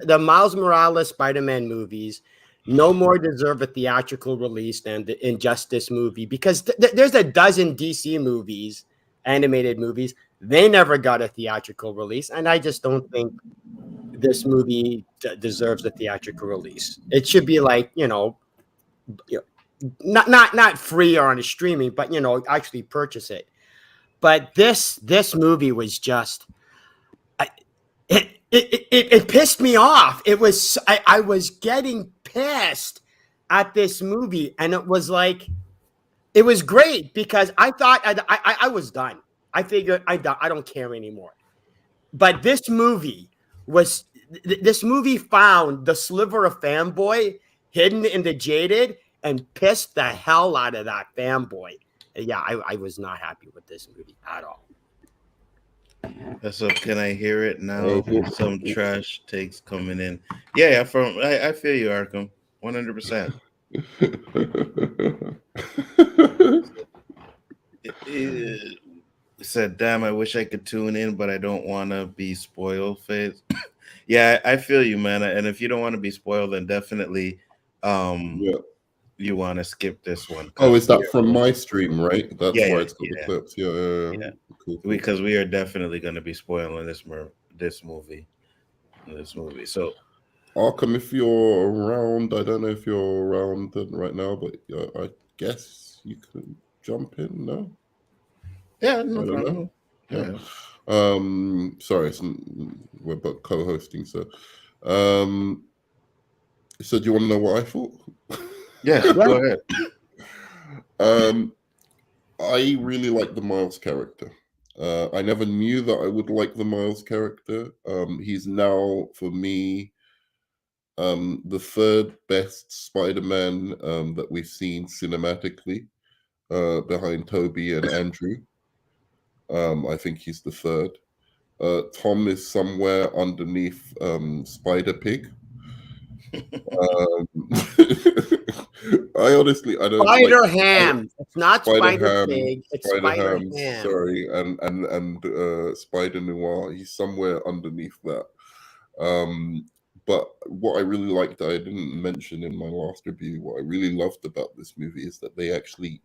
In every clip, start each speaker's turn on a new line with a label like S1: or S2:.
S1: The Miles Morales Spider-Man movies no more deserve a theatrical release than the Injustice movie because there's a dozen DC movies, animated movies. They never got a theatrical release, and I just don't think this movie deserves a theatrical release. It should be like you not free or on a streaming, but actually purchase it. But this movie was just it pissed me off. I was getting pissed at this movie, and it was like it was great because I thought I was done. I figured I don't care anymore. But this movie found the sliver of fanboy hidden in the jaded and pissed the hell out of that fanboy. Yeah, I was not happy with this movie at all.
S2: So can I hear it now? Some trash takes coming in. Yeah. I feel you, Arkham. 100%. It said, "Damn, I wish I could tune in, but I don't want to be spoiled." Phase. Yeah, I feel you, man. And if you don't want to be spoiled, then definitely,
S3: Yeah.
S2: you want to skip this one.
S3: Oh, is that from my stream, right? That's
S2: Yeah,
S3: why it's got the clips. Yeah. Cool.
S2: Because we are definitely going to be spoiling this movie. So,
S3: Arkham, if you're around, I don't know if you're around right now, but I guess you can jump in. No.
S2: Yeah, no problem.
S3: Yeah. Sorry, we're both co-hosting, so. So do you want to know what I thought?
S2: Yeah, go ahead.
S3: I really like the Miles character. I never knew that I would like the Miles character. He's now, for me, the third best Spider-Man that we've seen cinematically, behind Tobey and Andrew. I think he's the third. Tom is somewhere underneath Spider-Pig. I honestly, I don't.
S1: Spider-Ham. It's not Spider-Pig. It's
S3: Spider-Ham.
S1: Spider-Ham.
S3: Sorry, and Spider-Noir. He's somewhere underneath that. But what I really liked, I didn't mention in my last review, what I really loved about this movie is that they actually,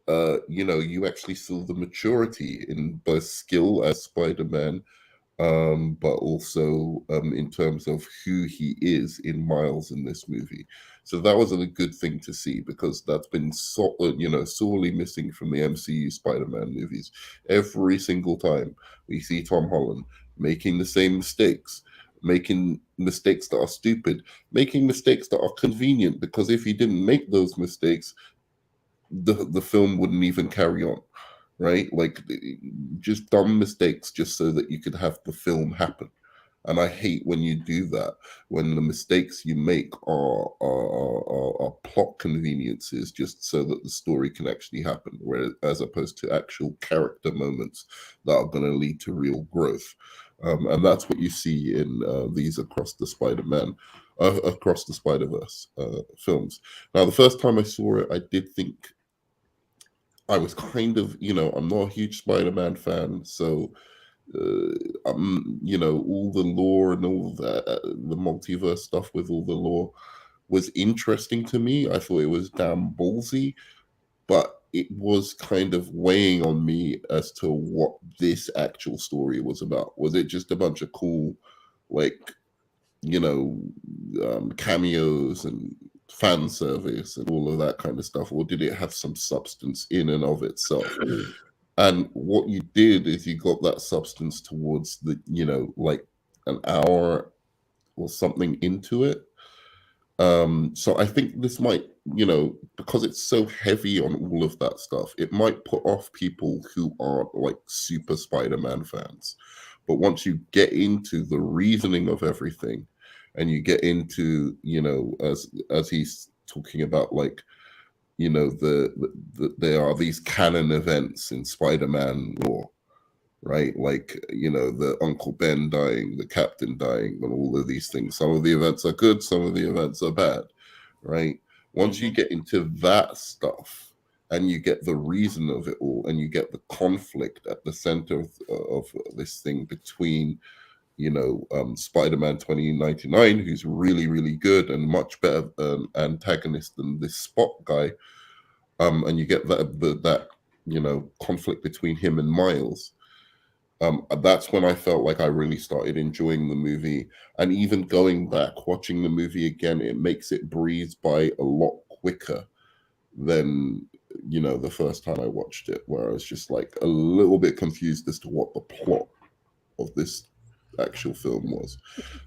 S3: you actually saw the maturity in both skill as Spider-Man, but also in terms of who he is in Miles in this movie. So that was a good thing to see because that's been sorely missing from the MCU Spider-Man movies. Every single time we see Tom Holland making the same mistakes, making mistakes that are stupid, making mistakes that are convenient, because if he didn't make those mistakes, the film wouldn't even carry on. Right, like just dumb mistakes just so that you could have the film happen. And I hate when you do that, when the mistakes you make are plot conveniences just so that the story can actually happen, whereas as opposed to actual character moments that are going to lead to real growth. And that's what you see in these across the across the Spiderverse films. Now, the first time I saw it, I did think I was kind of, I'm not a huge Spider-Man fan, so all the lore and all the multiverse stuff with all the lore was interesting to me. I thought it was damn ballsy, but it was kind of weighing on me as to what this actual story was about. Was it just a bunch of cool, like, cameos and fan service and all of that kind of stuff, or did it have some substance in and of itself? And what you did is you got that substance towards the like an hour or something into it. So I think this might, because it's so heavy on all of that stuff, it might put off people who aren't like super Spider-Man fans. But once you get into the reasoning of everything, and you get into, as he's talking about, like, there are these canon events in Spider-Man lore, right? Like, the Uncle Ben dying, the Captain dying, and all of these things. Some of the events are good, some of the events are bad, right? Once you get into that stuff, and you get the reason of it all, and you get the conflict at the center of this thing between, Spider-Man 2099, who's really, really good and much better antagonist than this Spot guy. And you get that conflict between him and Miles. That's when I felt like I really started enjoying the movie. And even going back, watching the movie again, it makes it breeze by a lot quicker than the first time I watched it, where I was just like a little bit confused as to what the plot of this actual film was.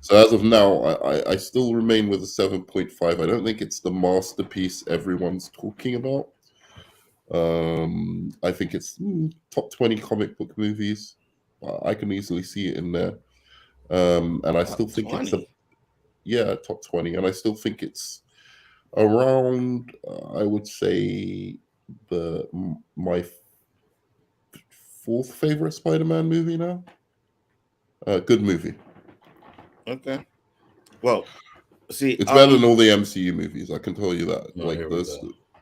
S3: So as of now, I still remain with a 7.5. I don't think it's the masterpiece everyone's talking about. I think it's top 20 comic book movies. I can easily see it in there. And I still think
S2: 20.
S3: it's top 20. And I still think it's around, I would say, my fourth favorite Spider-Man movie now. Good movie.
S2: Okay. Well, see,
S3: it's better than all the MCU movies. I can tell you that.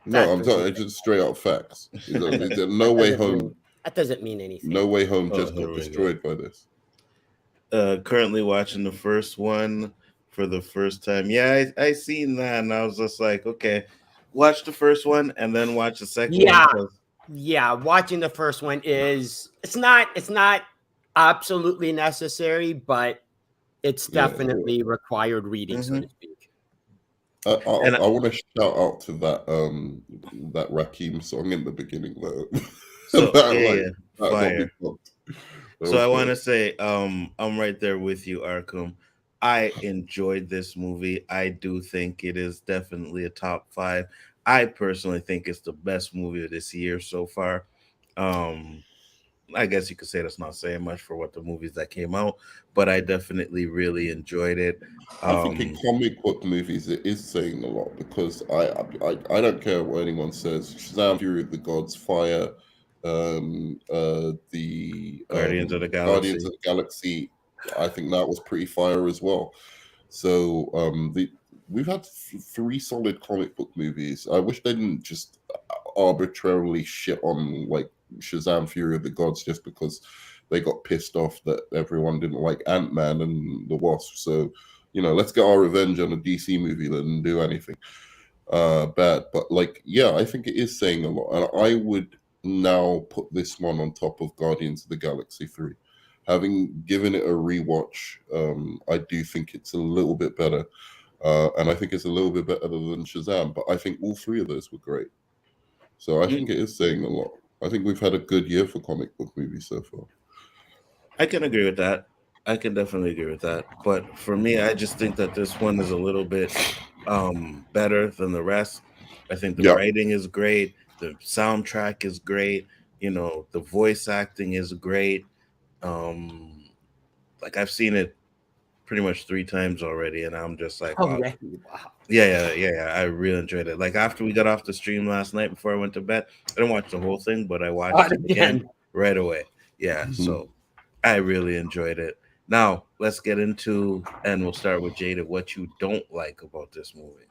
S3: I'm telling just straight up facts. There's No Way Home.
S1: That doesn't mean anything.
S3: No Way Home just got destroyed by this.
S2: Currently watching the first one for the first time. Yeah, I seen that, and I was just like, okay, watch the first one and then watch the second one.
S1: Yeah, watching the first one it's not absolutely necessary, but it's definitely required reading, so to speak.
S3: I want to shout out to that Rakim song in the beginning though.
S2: So I want to say, I'm right there with you, Arkham. I enjoyed this movie. I do think it is definitely a top 5. I personally think it's the best movie of this year so far. I guess you could say that's not saying much for what the movies that came out, but I definitely really enjoyed it.
S3: I think in comic book movies it is saying a lot, because I don't care what anyone says. Shazam! Fury of the Gods, Fire, the
S2: Guardians of the
S3: Galaxy. I think that was pretty fire as well. So we've had 3 solid comic book movies. I wish they didn't just arbitrarily shit on like Shazam! Fury of the Gods just because they got pissed off that everyone didn't like Ant-Man and the Wasp. So let's get our revenge on a DC movie that didn't do anything bad. But I think it is saying a lot, and I would now put this one on top of Guardians of the Galaxy 3. Having given it a rewatch, I do think it's a little bit better, and I think it's a little bit better than Shazam. But I think all 3 of those were great, so I think it is saying a lot. I think we've had a good year for comic book movies so far.
S2: I can agree with that. I can definitely agree with that. But for me, I just think that this one is a little bit better than the rest. I think the writing is great. The soundtrack is great. The voice acting is great. I've seen it pretty much 3 times already, and I'm just like, wow. Yeah. I really enjoyed it. Like after we got off the stream last night, before I went to bed, I didn't watch the whole thing, but I watched it again right away. Yeah, So I really enjoyed it. Now let's get into, and we'll start with Jada, what you don't like about this movie.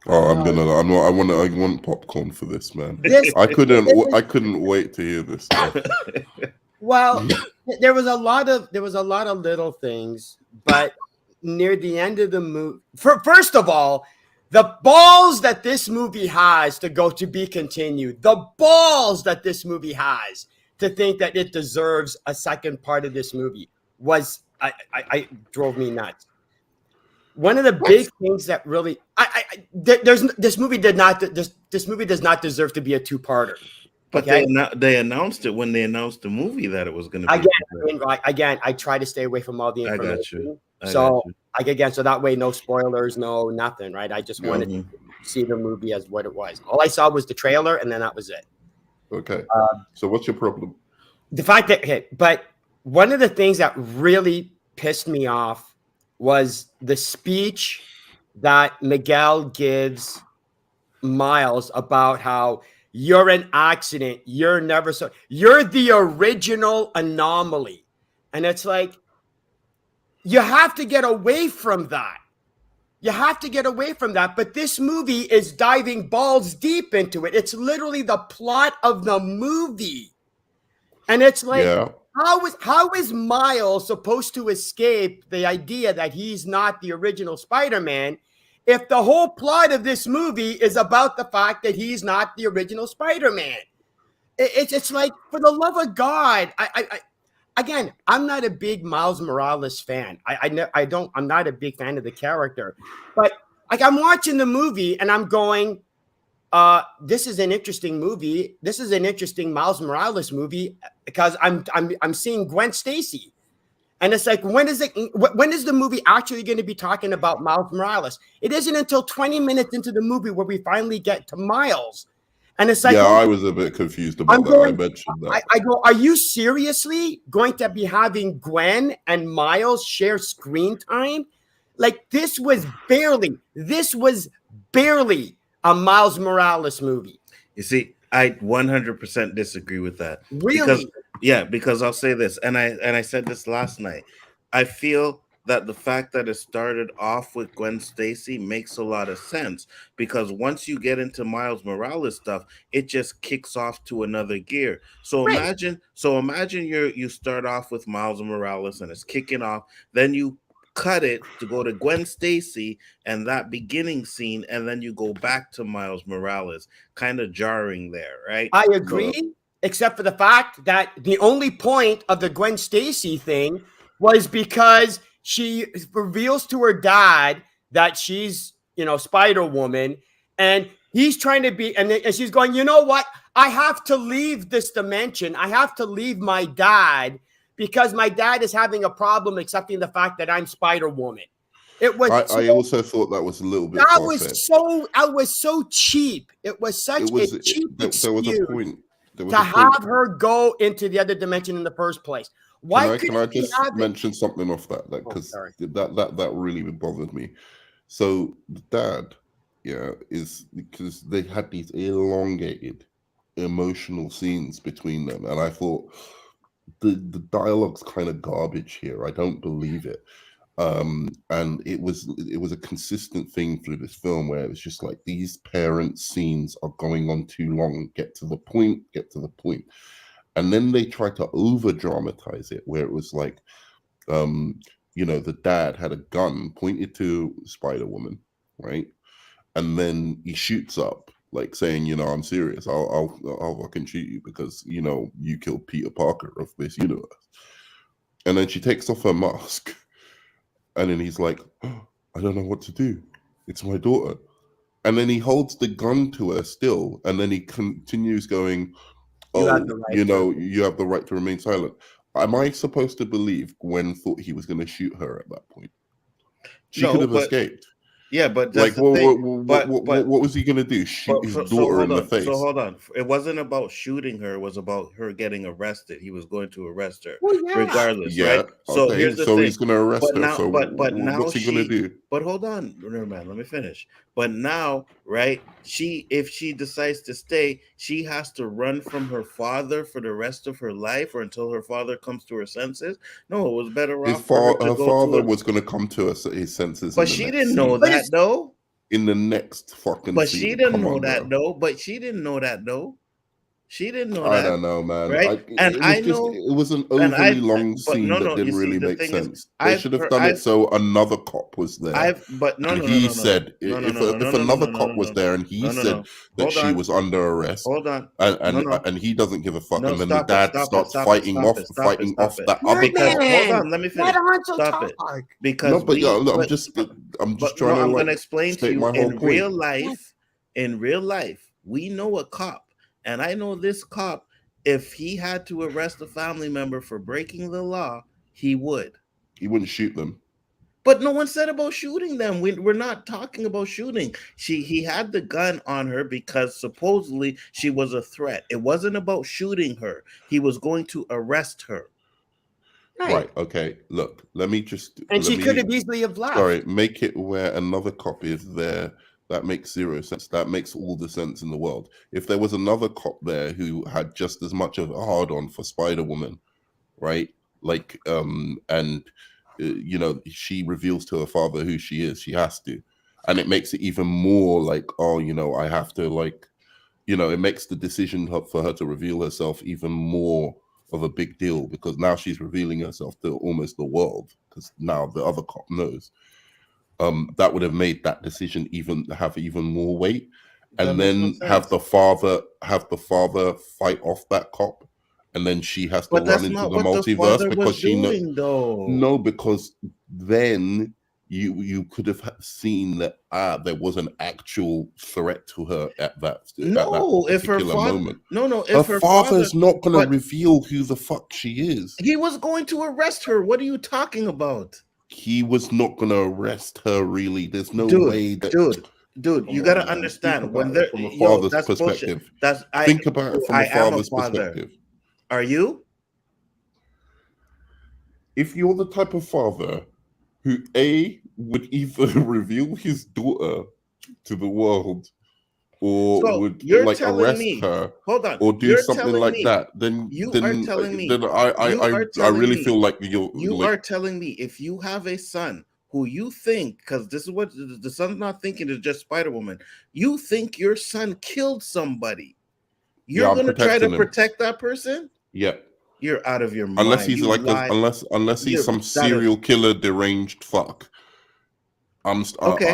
S3: Oh, I want popcorn for this, man. I couldn't wait to hear this stuff.
S1: Well, there was a lot of little things, but near the end of the movie, first of all, the balls that this movie has to be continued, the balls that this movie has to think that it deserves a second part of this movie was I drove me nuts. One of the big things that really this movie does not deserve to be a 2-parter.
S2: But they announced it when they announced the movie that it was going to be.
S1: Again, I try to stay away from all the information. So that way, no spoilers, no nothing, right? I just wanted to see the movie as what it was. All I saw was the trailer, and then that was it.
S3: Okay. So what's your problem?
S1: The fact that, but one of the things that really pissed me off was the speech that Miguel gives Miles about how you're an accident. You're the original anomaly. And it's like, you have to get away from that. But this movie is diving balls deep into it. It's literally the plot of the movie. And it's like, how is Miles supposed to escape the idea that he's not the original Spider-Man if the whole plot of this movie is about the fact that he's not the original Spider-Man? It's like, for the love of God, again, I'm not a big Miles Morales fan. I'm not a big fan of the character, but like, I'm watching the movie and I'm going, this is an interesting movie. This is an interesting Miles Morales movie because I'm seeing Gwen Stacy, and it's like, when is the movie actually going to be talking about Miles Morales? It isn't until 20 minutes into the movie where we finally get to Miles. And it's like,
S3: yeah, I was a bit confused about that. I mentioned that.
S1: I go, are you seriously going to be having Gwen and Miles share screen time? Like, this was barely a Miles Morales movie.
S2: You see, I 100% disagree with that.
S1: Really?
S2: Because I'll say this, and I said this last night. I feel that the fact that it started off with Gwen Stacy makes a lot of sense, because once you get into Miles Morales stuff, it just kicks off to another gear. So imagine you start off with Miles Morales and it's kicking off, then you cut it to go to Gwen Stacy and that beginning scene, and then you go back to Miles Morales. Kind of jarring there, right?
S1: I agree, except for the fact that the only point of the Gwen Stacy thing was because she reveals to her dad that she's, Spider-Woman, and he's trying to be, and she's going, you know what? I have to leave this dimension. I have to leave my dad because my dad is having a problem accepting the fact that I'm Spider-Woman. It was.
S3: I also thought that was a little bit.
S1: That was so cheap. It was such a cheap excuse.
S3: There was a point.
S1: Have her go into the other dimension in the first place. Why
S3: can I just mention something off that? Because that really bothered me. So the dad, is because they had these elongated emotional scenes between them, and I thought the dialogue's kind of garbage here. I don't believe it. And it was a consistent thing through this film where it's just like, these parent scenes are going on too long. Get to the point. And then they try to over dramatize it, where it was like, the dad had a gun pointed to Spider-Woman, right? And then he shoots up, like saying, I'm serious. I'll fucking shoot you because, you killed Peter Parker of this universe. And then she takes off her mask. And then he's like, oh, I don't know what to do. It's my daughter. And then he holds the gun to her still. And then he continues going, you have the right to remain silent. Am I supposed to believe Gwen thought he was going to shoot her at that point? She could have escaped.
S2: Yeah, but
S3: like, what was he gonna do? Shoot his daughter in the face?
S2: So hold on. It wasn't about shooting her. It was about her getting arrested. He was going to arrest her, regardless.
S3: Yeah.
S2: Right? So
S3: okay.
S2: here's the thing.
S3: He's gonna arrest her.
S2: Now,
S3: so
S2: but now
S3: what's he gonna do?
S2: But hold on, man. Let me finish. But now, right? If she decides to stay, she has to run from her father for the rest of her life, or until her father comes to her senses. No, it was better off.
S3: Her father was going to come to his senses,
S2: but she didn't know that, though.
S3: In the next fucking,
S2: but she didn't know that, though. But she didn't know that, though. She didn't know that.
S3: I don't know, man.
S2: Right?
S3: It was an overly long scene that didn't really make sense. They should have done it so another cop was there. He said if another cop was there and he said that she was under arrest.
S2: Hold on.
S3: And he doesn't give a fuck. And then the dad starts fighting off that other cop.
S2: Hold on, let me finish. Stop it. Because
S3: I'm just trying to.
S2: I'm going to explain to you. In real life, we know a cop. And I know this cop, if he had to arrest a family member for breaking the law, he would.
S3: He wouldn't shoot them.
S2: But no one said about shooting them. We're not talking about shooting. He had the gun on her because supposedly she was a threat. It wasn't about shooting her. He was going to arrest her.
S3: Right. Okay. Look,
S1: she could have easily have left.
S3: Sorry, make it where another cop is there. That makes zero sense. That makes all the sense in the world. If there was another cop there who had just as much of a hard-on for Spider-Woman, right? Like, she reveals to her father who she is. She has to. And it makes it even more like, I have to, like, it makes the decision for her to reveal herself even more of a big deal because now she's revealing herself to almost the world because now the other cop knows. That would have made that decision have even more weight, and then have the father fight off that cop, and then she has to run into the multiverse because she knows. No, because then you could have seen that there was an actual threat to her at that particular moment.
S2: If
S3: her father's not going to reveal who the fuck she is.
S2: He was going to arrest her. What are you talking about?
S3: He was not going to arrest her. Really, there's no way that.
S2: Dude, you got to understand when they're
S3: from a father's perspective. Think about it from a father's perspective.
S2: Are you?
S3: If you're the type of father who would either reveal his daughter to the world or would like arrest her, or do something like that, then I really feel like you
S2: are telling me if you have a son who you think, because this is what the son's not thinking is just Spider-Woman, you think your son killed somebody, you're going to try to protect that person?
S3: Yeah.
S2: You're out of your mind.
S3: Unless he's unless he's some serial killer deranged fuck. I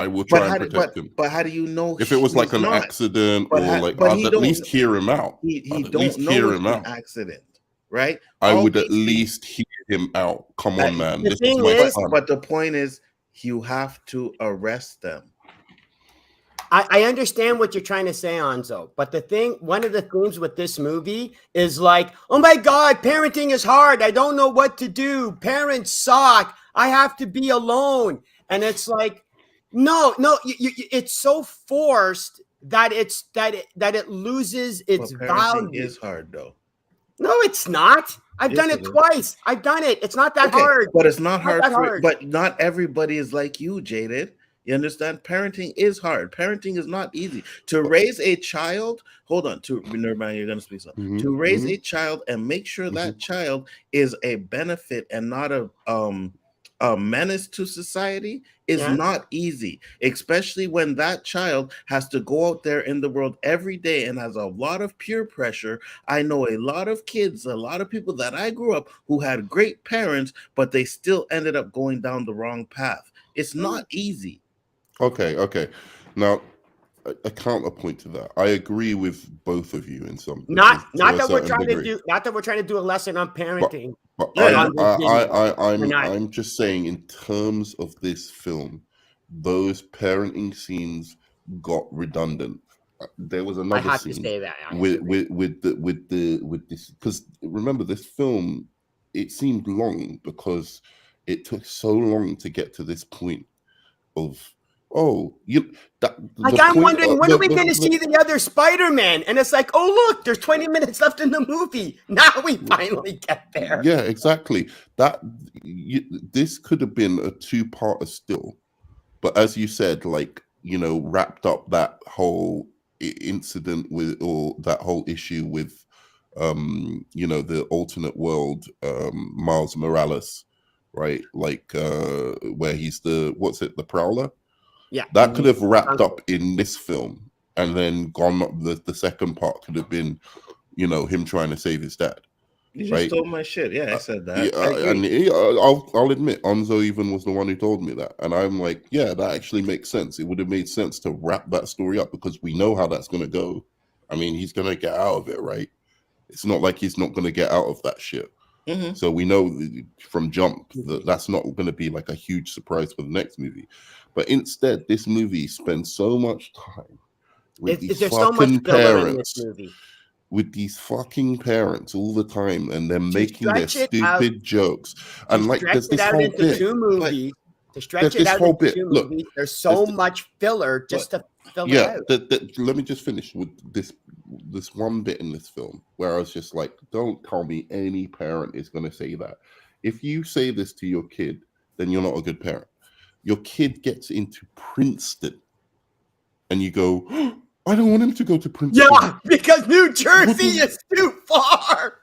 S3: will try and protect him.
S2: But how do you know
S3: if it was like an accident or like? I'd at least hear him out.
S2: He don't know it's an accident, right?
S3: I would at least hear him out. Come on, man.
S2: This is my son. But the point is, you have to arrest them.
S1: I understand what you're trying to say, Anzo, but one of the themes with this movie is like, oh my God, parenting is hard. I don't know what to do. Parents suck. I have to be alone. And it's like, no, it's so forced that it loses its value.
S2: Parenting is hard though.
S1: No, it's not. I've done it twice. I've done it. It's not that hard.
S2: But it's not hard. But not everybody is like you, Jaded. You understand? Parenting is hard. Parenting is not easy. To raise a child, never mind, you're going to speak something. Mm-hmm. To raise a child and make sure that child is a benefit and not a menace to society is not easy, especially when that child has to go out there in the world every day and has a lot of peer pressure. I know a lot of kids, a lot of people that I grew up who had great parents, but they still ended up going down the wrong path. It's not easy.
S3: Okay. Now, a counterpoint to that. I agree with both of you in some.
S1: Not that we're trying to do a lesson on parenting.
S3: But I'm just saying, in terms of this film, those parenting scenes got redundant. There was another scene to say that, with this, because remember, this film, it seemed long because it took so long to get to this point of. I'm
S1: wondering, when are we going to see the other Spider-Man? And it's like, oh, look, there's 20 minutes left in the movie. Now we finally get there.
S3: Yeah, exactly. This could have been a two-parter still. But as you said, wrapped up that whole incident or that whole issue with, the alternate world, Miles Morales, right? Where he's the Prowler?
S1: Yeah,
S3: that could have wrapped up in this film, and then gone up. The second part could have been, him trying to save his dad.
S2: You just stole my shit. Yeah, I said that.
S3: I'll admit, Anzo even was the one who told me that, and I'm like, yeah, that actually makes sense. It would have made sense to wrap that story up because we know how that's going to go. I mean, he's going to get out of it, right? It's not like he's not going to get out of that shit. Mm-hmm. So we know from jump that that's not going to be like a huge surprise for the next movie. But instead, this movie spends so much time with these fucking parents. With these fucking parents all the time, and they're making their stupid jokes. And there's this whole bit.
S1: To stretch it out into two movies, there's so much filler just to fill it out.
S3: Let me just finish with this one bit in this film where I was just like, don't tell me any parent is going to say that. If you say this to your kid, then you're not a good parent. Your kid gets into Princeton, and you go, I don't want him to go to Princeton.
S1: Yeah, because New Jersey is too far.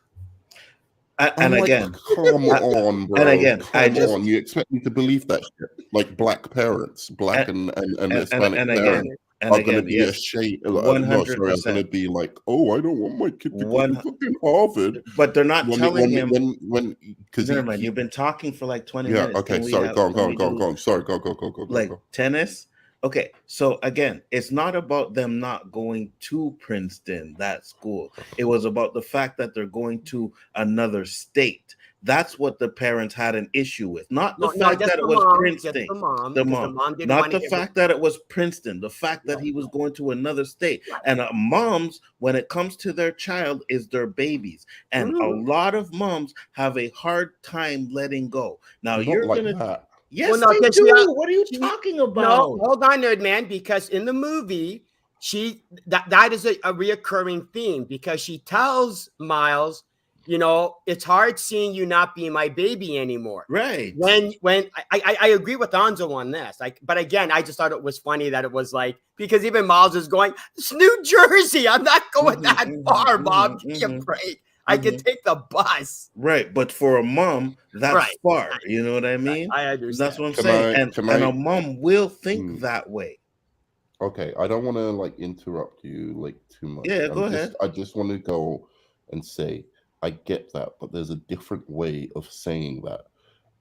S2: And again,
S3: come on, bro. And again, come on. You expect me to believe that shit? Like black parents, black and Hispanic parents.
S2: And
S3: are going to
S2: again,
S3: be
S2: yes,
S3: ashamed. No, sorry, are going to
S2: 100%.
S3: be like, oh, I don't want my kid to go to
S2: One,
S3: fucking Harvard.
S2: but they're not telling him.
S3: Because
S2: Never mind. You've been talking for like 20
S3: yeah,
S2: minutes.
S3: okay,
S2: Can we
S3: sorry,
S2: have?
S3: go
S2: Can we
S3: on,
S2: do
S3: sorry, go.
S2: like tennis? Okay, so again, it's not about them not going to Princeton, that school. It was about the fact that they're going to another state. That's what the parents had an issue with, not the fact that it was Princeton. The mom didn't not the fact that it was Princeton. The fact that he was going to another state. And moms, when it comes to their child, is their babies, and a lot of moms have a hard time letting go. Now
S3: not
S2: you're
S3: like
S2: gonna.
S3: that.
S2: Yes, they do. What are you talking about?
S1: No, hold on, nerd man, because in the movie, that is a reoccurring theme, because she tells Miles, you know, it's hard seeing you not being my baby anymore.
S2: Right.
S1: When I agree with Anzo on this. But again, I just thought it was funny that it was like, because even Miles is going, it's New Jersey. I'm not going that far, Mom. Give me a break. I can take the bus.
S2: Right, but for a mom, that's far. You know what I mean?
S1: I understand.
S2: That's what I'm saying. And a mom will think that way.
S3: Okay, I don't want to like interrupt you like too much.
S2: Yeah, go ahead.
S3: I just want to go and say, I get that, but there's a different way of saying that.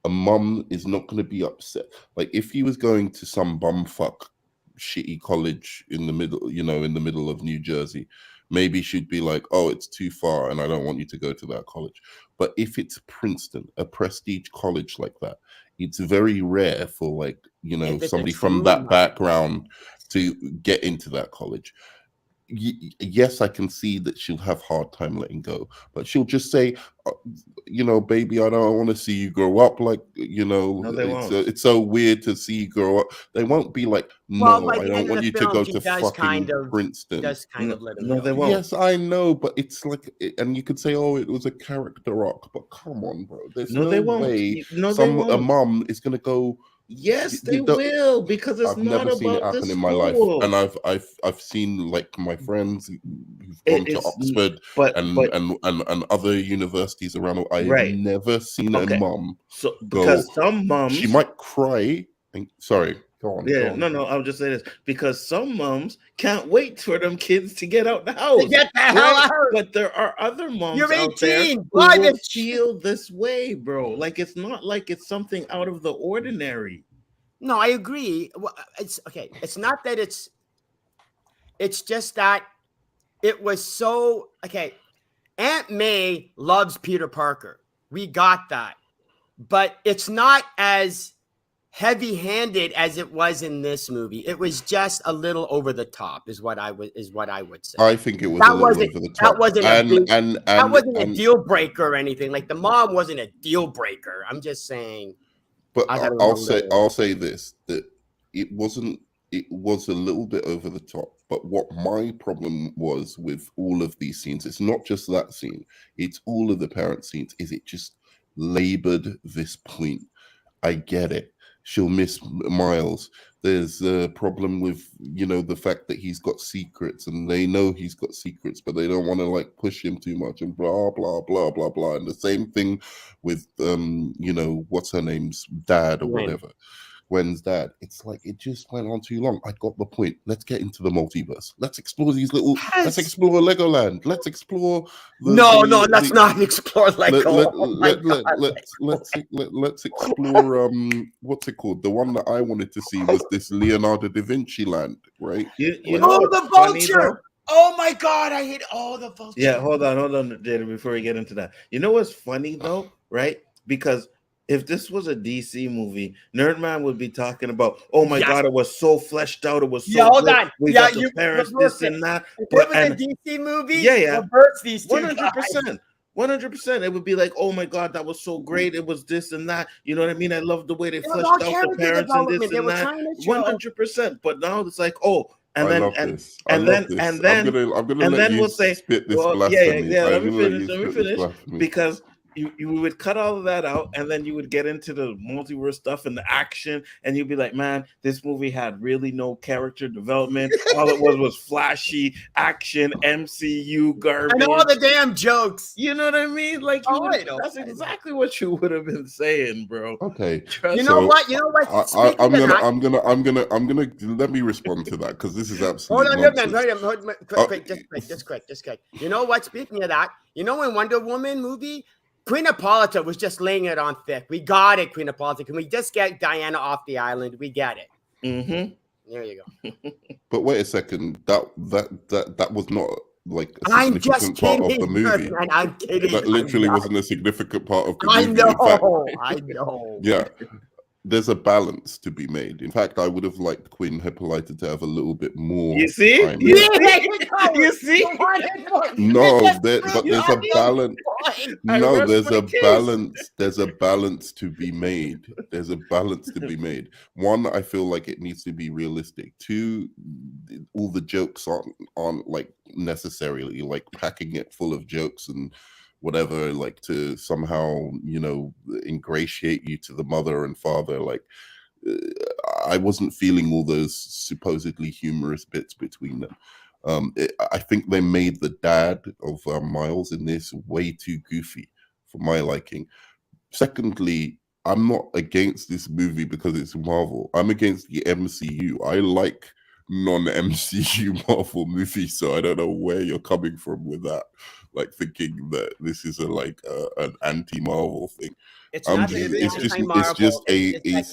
S3: A mom is not going to be upset. Like if he was going to some bumfuck shitty college in the middle, in the middle of New Jersey, maybe she'd be like, oh, it's too far and I don't want you to go to that college. But if it's Princeton, a prestige college like that, it's very rare for like, somebody from that background to get into that college. Yes, I can see that she'll have hard time letting go, but she'll just say, baby, I don't want to see you grow up. Like,
S2: no,
S3: it's so weird to see you grow up. They won't be like, no, I don't want you to go to fucking Princeton.
S1: Just kind of let him
S2: no,
S1: go.
S2: They won't.
S3: Yes, I know, but it's like, and you could say, oh, it was a character arc, but come on, bro. There's no way a mom is gonna go.
S2: Yes, they will, because it's
S3: I've
S2: not
S3: never seen it happen in my life, and I've seen like my friends who've gone to Oxford and other universities around. I've never seen a mom
S2: because some moms,
S3: she might cry. Sorry, go on.
S2: Yeah, no, I'll just say this, because some moms can't wait for them kids to get out the house.
S1: To get the hell out.
S2: But there are other moms
S1: You're 18.
S2: out there who will feel this way, bro. Like it's not like it's something out of the ordinary.
S1: No, I agree. Well, it's okay. It's not that it's just that it was so okay. Aunt May loves Peter Parker. We got that. But it's not as heavy-handed as it was in this movie. It was just a little over the top, is what I would say.
S3: I think it was a little over the top.
S1: That wasn't a deal breaker or anything. Like the mom wasn't a deal breaker. I'm just saying.
S3: But I'll say this, that it was a little bit over the top. But what my problem was with all of these scenes, it's not just that scene, it's all of the parent scenes, is it just labored this point. I get it. She'll miss Miles. There's a problem with, the fact that he's got secrets and they know he's got secrets, but they don't want to like push him too much and blah, blah, blah, blah, blah. And the same thing with, what's her name's dad or whatever. Gwen's dad. It's like, it just went on too long. I got the point. Let's get into the multiverse. Let's explore these little, let's explore Legoland. Let's explore.
S1: Let's not explore Lego.
S3: Let's explore, what's it called? The one that I wanted to see was this Leonardo da Vinci land, right?
S1: The vulture. Oh my God, I hate the vulture.
S2: Yeah, hold on, Jada, before we get into that. You know what's funny though, right? Because if this was a DC movie, Nerdman would be talking about, oh my God, it was so fleshed out. It was so
S1: hold on.
S2: We got the parents, this and that.
S1: If it was a DC movie, reverse these two
S2: 100%. 100%. It would be like, oh my God, that was so great. It was this and that. You know what I mean? I love the way they fleshed out the parents and this and that. 100%. But now it's like, and then we'll say,
S3: spit this blasphemy.
S2: Let me finish. Because you would cut all of that out, and then you would get into the multiverse stuff and the action, and you'd be like, man, this movie had really no character development. All it was flashy action, MCU garbage,
S1: and all the damn jokes.
S2: You know what I mean? Like, that's exactly what you would have been saying, bro.
S3: Okay,
S1: you know what?
S3: I'm gonna let me respond to that because this is absolutely
S1: Just quick. You know what? Speaking of that, you know, in Wonder Woman movie, Queen Hippolyta was just laying it on thick. We got it, Queen Hippolyta. Can we just get Diana off the island? We get it.
S2: Mm-hmm.
S1: There you go.
S3: But wait a second. That was not like a
S1: I'm
S3: significant
S1: just
S3: part
S1: kidding,
S3: of the movie.
S1: and I'm kidding.
S3: That literally wasn't a significant part of the
S1: I
S3: movie.
S1: know. I know.
S3: Yeah. There's a balance to be made. In fact, I would have liked Queen Hippolyta to have a little bit more.
S2: You see?
S3: Time.
S2: You see?
S3: No, but there's a balance. No, there's a balance. There's a balance to be made. There's a balance to be made. One, I feel like it needs to be realistic. Two, all the jokes aren't like necessarily like packing it full of jokes and whatever, like to somehow, you know, ingratiate you to the mother and father. Like, I wasn't feeling all those supposedly humorous bits between them. I think they made the dad of Miles in this way too goofy for my liking. Secondly, I'm not against this movie because it's Marvel. I'm against the MCU. I like non-MCU Marvel movies, so I don't know where you're coming from with that. Like thinking that this is an anti-Marvel thing.
S1: It's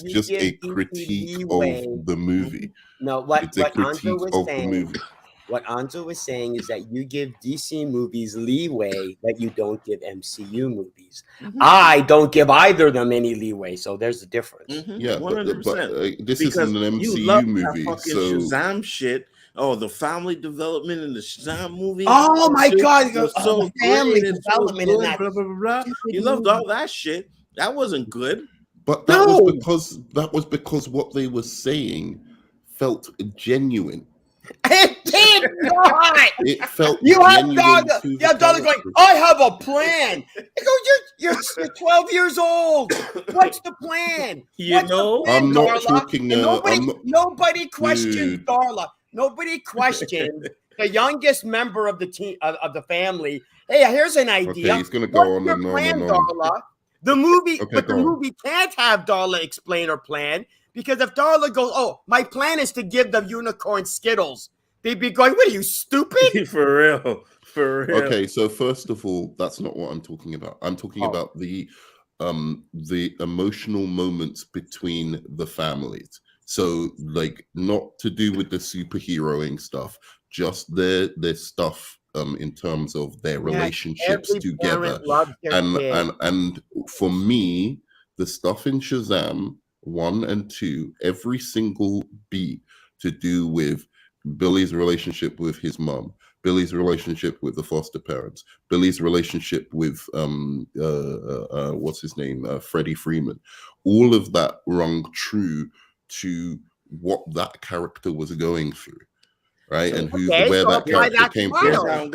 S3: just a critique of the movie.
S1: No,
S3: it's a critique of the movie.
S1: What Anzo was saying is that you give DC movies leeway that you don't give MCU movies. Mm-hmm. I don't give either of them any leeway, so there's a difference.
S3: Mm-hmm. Yeah, 100%. But this isn't an MCU movie, so
S2: Shazam shit. Oh, the family development in the Shazam movie.
S1: Oh my God,
S2: so
S1: family development in that.
S2: Blah, blah, blah, blah. You loved all that shit. That wasn't good.
S3: But that was because what they were saying felt genuine.
S1: It did not.
S3: It felt
S1: you have Darla going, I have a plan. I go, you're 12 years old. What's the plan?
S3: I'm not talking.
S1: Nobody questioned Darla. Nobody questioned the youngest member of the team of the family. Hey, here's an idea.
S3: Okay, he's gonna go on and on and on.
S1: Darla? The movie, but the movie can't have Darla explain her plan. Because if Darla goes, oh, my plan is to give the unicorn Skittles, they'd be going, what are you, stupid?
S2: For real.
S3: Okay, so first of all, that's not what I'm talking about. I'm talking about the emotional moments between the families. So, like, not to do with the superheroing stuff, just their stuff in terms of their relationships together. And for me, the stuff in Shazam 1 and 2, every single beat to do with Billy's relationship with his mom, Billy's relationship with the foster parents, Billy's relationship with what's his name, Freddie Freeman, all of that rung true to what that character was was through, right? And where that character came from.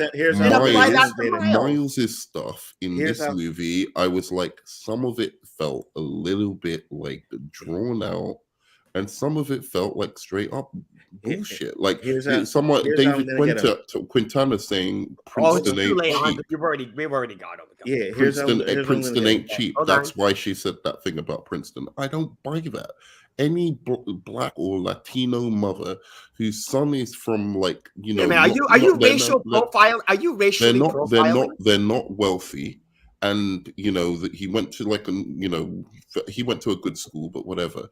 S3: Miles's stuff in this movie, I was like, some of it felt a little bit like drawn out, and some of it felt like straight up bullshit. Like somewhat David Quintana saying Princeton ain't cheap.
S1: We've already got him.
S2: Yeah,
S3: Princeton ain't cheap. That's why she said that thing about Princeton. I don't buy that. Any black or Latino mother whose son is from, like, you know,
S1: are you racial profiling? Are you racially profiling?
S3: They're not wealthy, and you know that he went to he went to a good school, but whatever.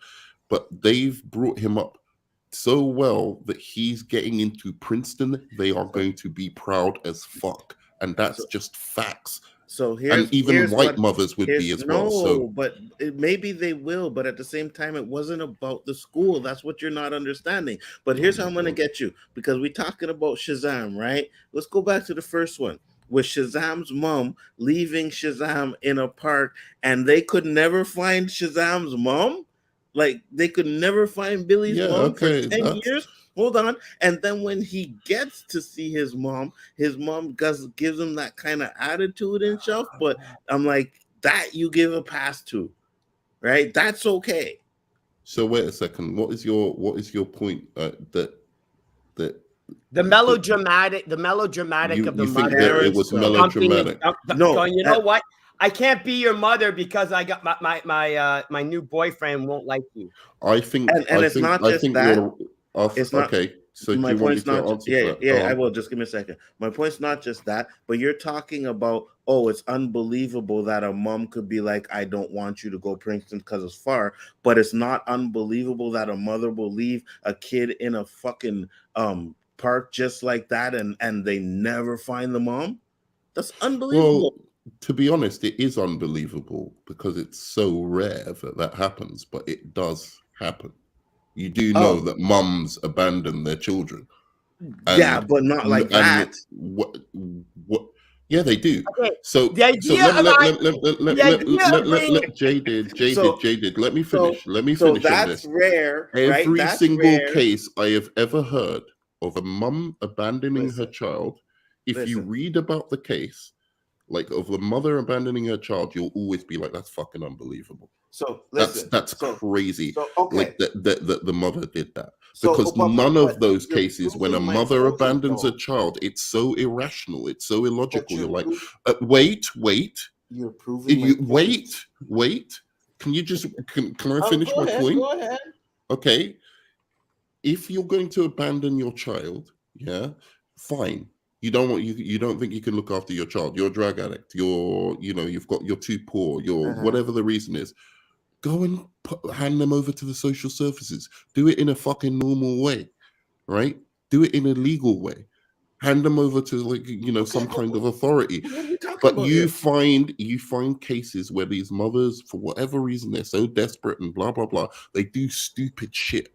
S3: But they've brought him up so well that he's getting into Princeton. They are going to be proud as fuck, and that's just facts.
S2: So
S3: even white mothers would be as well. So,
S2: but maybe they will. But at the same time, it wasn't about the school. That's what you're not understanding. But here's how I'm going to get you, because we're talking about Shazam, right? Let's go back to the first one with Shazam's mom leaving Shazam in a park, and they could never find Shazam's mom. Like, they could never find Billy's mom for 10 years. Hold on. And then when he gets to see his mom gives him that kind of attitude and stuff. But I'm like, that you give a pass to, right? That's okay.
S3: So wait a second. What is your point that
S1: the melodramatic of the
S3: you think
S1: mother?
S3: that it was melodramatic?
S1: No, you know what? I can't be your mother because I got my new boyfriend won't like you.
S3: I think,
S2: and it's not just that. It's not
S3: okay. So
S2: my
S3: do you want me
S2: point's
S3: to
S2: not.
S3: answer that?
S2: Yeah. I will. Just give me a second. My point's not just that, but you're talking about, oh, it's unbelievable that a mom could be like, I don't want you to go Princeton because it's far, but it's not unbelievable that a mother will leave a kid in a fucking park just like that, and they never find the mom. That's unbelievable.
S3: Well, to be honest, it is unbelievable because it's so rare that happens, but it does happen. You do know that mums abandon their children.
S2: Yeah, but not like that.
S3: What? Yeah, they do.
S1: Okay.
S3: So
S1: the idea
S3: Jaded. Let me finish. Let me
S2: so
S3: finish
S2: that's
S3: on this.
S2: Rare.
S3: Every
S2: That's
S3: single
S2: rare.
S3: case I have ever heard of a mum abandoning her child. If you read about the case, like of a mother abandoning her child, you'll always be like, "That's fucking unbelievable."
S2: So
S3: that's crazy.
S2: So, okay.
S3: Like that the mother did that. Because none of those cases, when a mother abandons a child, it's so irrational, it's so illogical. You're like, wait.
S2: You're proving.
S3: Wait. Can you just can I finish my point?
S2: Go ahead.
S3: Okay. If you're going to abandon your child, yeah, fine. You don't think you can look after your child. You're a drug addict. You're too poor. You're whatever the reason is. Go and hand them over to the social services. Do it in a fucking normal way, right? Do it in a legal way. Hand them over to some kind of authority. But you find cases where these mothers, for whatever reason, they're so desperate and blah blah blah. They do stupid shit.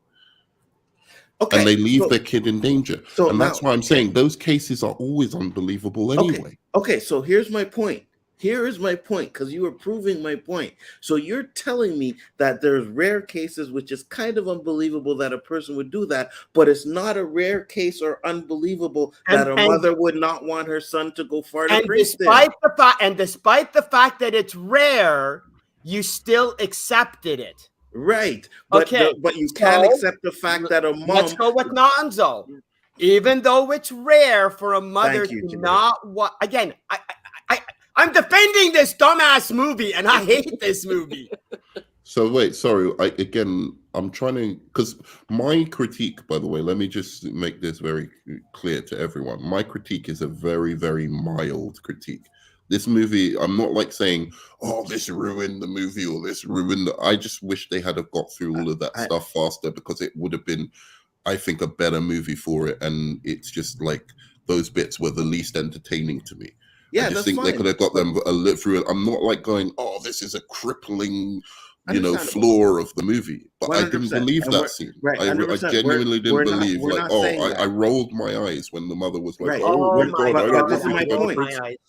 S3: Okay, and they leave their kid in danger. And that's why I'm saying those cases are always unbelievable anyway.
S2: Okay, so here's my point. Here is my point, because you were proving my point. So you're telling me that there's rare cases, which is kind of unbelievable that a person would do that, but it's not a rare case or unbelievable that a mother would not want her son to go far to Princeton.
S1: Despite the fact that it's rare, you still accepted it.
S2: Right. But you can't accept the fact that a mom...
S1: Let's go with Nonzo. Even though it's rare for a mother to not... Again, I'm defending this dumbass movie, and I hate this movie.
S3: So wait, sorry. I'm trying to... Because my critique, by the way, let me just make this very clear to everyone. My critique is a very, very mild critique. This movie, I'm not like saying, oh, this ruined the movie or this ruined I just wish they had have got through all of that stuff faster, because it would have been, I think, a better movie for it. And it's just like those bits were the least entertaining to me.
S2: Yeah,
S3: I just think they could have got them through it. I'm not like going, oh, this is a crippling, flaw of the movie. But 100%. I didn't believe that scene. Right, I genuinely didn't believe. I rolled my eyes when the mother was like, oh my God.
S2: This is my point.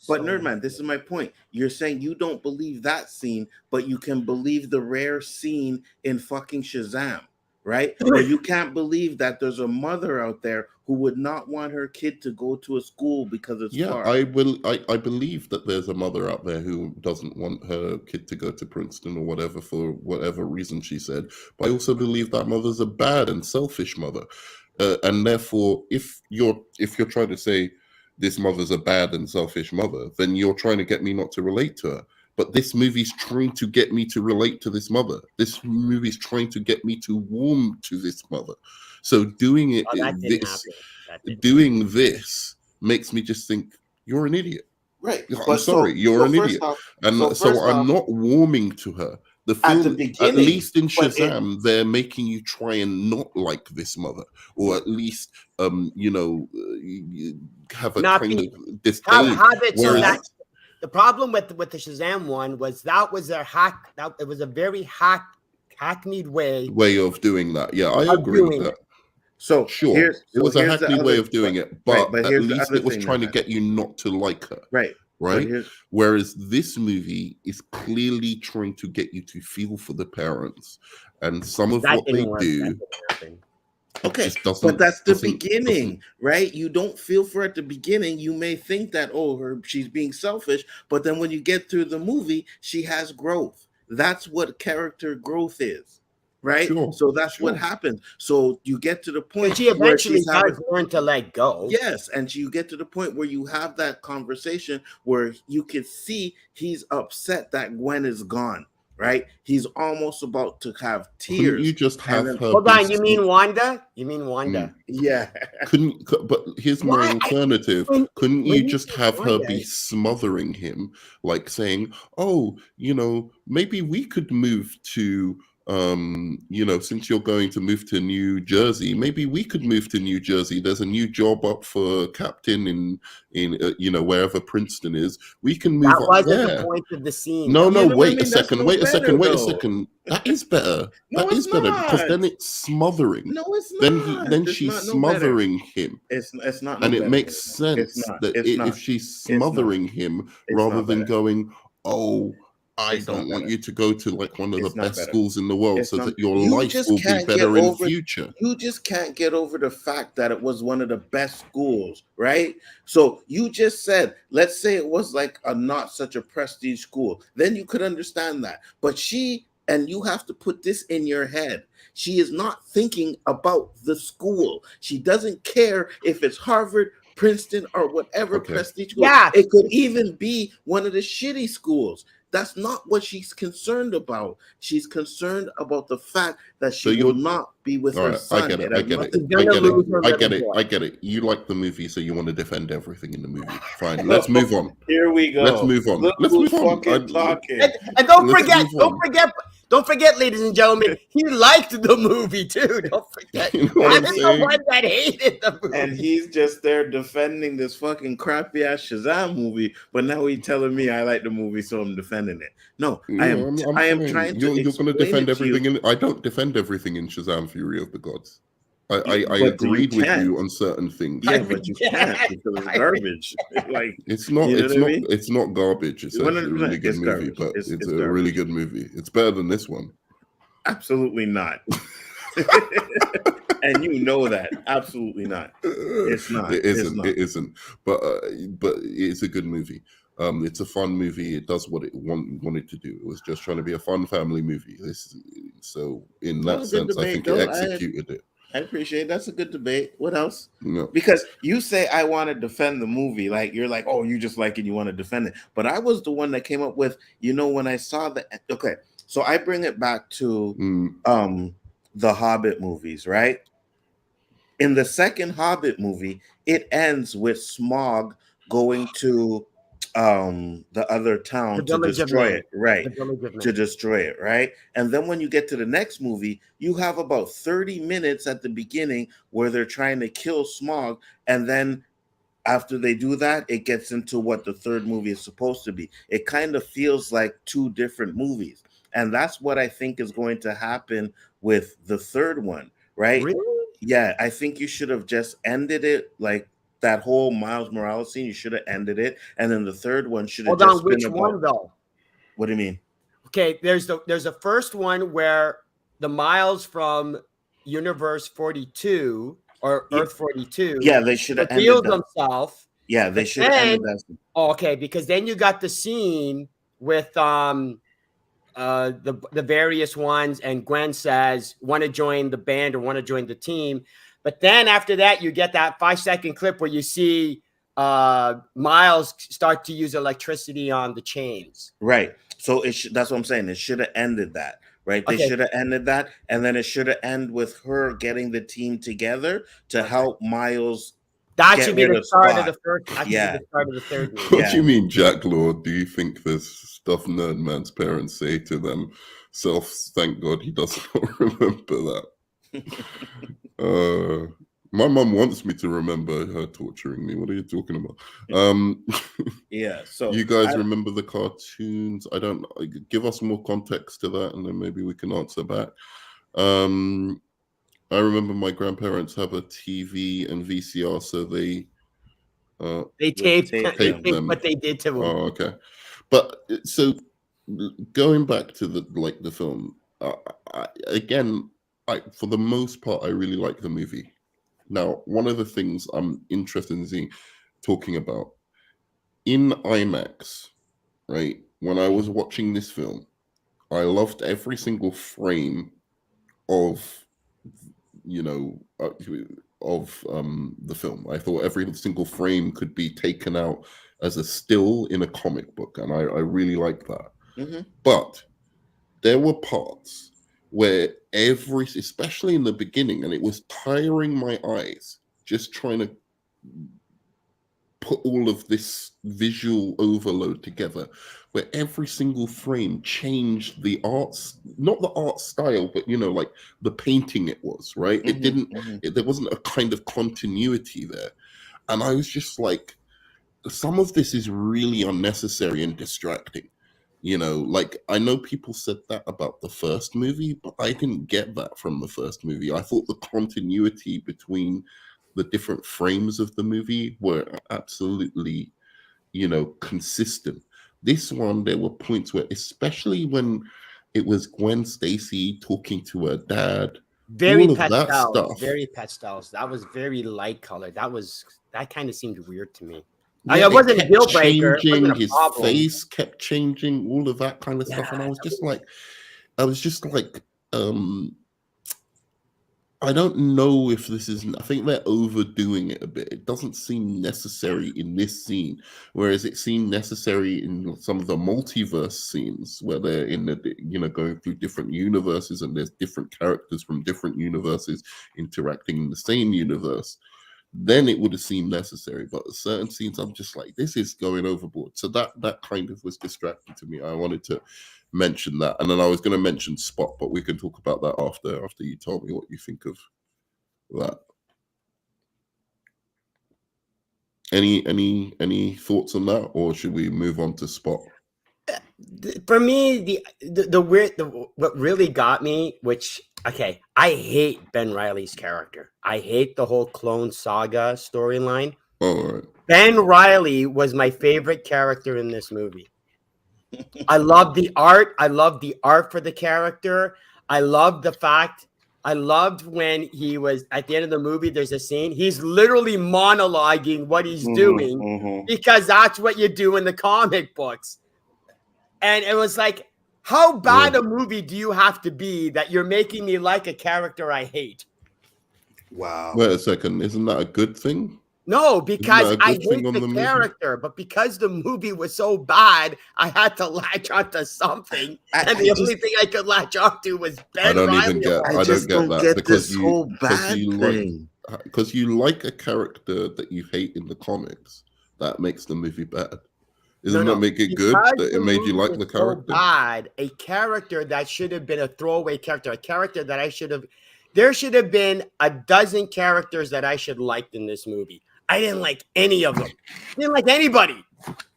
S2: But Nerdman, this is my point. You're saying you don't believe that scene, but you can believe the rare scene in fucking Shazam. Right? Or you can't believe that there's a mother out there who would not want her kid to go to a school because it's far.
S3: I believe that there's a mother out there who doesn't want her kid to go to Princeton or whatever for whatever reason she said. But I also believe that mother's a bad and selfish mother, and therefore, if you're trying to say this mother's a bad and selfish mother, then you're trying to get me not to relate to her. But this movie's trying to get me to relate to this mother. This movie's trying to get me to warm to this mother. So doing this makes me just think you're an idiot.
S2: Right.
S3: I'm sorry, you're an idiot. And so I'm not warming to her. The film, at least in Shazam, they're making you try and not like this mother, or at least have a kind of disdain.
S1: The problem with the Shazam one was that was their hack. It was a very hackneyed way
S3: of doing that. Yeah, I agree with that.
S2: So
S3: sure, it was a hackneyed way of doing it, but at least it was trying to get you not to like her.
S2: Right.
S3: Whereas this movie is clearly trying to get you to feel for the parents, and some of what they do.
S2: Okay,
S3: just
S2: but that's the
S3: doesn't
S2: beginning, right? You don't feel for her at the beginning. You may think that, she's being selfish, but then when you get through the movie, she has growth. That's what character growth is, right? So that's what
S3: sure.
S2: happens. So you get to the
S1: And
S2: point
S1: she
S2: where
S1: eventually
S2: she's having,
S1: does learn to let go.
S2: yes, and you get to the point where you have that conversation where you can see he's upset that Gwen is gone, right? He's almost about to have
S3: Couldn't you
S2: tears,
S3: just
S2: and
S3: have
S2: then
S3: her
S1: Hold
S3: be?
S1: on, you mean Wanda? You mean Wanda?
S2: yeah,
S3: But here's my
S1: Why?
S3: alternative.
S1: When,
S3: Couldn't
S1: when
S3: you
S1: you
S3: just
S1: say
S3: have her
S1: Wanda,
S3: be smothering him, like saying, "Oh, maybe we could move to, since you're going to move to New Jersey, maybe we could move to New Jersey. There's a new job up for captain in wherever Princeton is. We can move
S1: that
S3: up
S1: wasn't the
S3: there."
S1: point of the scene,
S3: No,
S1: though.
S3: no,
S2: you know what I
S3: wait a
S2: mean. That's
S3: second,
S2: no
S3: wait a
S2: better
S3: second, wait a
S2: though.
S3: second. That is better.
S2: No,
S3: That
S2: it's
S3: is better because
S2: not.
S3: then it's smothering.
S2: No, it's not.
S3: Then
S2: It's
S3: she's
S2: not no better.
S3: smothering him.
S2: It's not no
S3: And it
S2: better.
S3: makes
S2: It's
S3: sense
S2: not.
S3: that
S2: It's
S3: if
S2: not.
S3: she's
S2: It's not.
S3: smothering him
S2: It's
S3: rather
S2: not
S3: than
S2: better.
S3: going, "Oh, I
S2: It's
S3: don't
S2: not
S3: want
S2: better.
S3: you to go to like one of the
S2: It's not
S3: best
S2: better.
S3: schools in the world
S2: It's
S3: so
S2: not.
S3: that your
S2: You
S3: life
S2: just
S3: will be
S2: can't get
S3: better in
S2: over.
S3: future."
S2: You just can't get over the fact that it was one of the best schools, right? So you just said, let's say it was like a not such a prestige school, then you could understand that. But and you have to put this in your head. She is not thinking about the school. She doesn't care if it's Harvard, Princeton, or whatever
S3: Okay.
S2: prestige school.
S1: Yeah.
S2: It could even be one of the shitty schools. That's not what she's concerned about. She's concerned about the fact that
S3: So
S2: she will
S3: you're
S2: not be with
S3: all
S2: her
S3: right. I
S2: son.
S3: get it.
S2: It
S3: I
S2: has
S3: get it.
S2: nothing
S1: She's
S2: to
S3: I
S1: gonna
S2: do
S3: get
S2: with
S3: it.
S1: lose
S2: him.
S1: her
S3: I
S1: little
S3: get it.
S1: boy.
S3: I get it. You like the movie, so you want to defend everything in the movie. Fine. Let's move on.
S2: Here we go.
S3: Let's move on.
S2: Look
S3: Let's
S2: who's
S3: move on.
S2: fucking talking.
S1: And don't
S3: Let's
S1: forget,
S3: move on.
S1: don't forget, ladies and gentlemen, he liked the movie too. Don't forget.
S3: You know what
S1: I'm
S3: I'm
S1: the
S3: saying?
S1: one that hated the movie.
S2: And he's just there defending this fucking crappy ass Shazam movie, but now he's telling me I like the movie, so I'm defending it. No, I
S3: Yeah,
S2: am.
S3: I'm
S2: I am
S3: fine.
S2: trying to
S3: You're going to
S2: explain
S3: defend
S2: it to you.
S3: everything. I don't defend everything in Shazam: Fury of the Gods. I
S2: But you
S3: agreed with
S2: can't.
S3: you on certain things.
S2: Yeah, but you can't because it's garbage. Like
S3: It's not.
S2: you know
S3: It's
S2: what I
S3: not.
S2: mean?
S3: It's not garbage. It's actually a
S2: 100%,
S3: really good
S2: it's
S3: movie.
S2: garbage.
S3: But
S2: It's
S3: it's a
S2: garbage.
S3: really good movie. It's better than this one.
S2: Absolutely not. And you know that. Absolutely not. It's not.
S3: It
S2: It's
S3: isn't.
S2: not.
S3: It isn't. But it's a good movie. It's a fun movie. It does what it wanted to do. It was just trying to be a fun family movie. So in
S2: No,
S3: that
S2: good
S3: sense, I
S2: debate
S3: think it
S2: though.
S3: executed it.
S2: I appreciate it. That's a good debate. What else?
S3: No.
S2: Because you say I want to defend the movie, like you're like, oh, you just like it, you want to defend it. But I was the one that came up with, when I saw the okay, so I bring it back to the Hobbit movies, right? In the second Hobbit movie, it ends with Smaug going to the other town to destroy it, right? To destroy it, right? And then when you get to the next movie, you have about 30 minutes at the beginning where they're trying to kill Smaug, and then after they do that, it gets into what the third movie is supposed to be. It kind of feels like two different movies. And that's what I think is going to happen with the third one, right?
S1: Really?
S2: Yeah, I think you should have just ended it like that whole Miles Morales scene. You should have ended it, and then the third one should have just been
S1: Which
S2: about.
S1: one though?
S2: What do you mean?
S1: Okay, there's the first one where the Miles from Universe 42 or Earth 42.
S2: Yeah, they should have
S1: revealed
S2: ended
S1: himself.
S2: Yeah, they should have ended that.
S1: Okay, because then you got the scene with the various ones, and Gwen says, want to join the band or want to join the team. But then after that, you get that 5-second clip where you see Miles start to use electricity on the chains.
S2: Right. So that's what I'm saying. It should have ended that. Right. They should have ended that. And then it should have ended with her getting the team together to help Miles.
S1: That should be the start of the first. That should be the start of the third movie.
S3: What do you mean, Jack Lord? Do you think there's stuff Nerdman's parents say to them? Thank God he does not remember that. My mum wants me to remember her torturing me. What are you talking about?
S2: Yeah. So
S3: you guys remember the cartoons? I don't. Give us more context to that, and then maybe we can answer back. I remember my grandparents have a TV and VCR, so they
S1: taped
S3: them.
S1: what they did to them.
S3: Oh, okay. But so going back to the film, again, for the most part, I really like the movie. Now, one of the things I'm interested in talking about in IMAX, right? When I was watching this film, I loved every single frame of, the film. I thought every single frame could be taken out as a still in a comic book, and I really like that.
S2: Mm-hmm.
S3: But there were parts where especially in the beginning, and it was tiring my eyes just trying to put all of this visual overload together, where every single frame changed the arts, not the art style, but like the painting it was, right? It didn't, there wasn't a kind of continuity there. And I was just like, some of this is really unnecessary and distracting. Like, I know people said that about the first movie, but I didn't get that from the first movie. I thought the continuity between the different frames of the movie were absolutely, consistent. This one, there were points where, especially when it was Gwen Stacy talking to her dad,
S1: very
S3: all of
S1: pastel,
S3: that stuff.
S1: Very pastels. That was very light color. That kind of seemed weird to me.
S3: Yeah,
S1: it wasn't a deal breaker.
S3: His face kept changing, all of that kind of stuff, and I was just like, I don't know if this is. I think they're overdoing it a bit. It doesn't seem necessary in this scene, whereas it seemed necessary in some of the multiverse scenes where they're in the, going through different universes, and there's different characters from different universes interacting in the same universe. Then it would have seemed necessary, but at certain scenes, I'm just like, this is going overboard. So that kind of was distracting to me. I wanted to mention that, and then I was going to mention Spot, but we can talk about that after you told me what you think of that. Any thoughts on that, or should we move on to Spot?
S1: For me, what really got me, I hate Ben Reilly's character. I hate the whole Clone Saga storyline.
S3: Oh, right.
S1: Ben Reilly was my favorite character in this movie. I love the art. I love the art for the character. I loved when he was at the end of the movie, there's a scene, he's literally monologuing what he's doing, because that's what you do in the comic books. And it was like, how bad a movie do you have to be that you're making me like a character I hate?
S2: Wow.
S3: Wait a second. Isn't that a good thing?
S1: No, because I hate the character, but because the movie was so bad, I had to latch onto something. And the only thing I could latch onto was Ben Reilly.
S3: I don't get that because you like a character that you hate in the comics. That makes the movie bad. Doesn't that make it good that it made you like the character?
S1: So bad, a character that should have been a throwaway character, a character that there should have been a dozen characters that I should liked in this movie. I didn't like any of them. I didn't like anybody.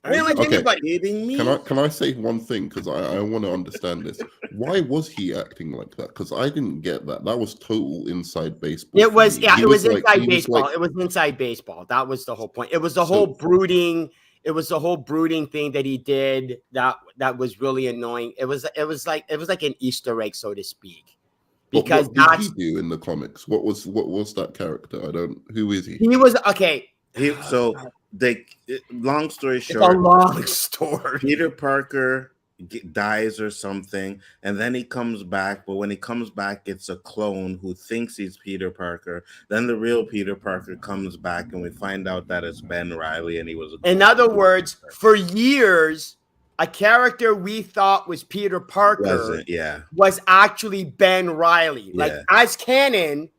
S1: Anybody.
S3: Can I say one thing, because I want to understand this? Why was he acting like that? Because I didn't get that. That was total inside baseball.
S1: It was inside baseball. It was inside baseball. That was the whole point. It was the whole brooding. It was the whole brooding thing that he did that was really annoying. It was like an Easter egg, so to speak.
S3: Because what did he do in the comics? What was that character? Who is he?
S1: He was okay.
S2: Long story short,
S1: it's a long story.
S2: Peter Parker dies or something, and then he comes back, but when he comes back, it's a clone who thinks he's Peter Parker. Then the real Peter Parker comes back, and we find out that it's Ben Reilly, and he was
S1: in other words, for years, a character we thought was Peter Parker was actually Ben Reilly. Like, as canon,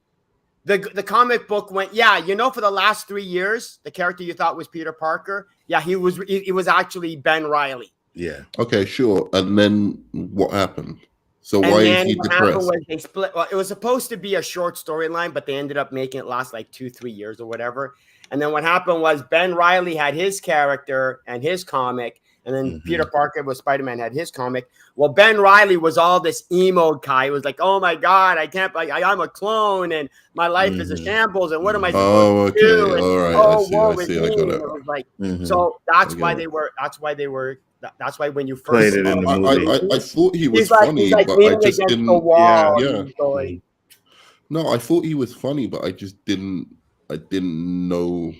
S1: the comic book went, for the last 3 years, the character you thought was Peter Parker, he was actually Ben Reilly.
S2: Yeah.
S3: Okay, sure. And then what happened? So why is he depressed?
S1: Was they split. Well, it was supposed to be a short storyline, but they ended up making it last like 2-3 years or whatever. And then what happened was Ben Reilly had his character and his comic, and then Peter Parker with Spider-Man had his comic. Well, Ben Reilly was all this emo guy. He was like, oh my God, I'm a clone and my life is a shambles. And what am I supposed to do? And,
S3: all right. I see. I got it.
S1: It was like, so that's why when you first
S2: played it in the movie.
S3: I thought he was funny,
S1: he's like
S3: but
S1: leaning
S3: I just
S1: against
S3: didn't.
S1: The wall.
S3: Yeah. No, I thought he was funny, but I didn't know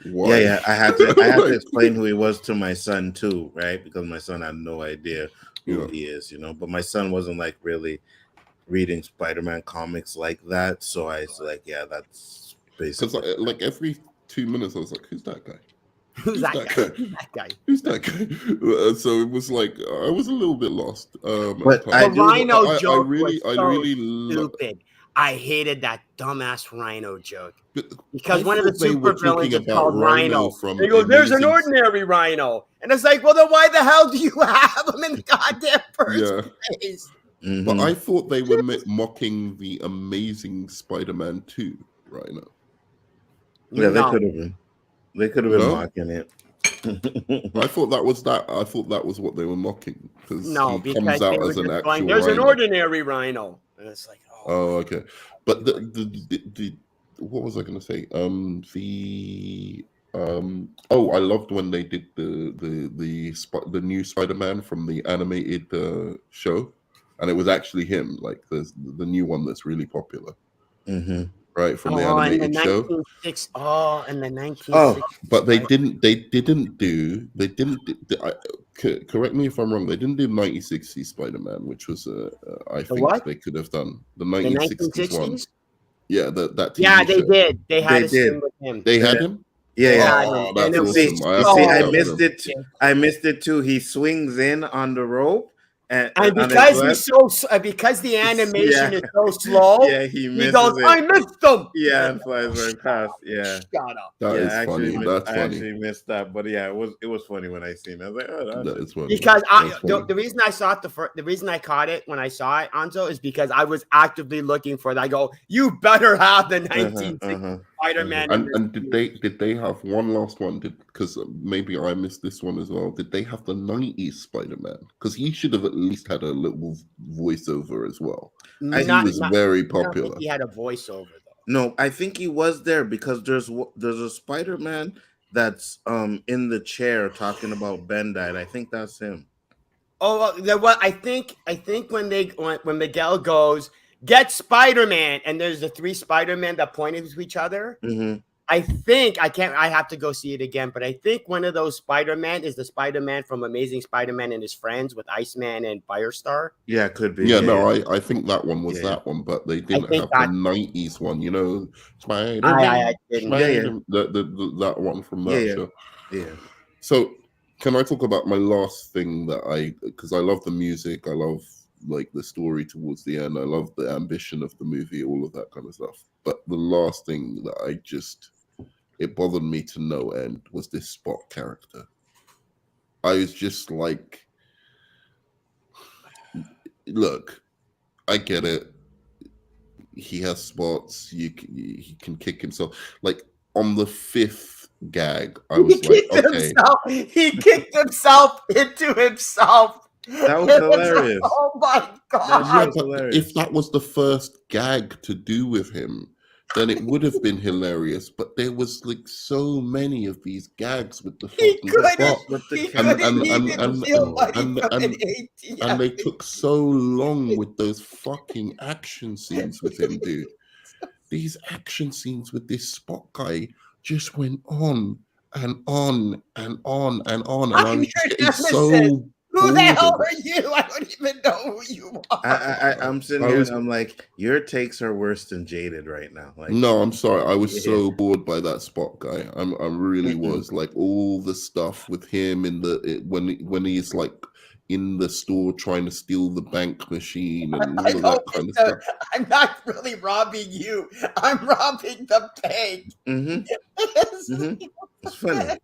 S3: why.
S2: Yeah. I had to
S3: Like,
S2: explain who he was to my son too, right? Because my son had no idea who
S3: yeah.
S2: he is, But my son wasn't like really reading Spider-Man comics like that, so I was like, yeah, that's
S3: Because
S2: basically
S3: like every 2 minutes, I was like, "Who's that guy?
S1: Who's
S3: Who's
S1: that
S3: that
S1: guy?
S3: guy?
S1: Who's that guy?
S3: Who's that guy?" So it was like I was a little bit lost
S2: But
S3: at
S2: I
S1: The
S3: times.
S2: do.
S1: Rhino
S3: But
S1: joke was
S3: I
S1: so
S3: really,
S1: stupid. I hated that dumbass Rhino joke.
S3: but
S1: Because
S3: I
S1: one of the
S3: thought they were
S1: supervillains
S3: talking
S1: is
S3: about
S1: called
S3: Rhino
S1: Rhino.
S3: from
S1: And he goes, "There's an
S3: Amazing.
S1: ordinary Rhino." And it's like, well, then why the hell do you have him in the goddamn first
S3: Yeah,
S1: place?
S3: but
S2: Mhm.
S3: I thought they were mocking the Amazing Spider-Man 2 Rhino.
S2: Yeah, they
S1: No,
S2: could have been. They could have been
S3: No,
S2: mocking it.
S3: I thought that was that. I thought that was what they were mocking because
S1: no,
S3: he comes
S1: because they
S3: out
S1: were
S3: as an
S1: just going,
S3: actual
S1: "There's an
S3: Rhino.
S1: ordinary Rhino." And it's like, oh
S3: Oh,
S1: my
S3: okay. But
S1: God.
S3: the what was I going to say? Oh, I loved when they did the new Spider-Man from the animated show, and it was actually him, like the new one that's really popular,
S2: Hmm.
S3: right, from the
S1: Oh, and the
S3: animated show.
S1: 1960s. Oh, and the
S2: Oh,
S1: 1960s.
S3: But they
S1: Spider-
S3: didn't. They didn't. Correct me if I'm wrong. They didn't do 1960s Spider-Man, which was I
S1: The
S3: think
S1: what?
S3: they could have done the
S1: The
S3: 1960s one.
S1: 1960s?
S3: Yeah, that
S1: Yeah,
S3: TV
S1: they
S3: show.
S1: did. They had
S2: they
S1: a scene
S2: did.
S1: with him.
S3: They
S2: Yeah,
S3: had him.
S1: They
S2: yeah.
S1: had him,
S3: Oh,
S1: and
S3: that's
S1: it was
S2: See,
S3: awesome. I have to
S2: see,
S3: look
S2: I
S3: out for
S2: missed
S3: them.
S2: it. I missed it too. He swings in on the rope and
S1: And
S2: on his
S1: because
S2: left.
S1: because the animation
S2: Yeah,
S1: is so slow,
S2: yeah. He
S1: he goes,
S2: misses it.
S1: "I missed him."
S2: Yeah,
S1: And
S2: and flies right past. Yeah.
S1: shut up.
S3: That
S2: Yeah,
S3: is funny. That's
S2: I
S3: funny.
S2: actually missed that, but yeah, it was funny when I seen it. I was like, oh, that's
S3: That is
S2: interesting.
S3: funny.
S1: Because
S3: That's funny.
S1: the reason I saw it the reason I caught it when I saw it, Anzo, is because I was actively looking for it. I go, "You better have the 1960 Spider-Man in this
S3: And
S1: movie."
S3: did they have one last one? Because maybe I missed this one as well. Did they have the 90s Spider-Man? Because he should have at least had a little voiceover as well.
S2: I
S3: He
S1: Not,
S3: was
S1: not.
S3: very
S1: I don't think
S3: popular.
S1: he had a voiceover though.
S2: No, I think he was there because there's a Spider-Man that's in the chair talking about Ben died. I think that's him.
S1: Oh, well, I think when Miguel goes, "Get Spider-Man," and there's the three Spider-Man that pointed to each other.
S2: Hmm.
S1: I think I can't. I have to go see it again, but I think one of those Spider-Man is the Spider-Man from Amazing Spider-Man and his friends with Iceman and Firestar.
S2: Yeah, could be.
S3: Yeah,
S2: Yeah,
S3: no,
S2: yeah,
S3: I think that one was
S2: yeah, yeah.
S3: that one, but they
S1: I
S3: didn't
S1: think
S3: have the
S1: that
S3: 90s one,
S1: I
S3: Spider-Man,
S1: didn't.
S2: Yeah, yeah,
S3: that one from
S2: yeah,
S3: that
S2: yeah,
S3: show.
S2: yeah.
S3: So, can I talk about my last thing because I love the music, I love like the story towards the end, I love the ambition of the movie, all of that kind of stuff. But the last thing that it bothered me to no end was this Spot character. I was just like, look, I get it. He has spots. He can kick himself. Like on the fifth gag, I was like, okay.
S1: He kicked himself into himself.
S2: That was hilarious.
S1: Oh my
S2: That
S3: Yeah,
S2: shit
S1: god!
S2: was
S3: but
S2: hilarious.
S3: if that was the first gag to do with him, then it would have been hilarious. But there was like so many of these gags with the
S1: He
S3: fucking
S1: couldn't.
S3: Spot,
S2: But the
S1: He
S3: and
S1: couldn't
S3: and
S2: chemistry
S3: and
S1: even
S3: and
S2: was
S1: feel
S2: so.
S1: money
S3: and
S1: from an
S3: and, and
S1: ATM.
S3: they took so long with those fucking action scenes with him, dude. These action scenes with this Spot guy just went on and on and on and on, and I
S1: I'm
S3: was just
S1: your
S3: getting
S1: nemesis.
S3: so
S1: Who the hell
S3: bored.
S1: are you? I don't even know who you are.
S2: I'm sitting
S3: I
S2: here
S3: was
S2: and I'm like, your takes are worse than Jaded right now. Like,
S3: No, I'm sorry. I was
S2: yeah.
S3: so bored by that Spot guy. I really was. Like all the stuff with him when he's like in the store trying to steal the bank machine and all of that kind of stuff.
S1: I'm not really robbing you. I'm robbing the bank.
S2: It's funny.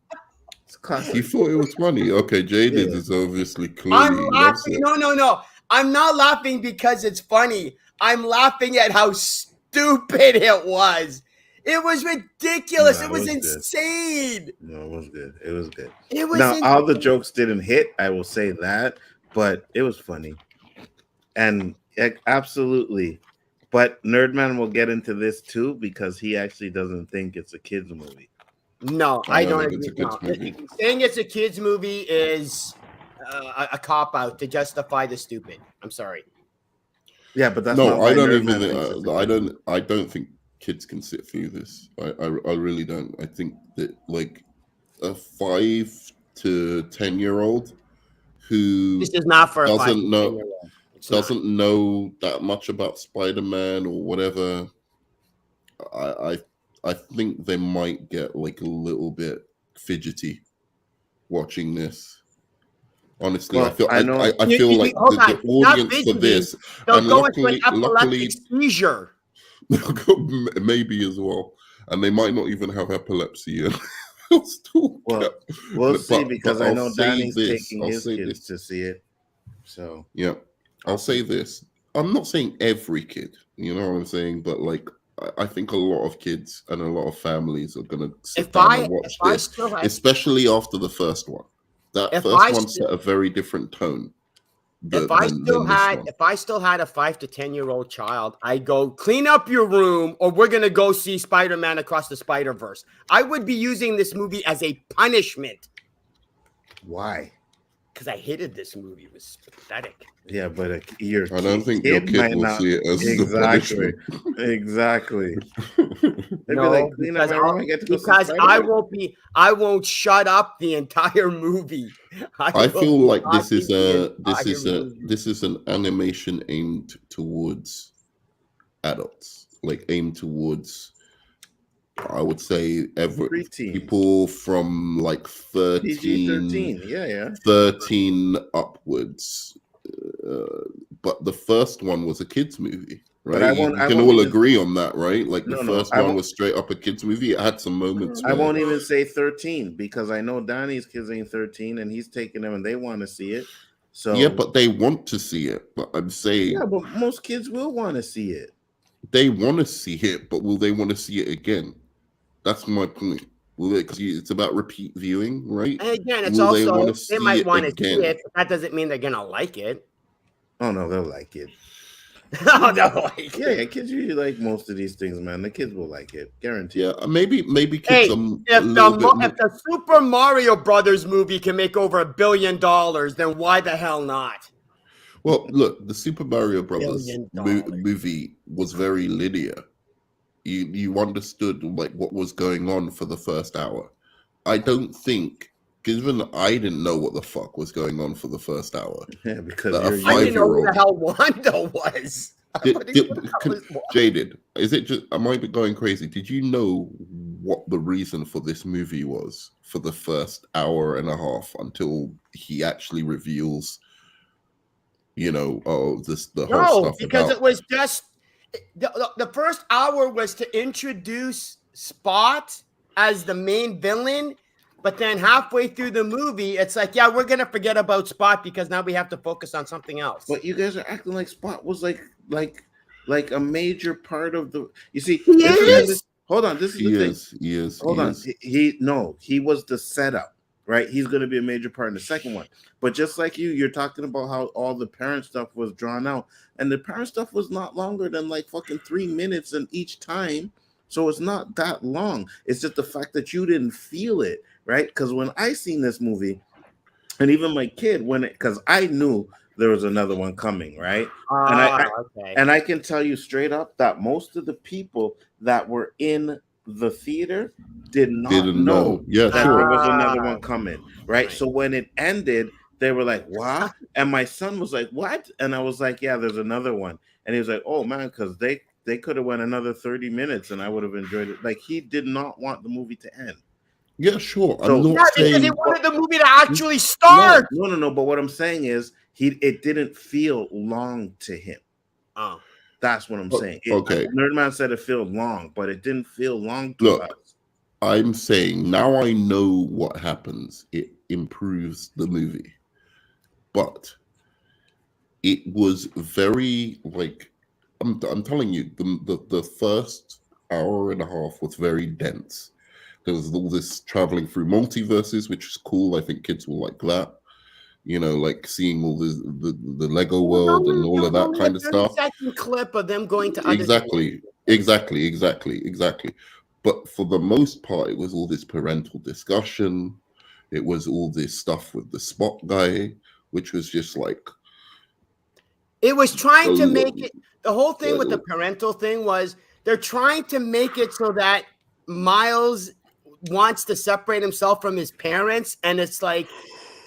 S2: It's
S3: You
S2: classic.
S3: thought it was funny. Okay, Jaded
S2: Yeah.
S3: is obviously
S1: I'm
S3: clearly loves
S1: laughing.
S3: it.
S1: No. I'm not laughing because it's funny. I'm laughing at how stupid it was. It was ridiculous.
S2: No,
S1: It
S2: it
S1: was
S2: was good.
S1: insane.
S2: No, it was good. It was good.
S1: It was
S2: Now, all the
S1: insane.
S2: jokes didn't hit. I will say that, but it was funny, and absolutely. But Nerdman will get into this too because he actually doesn't think it's a kids movie.
S1: No,
S3: I
S1: I
S3: don't
S1: don't
S3: think it's
S1: agree.
S3: a kids movie.
S1: Saying it's a kids movie is a cop out to justify the stupid. I'm sorry.
S2: Yeah, but that's not
S3: No, I
S2: why
S3: don't
S2: Nerdman
S3: even.
S2: thinks it's a kid movie.
S3: I don't think kids can sit through this. I really don't. I think that like a 5 to 10 year old who
S1: This is not for a 5 to
S3: doesn't
S1: 10
S3: know
S1: year old. It's not.
S3: doesn't know that much about Spider-Man or whatever, I I think they might get like a little bit fidgety watching this. Honestly,
S2: Well, I know.
S3: I feel like
S1: Hold on.
S3: the
S1: Not
S3: audience for
S1: fidgety.
S3: this,
S1: They'll
S3: and
S1: go into an epileptic
S3: luckily,
S1: seizure.
S3: maybe as well, and they might not even have epilepsy. And they'll still
S2: Well,
S3: get-
S2: we'll see because
S3: but
S2: I
S3: I'll
S2: know
S3: say
S2: Danny's
S3: this.
S2: taking
S3: I'll
S2: his
S3: say
S2: kids
S3: this.
S2: to see it. So
S3: Yeah, I'll say this. I'm not saying every kid, you know what I'm saying, but like I think a lot of kids and a lot of families are gonna sit down and watch this, especially after the first one. That first one set a very different tone than this one.
S1: If I still had a 5 to 10 year old child, I go clean up your room, or we're gonna go see Spider-Man Across the Spiderverse. I would be using this movie as a punishment.
S2: why?
S1: Because I hated this movie. It was pathetic.
S2: Yeah, but
S3: I don't think your kid will see it as a punishment.
S2: Exactly.
S1: No, because I won't shut up the entire movie.
S3: I feel like this is an animation aimed towards adults, like aimed towards, I would say, people from like 13 upwards. But the first one was a kids movie, right? You can all agree on that, right? Like the first one was straight up a kids movie. It had some moments.
S2: I won't even say 13 because I know Donnie's kids ain't 13 and he's taking them and they want to see it. So
S3: yeah, but they want to see it. But I'm saying,
S2: yeah, but most kids will want to see it.
S3: They want to see it, but will they want to see it again? That's my point. Because it's about repeat viewing, right?
S1: And again, it's also they might want to see it, but that doesn't mean they're gonna like it.
S2: Oh no, they'll like it.
S1: Oh no,
S2: yeah, kids usually like most of these things, man. The kids will like it, guaranteed.
S3: Yeah, maybe kids.
S1: Hey, if the Super Mario Brothers movie can make over $1 billion, then why the hell not?
S3: Well, look, the Super Mario Brothers movie was very linear. You understood like what was going on for the first hour. I don't think, given I didn't know what the fuck was going on for the first hour.
S2: Yeah, because
S1: I didn't know who the hell Wanda was.
S3: Jaded, is it just? Am I going crazy? Did you know what the reason for this movie was for the first hour and a half until he actually reveals? The whole stuff.
S1: Because it was just the first hour was to introduce Spot as the main villain, but then halfway through the movie, it's like, yeah, we're gonna forget about Spot because now we have to focus on something else.
S2: But you guys are acting like Spot was like a major part of the. You see, hold on. This is the thing.
S3: He is.
S2: Hold on. He was the setup. Right, he's going to be a major part in the second one. But just like you're talking about how all the parent stuff was drawn out, and the parent stuff was not longer than like fucking 3 minutes in each time. So it's not that long. It's just the fact that you didn't feel it, right? Because when I seen this movie, and even my kid, because I knew there was another one coming, right? And I can tell you straight up that most of the people that were in the theater didn't know that there was another one coming, right? So when it ended, they were like, "What?" And my son was like, "What?" And I was like, "Yeah, there's another one." And he was like, "Oh man," because they could have went another 30 minutes and I would have enjoyed it. Like he did not want the movie to end.
S3: Yeah, sure.
S1: I'm not saying because he wanted the movie to actually start.
S2: No. But what I'm saying is it didn't feel long to him.
S1: Oh.
S2: That's what I'm saying.
S3: Okay.
S2: Nerdman said it felt long, but it didn't feel long to us.
S3: I'm saying now I know what happens. It improves the movie. But it was very like I'm telling you, the first hour and a half was very dense. There was all this traveling through multiverses, which is cool. I think kids will like that. Like seeing all the Lego world and all of that kind of stuff.
S1: Second clip of them going to
S3: exactly. But for the most part, it was all this parental discussion. It was all this stuff with the Spot guy, which was just like,
S1: It was trying to make
S3: Hello.
S1: it. The whole thing with the
S3: Hello.
S1: parental thing was they're trying to make it so that Miles wants to separate himself from his parents, and it's like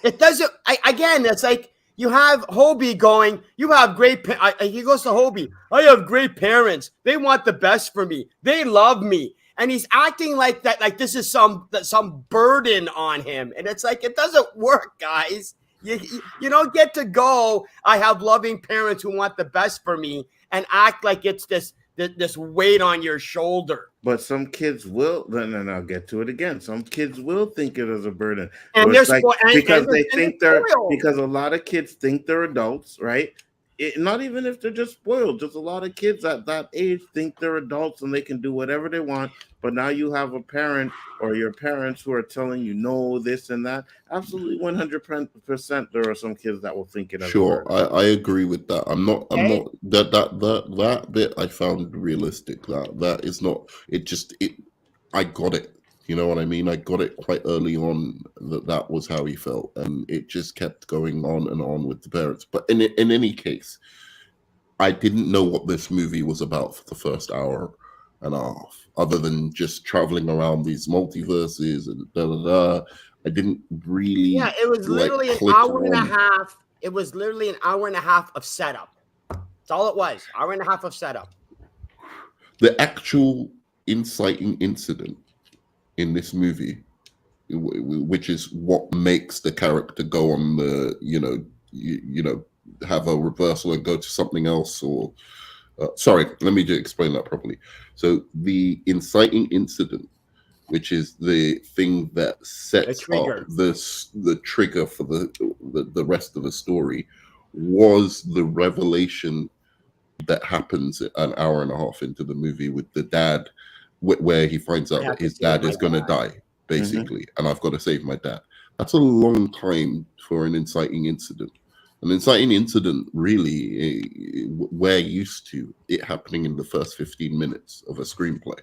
S1: it doesn't. Again, it's like you have Hobie going. You have great. He goes to Hobie. I have great parents. They want the best for me. They love me, and he's acting like that. Like this is some burden on him, and it's like it doesn't work, guys. You don't get to go. I have loving parents who want the best for me, and act like it's this weight on your shoulder.
S2: But some kids will, and I'll get to it again. Some kids will think it is a burden,
S1: And
S2: or
S1: they're
S2: it's like
S1: spoiled,
S2: because a lot of kids think they're adults, right? Not even if they're just spoiled, just a lot of kids at that age think they're adults and they can do whatever they want. But now you have a parent or your parents who are telling you no, this and that. Absolutely, 100%. There are some kids that will think it.
S3: Sure, I agree with that. I'm not that bit I found realistic. That is not. I got it. You know what I mean? I got it quite early on that was how he felt, and it just kept going on and on with the parents. But in any case, I didn't know what this movie was about for the first hour and a half, other than just traveling around these multiverses and da da da. I didn't really.
S1: Yeah, it was literally an hour and a half. It was literally an hour and a half of setup. That's all it was. Hour and a half of setup.
S3: The actual inciting incident in this movie, which is what makes the character go on the, have a reversal and go to something else, or sorry, let me just explain that properly. So the inciting incident, which is the thing that sets up the trigger for the rest of the story, was the revelation that happens an hour and a half into the movie with the dad, where he finds out that his dad is going to die, basically, and I've got to save my dad. That's a long time for an inciting incident. An inciting incident, really, we're used to it happening in the first 15 minutes of a screenplay.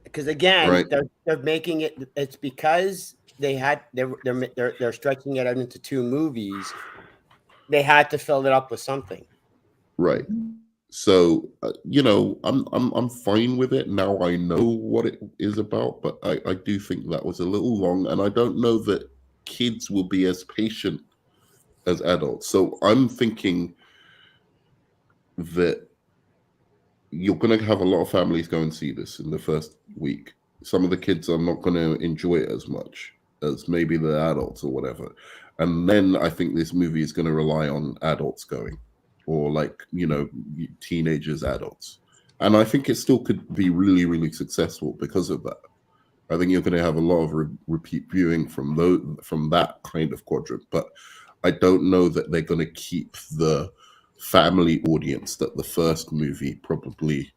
S1: Because again, they're making it. It's because they're stretching it out into 2 movies. They had to fill it up with something,
S3: right? So I'm fine with it now. I know what it is about, but I do think that was a little long, and I don't know that kids will be as patient as adults. So I'm thinking that you're going to have a lot of families go and see this in the first week. Some of the kids are not going to enjoy it as much as maybe the adults or whatever. And then I think this movie is going to rely on adults going, or teenagers, adults. And I think it still could be really, really successful because of that. I think you're going to have a lot of repeat viewing from that kind of quadrant. But I don't know that they're going to keep the family audience that the first movie probably,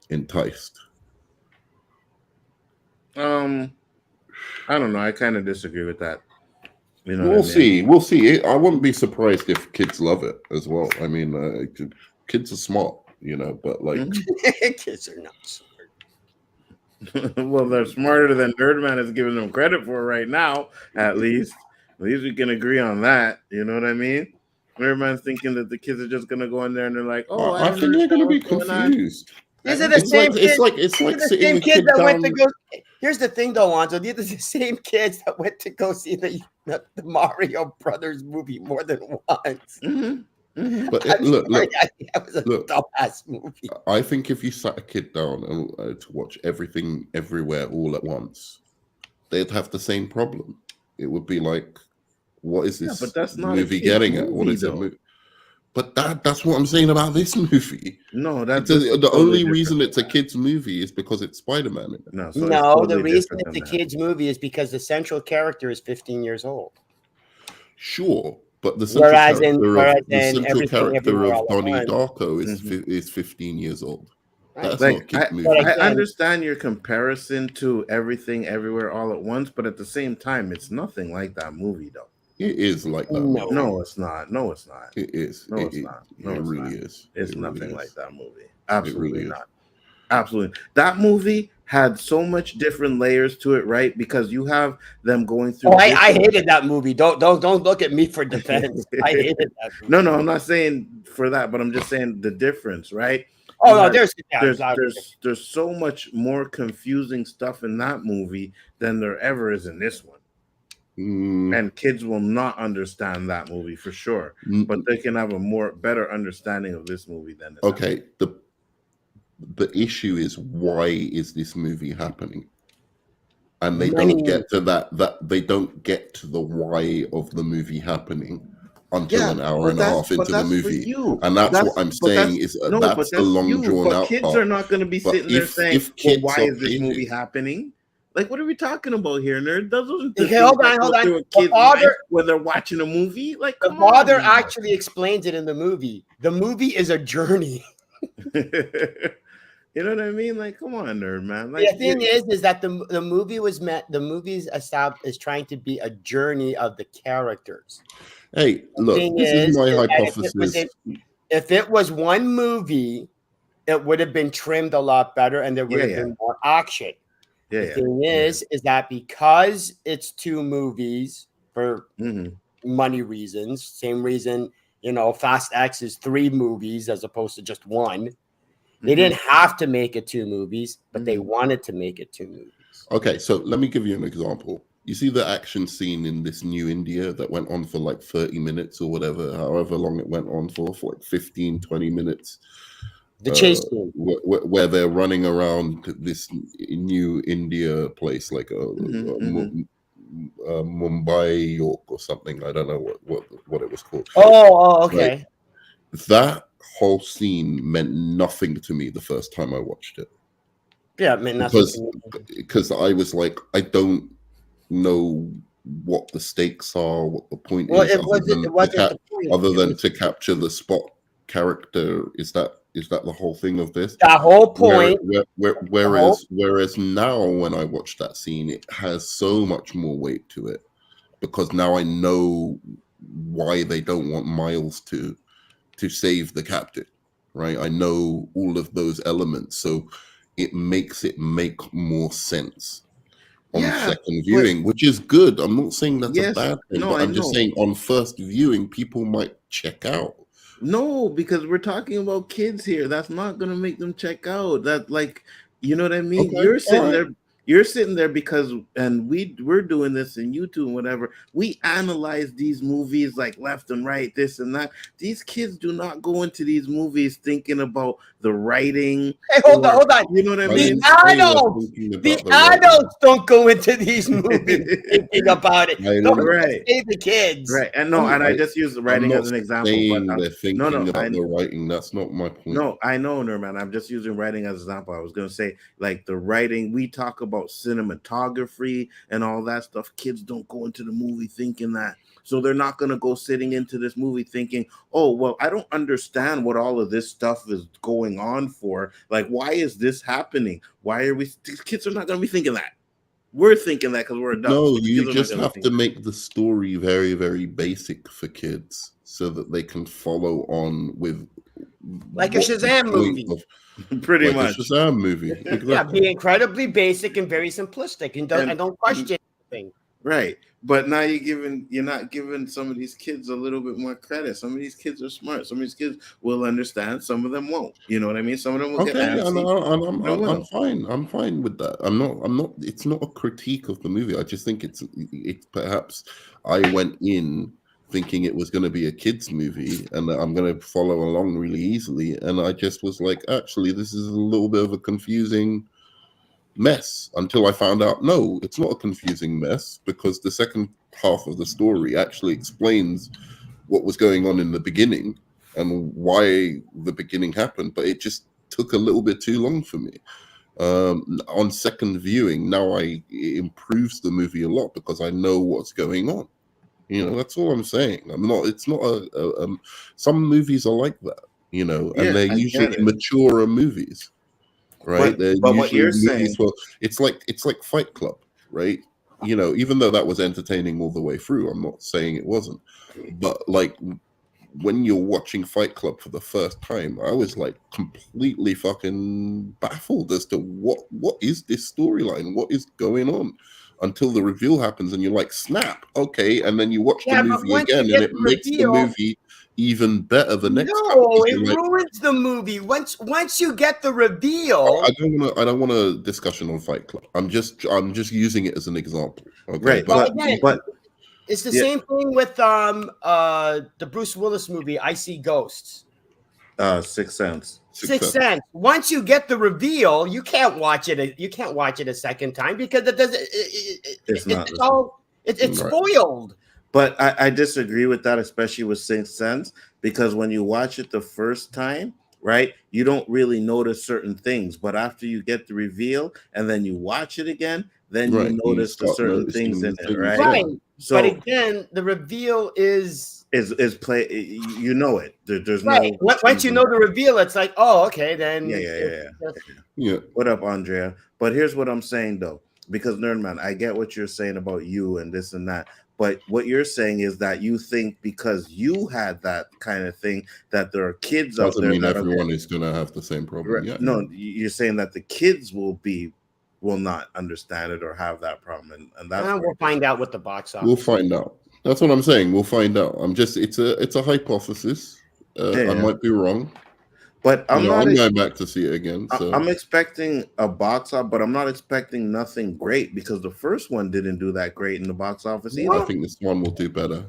S3: enticed.
S2: I don't know. I kind of disagree with that.
S3: We'll see. We'll see. I wouldn't be surprised if kids love it as well. I mean, kids are smart, but like
S1: kids are not smart.
S2: Well, they're smarter than Birdman is giving them credit for right now. At least we can agree on that. You know what I mean? Birdman's thinking that the kids are just gonna go in there and they're like, "Oh,
S3: I think they're gonna be confused."
S1: These are the same kids.
S3: It's like the same
S1: kids that went to go. Here's the thing, though, Lonzo. These are the same kids that went to go see the Mario Brothers movie more than once.
S3: Mm-hmm. But look,
S1: that was a dumbass movie.
S3: I think if you sat a kid down and to watch everything, everywhere, all at once, they'd have the same problem. It would be like, "What is this movie getting at? What is it?" But that's what I'm saying about this movie.
S2: No, that's
S3: the only reason it's a kid's movie is because it's Spider-Man.
S1: No, totally the reason it's a kid's movie is because the central character is 15 years old.
S3: Sure, but the central character of Donnie Darko is 15 years old. That's not a kid's movie.
S2: I understand your comparison to Everything Everywhere All at Once, but at the same time, it's nothing like that movie, though.
S3: It is like that.
S2: No, it's not. No, it's not.
S3: It is.
S2: No, it's not. No,
S3: it really is.
S2: It's nothing like that movie. Absolutely not. Absolutely. That movie had so much different layers to it, right? Because you have them going
S1: Oh,
S2: through.
S1: I hated that movie. Don't look at me for defense. I hated that movie.
S2: No, I'm not saying for that, but I'm just saying the difference, right?
S1: Oh
S2: You
S1: no,
S2: have- there's so much more confusing stuff in that movie than there ever is in this one. And kids will not understand that movie for sure, but they can have a better understanding of this movie than
S3: okay. The issue is, why is this movie happening? And they don't get to that they don't get to the why of the movie happening until an hour and a half into the movie. And that's what I'm saying is that's the long drawn out
S2: kids
S3: part.
S2: Are not going to be sitting there saying, well, why is this movie happening? Like, what are we talking about here, nerd? Doesn't
S1: hold on.
S2: When they're watching a movie, like
S1: the father actually explains it in the movie. The movie is a journey.
S2: You know what I mean? Like, come on, nerd, man. Like,
S1: the thing is that the movie was meant. The movie's is trying to be a journey of the characters.
S3: Hey, look, this is my hypothesis.
S1: If it was one movie, it would have been trimmed a lot better, and there would have been more action. The thing is that because it's two movies for money reasons, same reason, Fast X is 3 movies as opposed to just one. They didn't have to make it 2 movies, but they wanted to make it 2 movies.
S3: Okay, so let me give you an example. You see the action scene in this New India that went on for like 30 minutes or whatever, however long it went on for like 15, 20 minutes.
S1: The chase scene.
S3: Where they're running around this New India place, like Mumbai, York or something. I don't know what it was called.
S1: Oh, okay.
S3: Like, that whole scene meant nothing to me the first time I watched it.
S1: Yeah, it meant nothing
S3: because I was like, I don't know what the stakes are, what the point is, other than to capture the Spot character. Is that the whole thing of this?
S1: The whole point.
S3: Whereas now, when I watch that scene, it has so much more weight to it, because now I know why they don't want Miles to save the captain, right? I know all of those elements, so it makes it make more sense on second viewing, which is good. I'm not saying that's a bad thing, but I'm just saying on first viewing, people might check out.
S2: No, because we're talking about kids here. That's not going to make them check out. That, like, you know what I mean? Okay, you're sitting there because, and we're doing this in YouTube and whatever. We analyze these movies like left and right, this and that. These kids do not go into these movies thinking about the writing.
S1: Hey, hold on.
S2: You know what I mean?
S1: The adults don't go into these movies thinking about it.
S2: Right.
S1: The kids.
S2: Right. And I just use the writing as an example.
S3: But they're thinking about the writing. That's not my point.
S2: No, I know, man. I'm just using writing as an example. I was going to say, like, the writing, we talk about cinematography and all that stuff. Kids don't go into the movie thinking that. So they're not going to go sitting into this movie thinking, oh, well, I don't understand what all of this stuff is going on for. Like, why is this happening? Why are we? These kids are not going to be thinking that. We're thinking that because we're adults.
S3: No, you just have to make the story very, very basic for kids so that they can follow on with,
S1: like a Shazam movie.
S2: Pretty much.
S3: A Shazam movie. Exactly.
S1: Yeah, be incredibly basic and very simplistic, and don't question anything.
S2: Right. But now you're not giving some of these kids a little bit more credit. Some of these kids are smart. Some of these kids will understand. Some of them won't. You know what I mean? Some of them will get antsy.
S3: I'm fine. I'm fine with that. I'm not. It's not a critique of the movie. I just think it's perhaps I went in thinking it was going to be a kids movie and I'm going to follow along really easily, and I just was like, actually, this is a little bit of a confusing mess, until I found out, no, it's not a confusing mess, because the second half of the story actually explains what was going on in the beginning and why the beginning happened, but it just took a little bit too long for me. On second viewing, now it improves the movie a lot because I know what's going on. That's all I'm saying. It's not some movies are like that, and they're usually maturer movies. Right,
S2: but what you're saying,
S3: it's like Fight Club, right? Even though that was entertaining all the way through, I'm not saying it wasn't, but like when you're watching Fight Club for the first time, I was like completely fucking baffled as to what is this storyline? What is going on? Until the reveal happens and you're like, snap, okay. And then you watch the movie again and it makes the movie even better the next time.
S1: No, it ruins the movie. Once you get the reveal.
S3: I don't want a discussion on Fight Club. I'm just using it as an example. Okay.
S2: Right.
S1: But it's the same thing with the Bruce Willis movie, I See Ghosts.
S2: Sixth Sense.
S1: Sixth Sense. Once you get the reveal, you can't watch it. You can't watch it a second time because it doesn't. It's spoiled.
S2: But I disagree with that, especially with Sixth Sense, because when you watch it the first time, right, you don't really notice certain things. But after you get the reveal and then you watch it again, then you notice the certain things in it, right?
S1: Right. So, but again, the reveal is
S2: play. You know it. There's
S1: right. No. Once you know the reveal, it's like, oh, okay, then.
S2: Yeah. What up, Andrea? But here's what I'm saying though, because Nerdman, I get what you're saying about you and this and that. But what you're saying is that you think because you had that kind of thing that there are kids out there.
S3: Doesn't mean everyone is going to have the same problem.
S2: Yeah. No, you're saying that the kids will not understand it or have that problem, and that's
S1: we'll find out what the box office.
S3: We'll find out. That's what I'm saying. We'll find out. It's a hypothesis. I might be wrong.
S2: But I'm
S3: going back to see it again. So.
S2: I'm expecting a box office, but I'm not expecting nothing great because the first one didn't do that great in the box office either.
S3: I think this one will do better.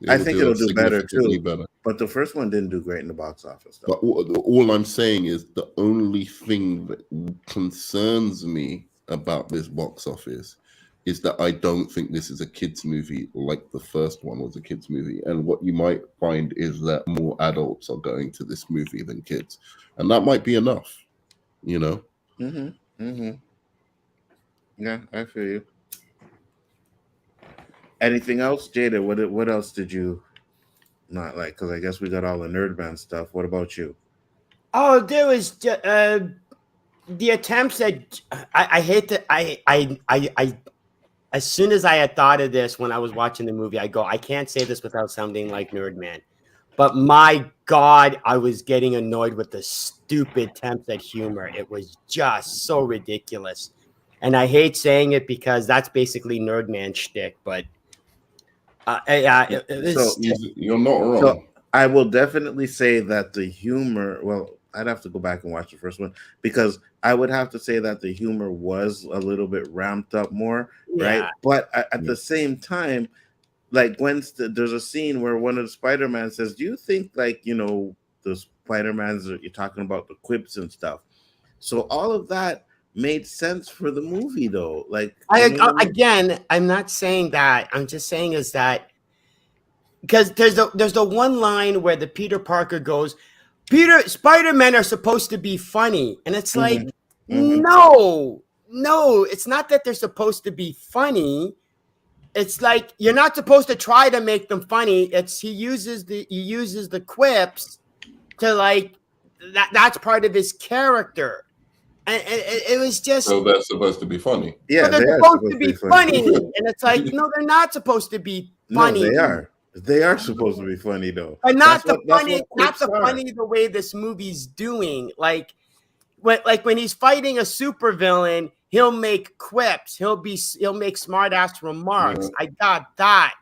S2: I think it'll do better too. But the first one didn't do great in the box office. Though.
S3: But all I'm saying is the only thing that concerns me about this box office is that I don't think this is a kids movie like the first one was a kids movie. And what you might find is that more adults are going to this movie than kids. And that might be enough, you know?
S2: Yeah, I feel you. Anything else, Jada? What else did you not like? Because I guess we got all the Nerdman stuff. What about you?
S1: Oh, there was the attempts that I hate that I as soon as I had thought of this when I was watching the movie, I go, I can't say this without sounding like Nerdman. But my God, I was getting annoyed with the stupid attempts at humor. It was just so ridiculous. And I hate saying it because that's basically Nerdman shtick. But
S3: you're not wrong.
S2: So I will definitely say that the humor, well, I'd have to go back and watch the first one because I would have to say that the humor was a little bit ramped up more, right? But at the same time, like there's a scene where one of the Spider-Man says, do you think like, the Spider-Mans, you're talking about the quips and stuff. So all of that made sense for the movie though. Like
S1: again, I'm not saying that. I'm just saying is that because there's the one line where the Peter Parker goes, Spider-Men are supposed to be funny. And it's like, no, it's not that they're supposed to be funny. It's like, you're not supposed to try to make them funny. He uses the quips to like, that's part of his character. And it was just.
S3: So they're supposed to be funny.
S2: Yeah,
S1: they're supposed to be funny. And it's like, no, they're not supposed to be funny.
S2: No, they are. They are supposed to be funny though,
S1: but not funny the way this movie's doing. Like when he's fighting a supervillain, he'll make quips. He'll make smart ass remarks. I got that,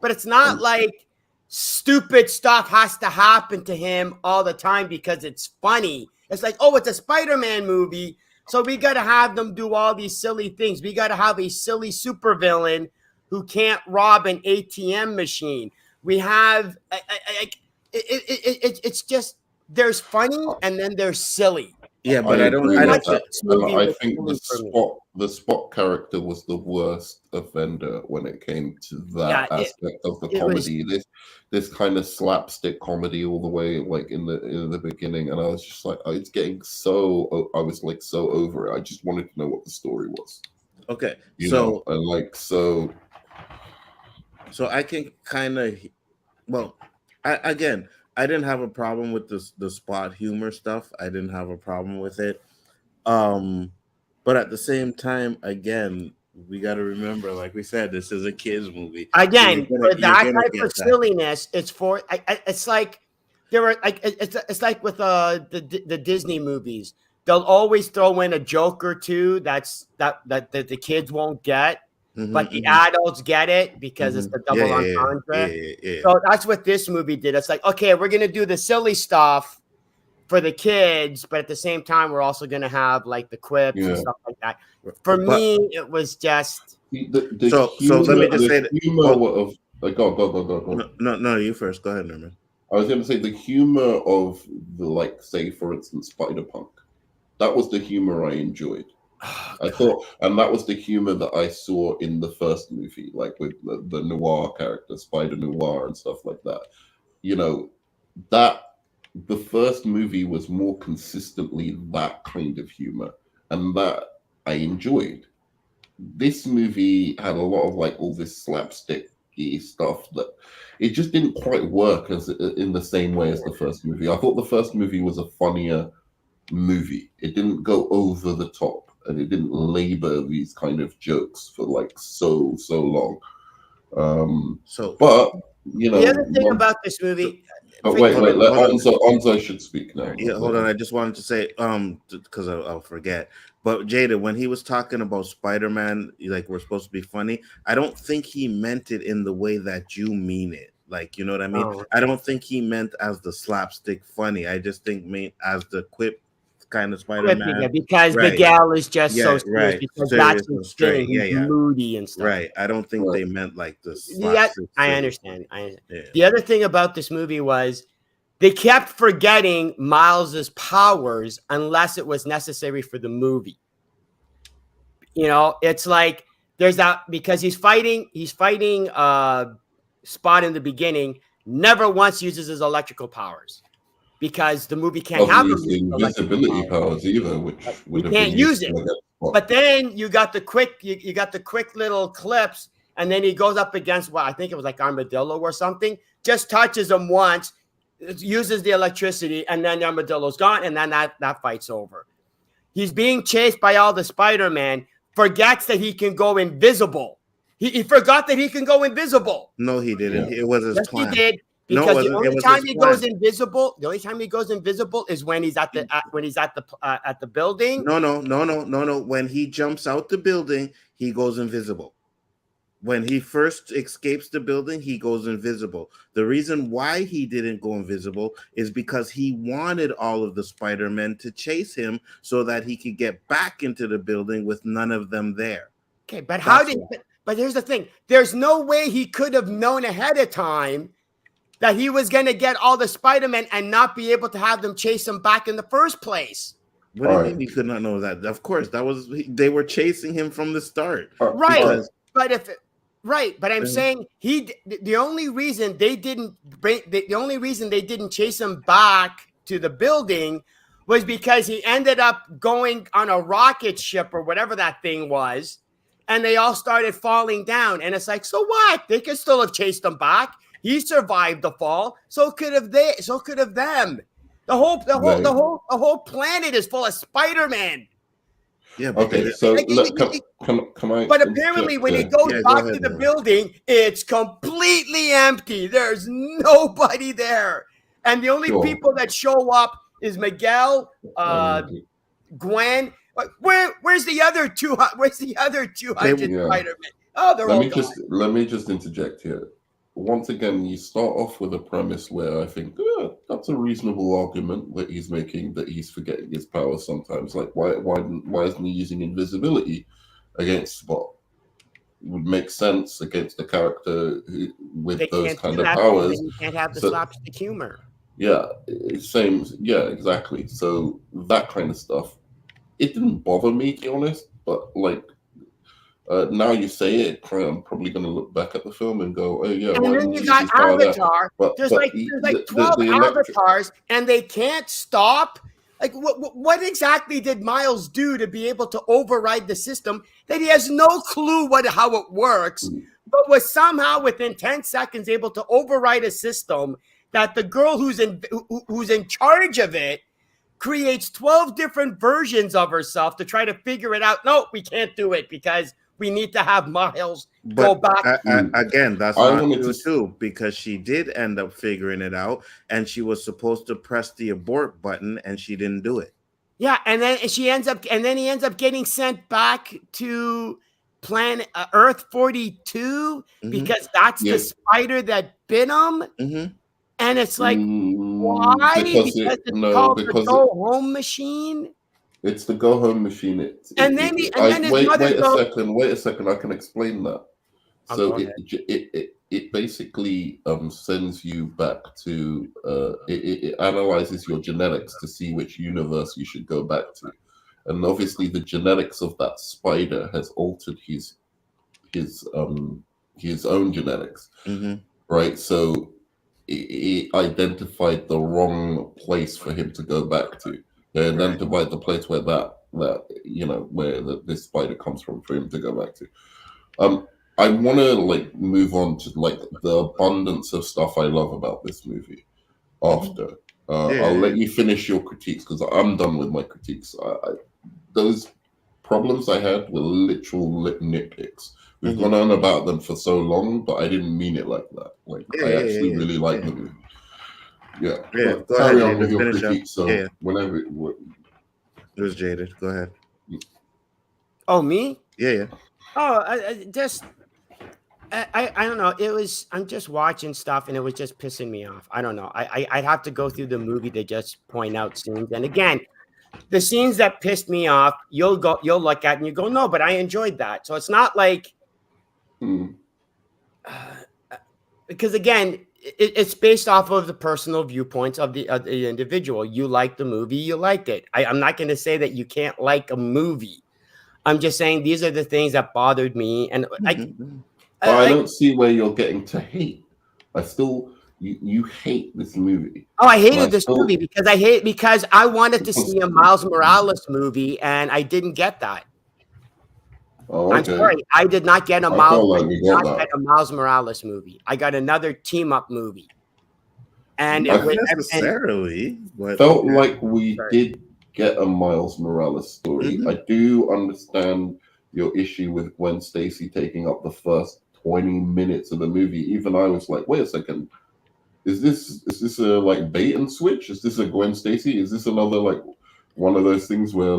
S1: but it's not like stupid stuff has to happen to him all the time because it's funny. It's like, oh, it's a Spider-Man movie, so we got to have them do all these silly things. We got to have a silly supervillain who can't rob an ATM machine. We have it's just there's funny and then there's silly.
S2: Yeah, but I think
S3: the Spot character was the worst offender when it came to that aspect of the comedy. This kind of slapstick comedy all the way, like in the beginning, and I was just like, it's getting so. I was like so over it. I just wanted to know what the story was.
S2: Okay,
S3: So
S2: I can kind of, I didn't have a problem with the Spot humor stuff. I didn't have a problem with it. But at the same time, again, we got to remember, like we said, this is a kids movie.
S1: Again, for that type of silliness, it's like there were like it's like with the Disney movies. They'll always throw in a joke or two that the kids won't get, but the adults get it because it's the double entendre.
S2: Yeah.
S1: So that's what this movie did. It's like, okay, we're gonna do the silly stuff for the kids, but at the same time, we're also gonna have like the quips and stuff like that. For me, it was just
S2: so let me just say that.
S3: Go.
S2: No, you first. Go ahead, Norman.
S3: I was going to say the humor of the, like, say, for instance, Spider-Punk. That was the humor I enjoyed. I thought, and that was the humor that I saw in the first movie, like with the noir character, Spider Noir, and stuff like that. You know, that the first movie was more consistently that kind of humor, and that I enjoyed. This movie had a lot of like all this slapstick stuff that it just didn't quite work as in the same way as the first movie. I thought the first movie was a funnier movie. It didn't go over the top and it didn't labor these kind of jokes for like so long. But you know,
S1: the other thing about this movie.
S3: But wait, let Onzo should speak now.
S2: Yeah, hold on. I just wanted to say, because I'll forget. But Jada, when he was talking about Spider-Man, like we're supposed to be funny, I don't think he meant it in the way that you mean it. Like, you know what I mean? Oh. I don't think he meant as the slapstick funny. I just think as the quip kind of Spider-Man.
S1: Yeah, because Miguel is just so serious because that's his thing. He's moody and stuff.
S2: Right. I don't think they meant like this.
S1: Yeah, I understand. Yeah. The other thing about this movie was they kept forgetting Miles's powers unless it was necessary for the movie. You know, it's like there's that because he's fighting Spot in the beginning, never once uses his electrical powers. Because the movie can't have
S3: invisibility powers either, which
S1: you can't use it. But then you got the quick, you got the quick little clips, and then he goes up against I think it was like Armadillo or something. Just touches him once, uses the electricity, and then the Armadillo's gone, and then that fight's over. He's being chased by all the Spider-Man, forgets that he can go invisible. He forgot that he can go invisible.
S2: No, he didn't. It was his plan.
S1: He did. Because the only time he goes invisible is when he's at the building.
S2: No. When he jumps out the building, he goes invisible. When he first escapes the building, he goes invisible. The reason why he didn't go invisible is because he wanted all of the Spider-Men to chase him so that he could get back into the building with none of them there.
S1: Okay, but but here's the thing. There's no way he could have known ahead of time that he was going to get all the Spider-Men and not be able to have them chase him back in the first place.
S2: What do you mean he could not know that? Of course, they were chasing him from the start.
S1: Right. But I'm saying the only reason they didn't chase him back to the building was because he ended up going on a rocket ship or whatever that thing was, and they all started falling down. And it's like, so what? They could still have chased him back. He survived the fall. So could have they. So could have them. The whole planet is full of Spider-Man.
S2: Yeah. But
S3: okay. So can I?
S1: But apparently, when he goes back to the building, it's completely empty. There's nobody there, and the only people that show up is Miguel, Gwen. Where's the other two? Where's the other 200 Spider-Man? Oh, they're all gone.
S3: Let me just interject here. Once again, you start off with a premise where I think that's a reasonable argument that he's making, that he's forgetting his powers sometimes. Like, why isn't he using invisibility against Spot? It would make sense against the character with those kind of powers.
S1: You can't have the slapstick humor.
S3: Yeah, same. Yeah, exactly. So that kind of stuff, it didn't bother me, to be honest. But like, now you say it, I'm probably going to look back at the film and go, "Oh yeah."
S1: And then you got Avatar. There's like 12 avatars, and they can't stop. Like, what exactly did Miles do to be able to override the system that he has no clue how it works, but was somehow within 10 seconds able to override a system that the girl who's in charge of it creates 12 different versions of herself to try to figure it out. No, we can't do it because we need to have Miles go back.
S2: Again, that's
S3: I
S2: not
S3: wanted
S2: true
S3: to
S2: too, because she did end up figuring it out, and she was supposed to press the abort button, and she didn't do it.
S1: Yeah, and then he ends up getting sent back to planet Earth 42 because that's the spider that bit him. And it's like, why? Because it's called the Go Home Machine.
S3: It's the Go Home Machine.
S1: His mother
S3: Wait a second. I can explain that. So it basically sends you back to it analyzes your genetics to see which universe you should go back to, and obviously the genetics of that spider has altered his own genetics, right? So it identified the wrong place for him to go back to. They identified the place where this spider comes from for him to go back to. I want to move on to the abundance of stuff I love about this movie. After I'll let you finish your critiques because I'm done with my critiques. Those problems I had were literal nitpicks. We've gone on about them for so long, but I didn't mean it like that. I actually really like the movie. Yeah. Carry on with your critiques. So whenever
S2: it was Jaded. Go ahead.
S1: Oh, me?
S2: Yeah.
S1: Oh, I don't know. I'm just watching stuff and it was just pissing me off. I don't know. I'd have to go through the movie to just point out scenes. And again, the scenes that pissed me off, you'll look at and you go, no, but I enjoyed that. So it's not like, because again, it's based off of the personal viewpoints of the individual. You like the movie, you liked it. I'm not going to say that you can't like a movie. I'm just saying these are the things that bothered me. And
S3: I don't see where you're getting to hate. You hate this movie.
S1: Oh, I hated this movie because I wanted to see a Miles Morales movie and I didn't get that.
S3: Oh, okay.
S1: I'm sorry, I did not get a Miles Morales movie. I got another team up movie. And
S2: not necessarily, but
S3: felt like we did get a Miles Morales story. I do understand your issue with Gwen Stacy taking up the first 20 minutes of the movie. Even I was like, wait a second, is this a bait and switch? Is this a Gwen Stacy? Is this another one of those things where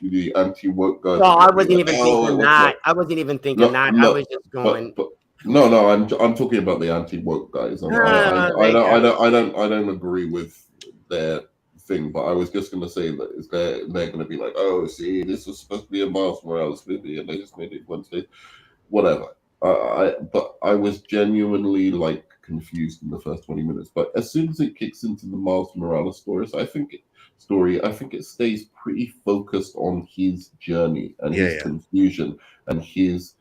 S3: the anti-woke guys?
S1: No, I wasn't even thinking that. I wasn't even thinking that. I was just going.
S3: No, I'm talking about the anti-woke guys. I don't agree with their thing, but I was just going to say that they're going to be like, oh, see, this was supposed to be a Miles Morales movie, and they just made it Gwen Stacy. Whatever. But I was genuinely confused in the first 20 minutes. But as soon as it kicks into the Miles Morales story, I think it stays pretty focused on his journey and his confusion and his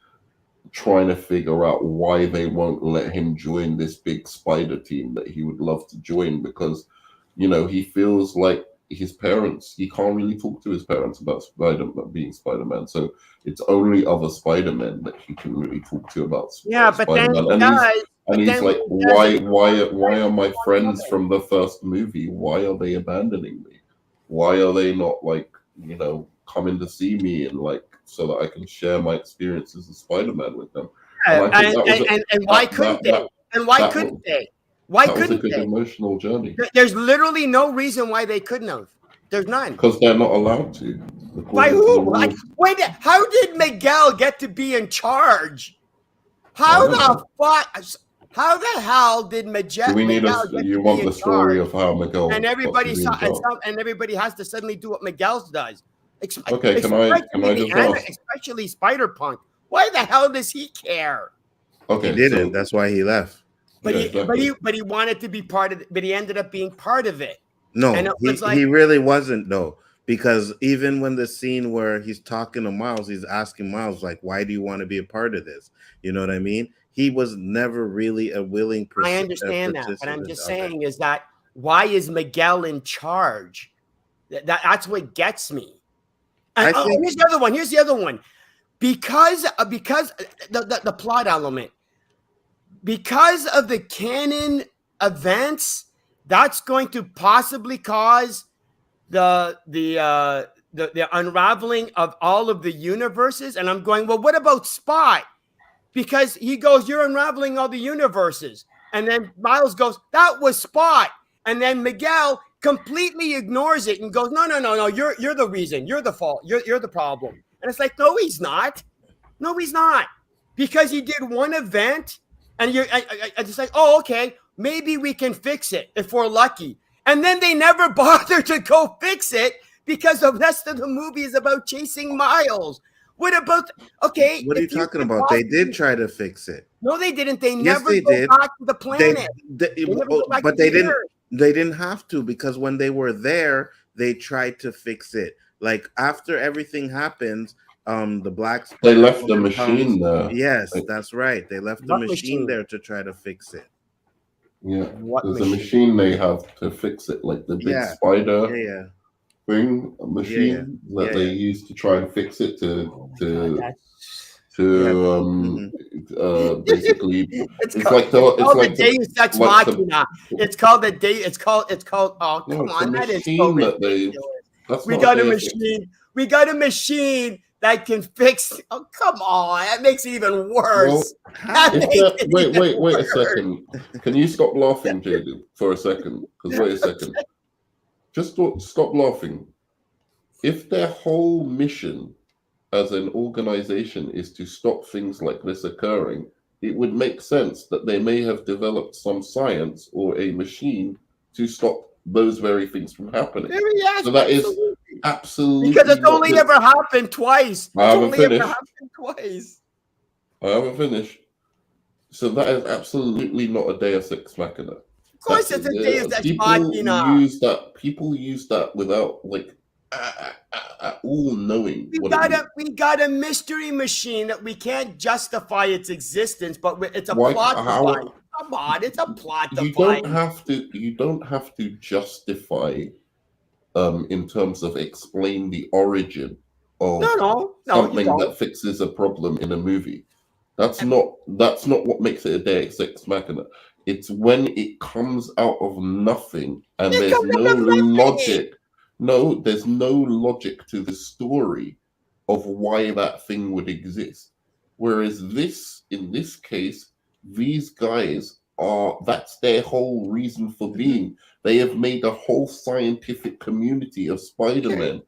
S3: trying to figure out why they won't let him join this big spider team that he would love to join, because he feels like his parents, he can't really talk to his parents about being Spider-Man, so it's only other Spider-Men that he can really talk to about Spider-Man. He's like, why are my friends from the first movie, why are they abandoning me? Why are they not coming to see me and so that I can share my experiences as Spider-Man with them?
S1: And why couldn't they? And why couldn't they? Why couldn't they?
S3: Emotional journey.
S1: There's literally no reason why they couldn't have. There's none.
S3: Because they're not allowed to.
S1: By who? Wait, how did Miguel get to be in charge? How the hell did Miguel?
S3: You want the story of how Miguel?
S1: And everybody and everybody has to suddenly do what Miguel does.
S3: Okay, can I just ask?
S1: Especially Spider-Punk. Why the hell does he care?
S2: Okay, he didn't. That's why he left.
S1: But he wanted to be part of it. But he ended up being part of it.
S2: No, he really wasn't though. Because even when the scene where he's talking to Miles, he's asking Miles why do you want to be a part of this? You know what I mean? He was never really a willing person.
S1: I understand that, but I'm just saying is that why is Miguel in charge? That's what gets me. And, here's the other one. Because the plot element, because of the canon events, that's going to possibly cause the the unraveling of all of the universes, and I'm going, well, what about Spot? Because he goes, you're unraveling all the universes. And then Miles goes, that was Spot. And then Miguel completely ignores it and goes, no, you're the reason. You're the fault. You're the problem. And it's like, no, he's not. No, he's not. Because he did one event and I just like, oh, okay, maybe we can fix it if we're lucky. And then they never bother to go fix it because the rest of the movie is about chasing Miles. What about, okay.
S2: What are you talking about? They did try to fix it.
S1: No, they didn't. They
S2: Yes,
S1: never
S2: they
S1: go
S2: did.
S1: back to the planet.
S2: But they didn't. They didn't have to, because when they were there, they tried to fix it. Like after everything happens, the blacks.
S3: They left the machine there.
S2: Yes, that's right. They left the machine there to try to fix it.
S3: Yeah, there's a machine they have to fix it, like the big spider thing, a machine that they use to try and fix it basically it's called the Deus Ex Machina.
S1: It's called the day. It's called. Oh, come on, that is so ridiculous. We got a machine. We got a machine that can fix. Oh, come on, that makes it even worse.
S3: Wait a second. Can you stop laughing, Jaden, for a second? Because wait a second. Just stop laughing. If their whole mission as an organization is to stop things like this occurring, it would make sense that they may have developed some science or a machine to stop those very things from happening. So that is absolutely,
S1: because it's only ever happened twice.
S3: I haven't finished. So that is absolutely not a Deus Ex Machina.
S1: Of course, it's a Deus Ex Machina.
S3: People use that without all knowing.
S1: We got a mystery machine that we can't justify its existence, but it's a plot device. Come on, it's a plot device.
S3: You don't have to justify in terms of explain the origin of something that fixes a problem in a movie. That's not what makes it a Deus Ex Machina. It's when it comes out of nothing and there's no logic. No, there's no logic to the story of why that thing would exist. Whereas in this case, these guys that's their whole reason for being. They have made a whole scientific community of Spider-Man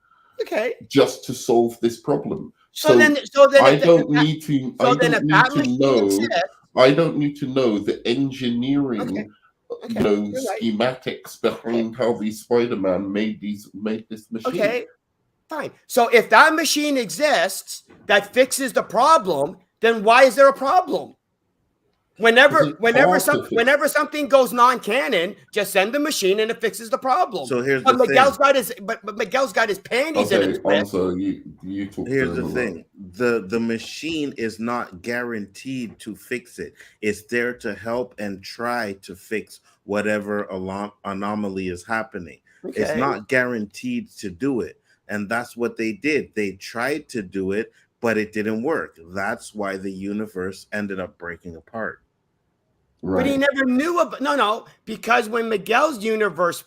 S3: just to solve this problem. So I don't need to know the engineering schematics behind how these Spider-Man made this machine.
S1: Okay, fine. So if that machine exists that fixes the problem, then why is there a problem? Whenever something goes non-canon, just send the machine and it fixes the problem.
S2: So here's
S1: Miguel's got his panties in his
S3: pants. Here's
S2: the thing: the machine is not guaranteed to fix it. It's there to help and try to fix whatever anomaly is happening. Okay. It's not guaranteed to do it, and that's what they did. They tried to do it, but it didn't work. That's why the universe ended up breaking apart.
S1: Right. But he never knew about because when Miguel's universe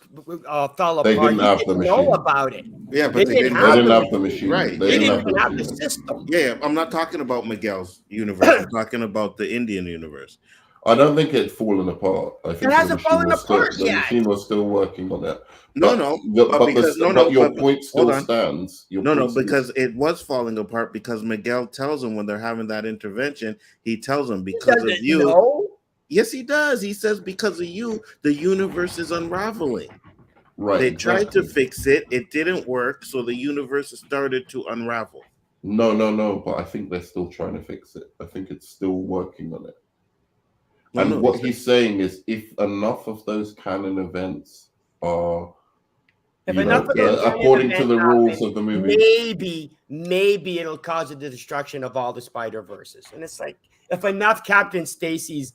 S1: fell apart, he didn't know about it.
S2: Yeah, but they didn't
S3: have the machine.
S1: Right. They didn't have the system.
S2: Yeah, I'm not talking about Miguel's universe. I'm talking about the Indian universe.
S3: I don't think it's fallen apart. I think
S1: it hasn't fallen apart yet.
S3: The machine was still working on it.
S2: But
S3: your point still stands.
S2: Because it was falling apart because Miguel tells him when they're having that intervention, he tells them because of you.
S1: Know?
S2: Yes, he does. He says because of you, the universe is unraveling.
S3: Right.
S2: They tried to fix it. It didn't work. So the universe started to unravel.
S3: No. But I think they're still trying to fix it. I think it's still working on it. And what he's saying is if enough of those canon events are according to the rules of the movie,
S1: maybe it'll cause the destruction of all the Spider-Verses. And it's like, if enough Captain Stacy's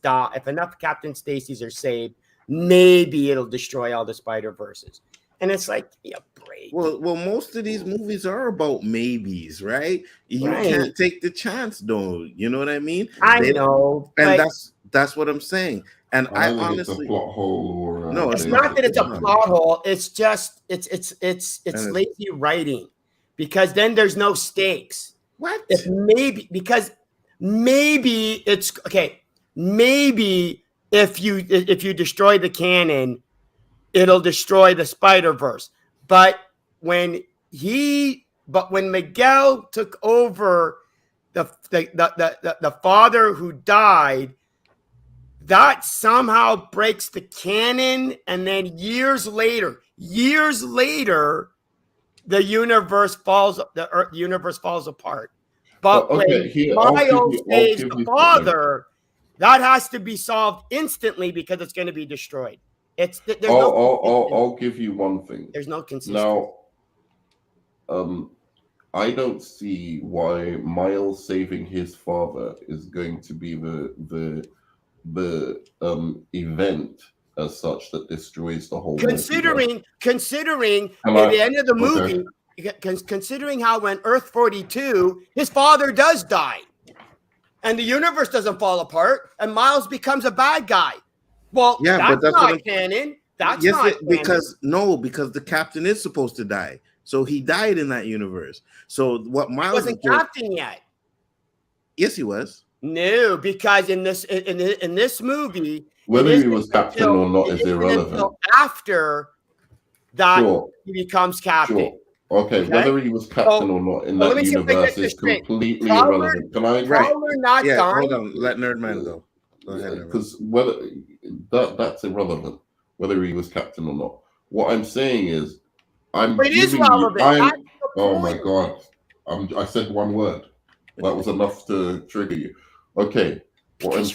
S1: are saved, maybe it'll destroy all the Spider-Verses. And it's like, break.
S2: Well, most of these movies are about maybes, right? You can't take the chance, though. You know what I mean?
S1: I know.
S2: And that's what I'm saying. And I honestly,
S3: it's a plot hole
S1: no, it's not that it's a plot hole. It's just it's lazy writing, because then there's no stakes.
S2: What?
S1: Because maybe it's okay. Maybe if you destroy the canon, it'll destroy the Spider-Verse. But when Miguel took over the father who died, that somehow breaks the canon, and then years later, the universe falls apart. But
S3: okay,
S1: when Miles saves the father, that has to be solved instantly because it's going to be destroyed.
S3: I'll give you one thing.
S1: There's no consistency.
S3: Now, I don't see why Miles saving his father is going to be the event as such that destroys the whole.
S1: Considering at the end of the movie, considering how when Earth 42, his father does die, and the universe doesn't fall apart, and Miles becomes a bad guy. Well, yeah, that's not canon. That's not canon.
S2: Because the captain is supposed to die. So he died in that universe. So what Miles
S1: wasn't captain yet.
S2: Yes, he was.
S1: No, because in this movie,
S3: whether he was captain or not is irrelevant.
S1: After that, he becomes captain.
S3: Sure. Okay, whether he was captain or not in that universe is completely irrelevant. Can I?
S2: Hold on. Let Nerdman go. Go ahead.
S3: Because that's irrelevant. Whether he was captain or not. What I'm saying is,
S1: it is relevant.
S3: Oh my god! I said one word. That was enough to trigger you. Okay. What I'm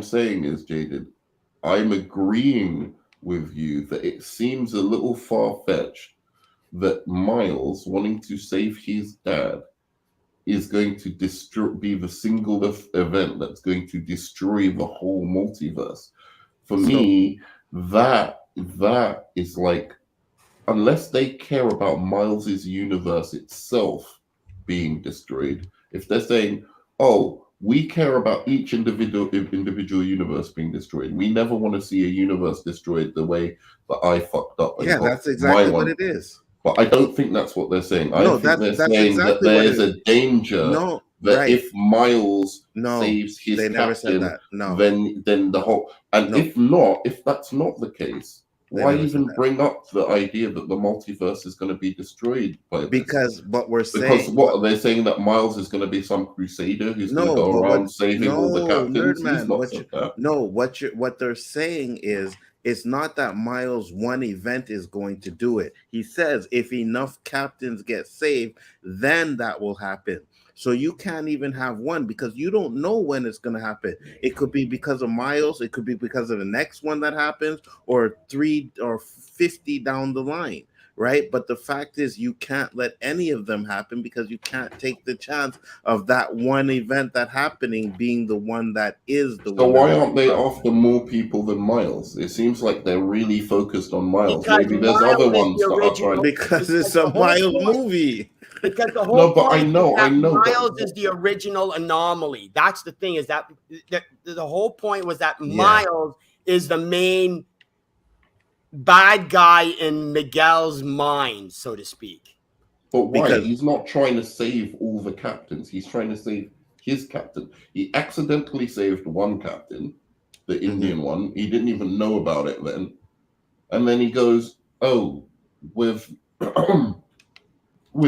S3: saying is, Jaded, I'm agreeing with you that it seems a little far-fetched that Miles wanting to save his dad is going to be the single event that's going to destroy the whole multiverse. For me, that is like, unless they care about Miles's universe itself being destroyed, if they're saying, oh, we care about each individual universe being destroyed, we never want to see a universe destroyed the way that I fucked up.
S2: Yeah, that's exactly what it is.
S3: But I don't think that's what they're saying. I think they're saying that there's a danger that if Miles saves his captain, then the whole... And if that's not the case, why even bring up the idea that the multiverse is going to be destroyed by this?
S2: Because
S3: what they're saying, that Miles is going to be some crusader who's going to go around saving all the captains.
S2: What they're saying is, it's not that Miles' one event is going to do it. He says if enough captains get saved, then that will happen. So you can't even have one because you don't know when it's going to happen. It could be because of Miles. It could be because of the next one that happens, or 3 or 50 down the line, right? But the fact is, you can't let any of them happen because you can't take the chance of that one event that happening being the one that is the one.
S3: So why aren't they after more people than Miles? It seems like they're really focused on Miles.
S1: Because
S3: maybe there's other ones that are trying.
S2: Because it's a Miles movie.
S1: Because the whole
S3: I know.
S1: Miles is the original anomaly. That's the thing, is that the whole point was that Miles is the main bad guy in Miguel's mind, so to speak.
S3: But why? Because he's not trying to save all the captains. He's trying to save his captain. He accidentally saved one captain, the Indian one. He didn't even know about it then. And then he goes, oh, with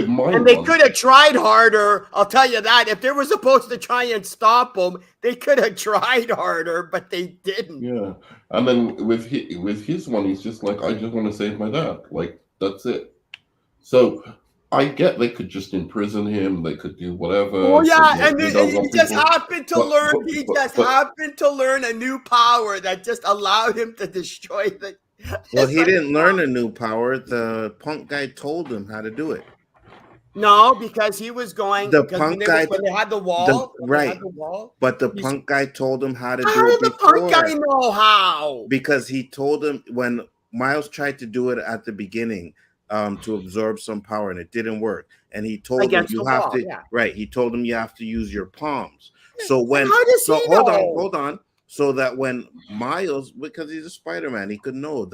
S3: my
S1: and they could have tried harder. I'll tell you that. If they were supposed to try and stop him, they could have tried harder, but they didn't.
S3: Yeah. And then with his one, he's just like, I just want to save my dad. Like, that's it. So I get they could just imprison him. They could do whatever.
S1: Oh yeah, and he just happened to learn. He just happened to learn a new power that just allowed him to destroy the.
S2: Well, he didn't learn a new power. The punk guy told him how to do it.
S1: No, because he was going.
S2: The punk guy,
S1: when they had the wall,
S2: right? But the punk guy told him how to do it.
S1: How did the punk guy know how?
S2: Because he told him when Miles tried to do it at the beginning, to absorb some power, and it didn't work. And he told him you have to. Yeah. Right. He told him you have to use your palms. So when hold on. so that when Miles, because he's a Spider-Man, he could know.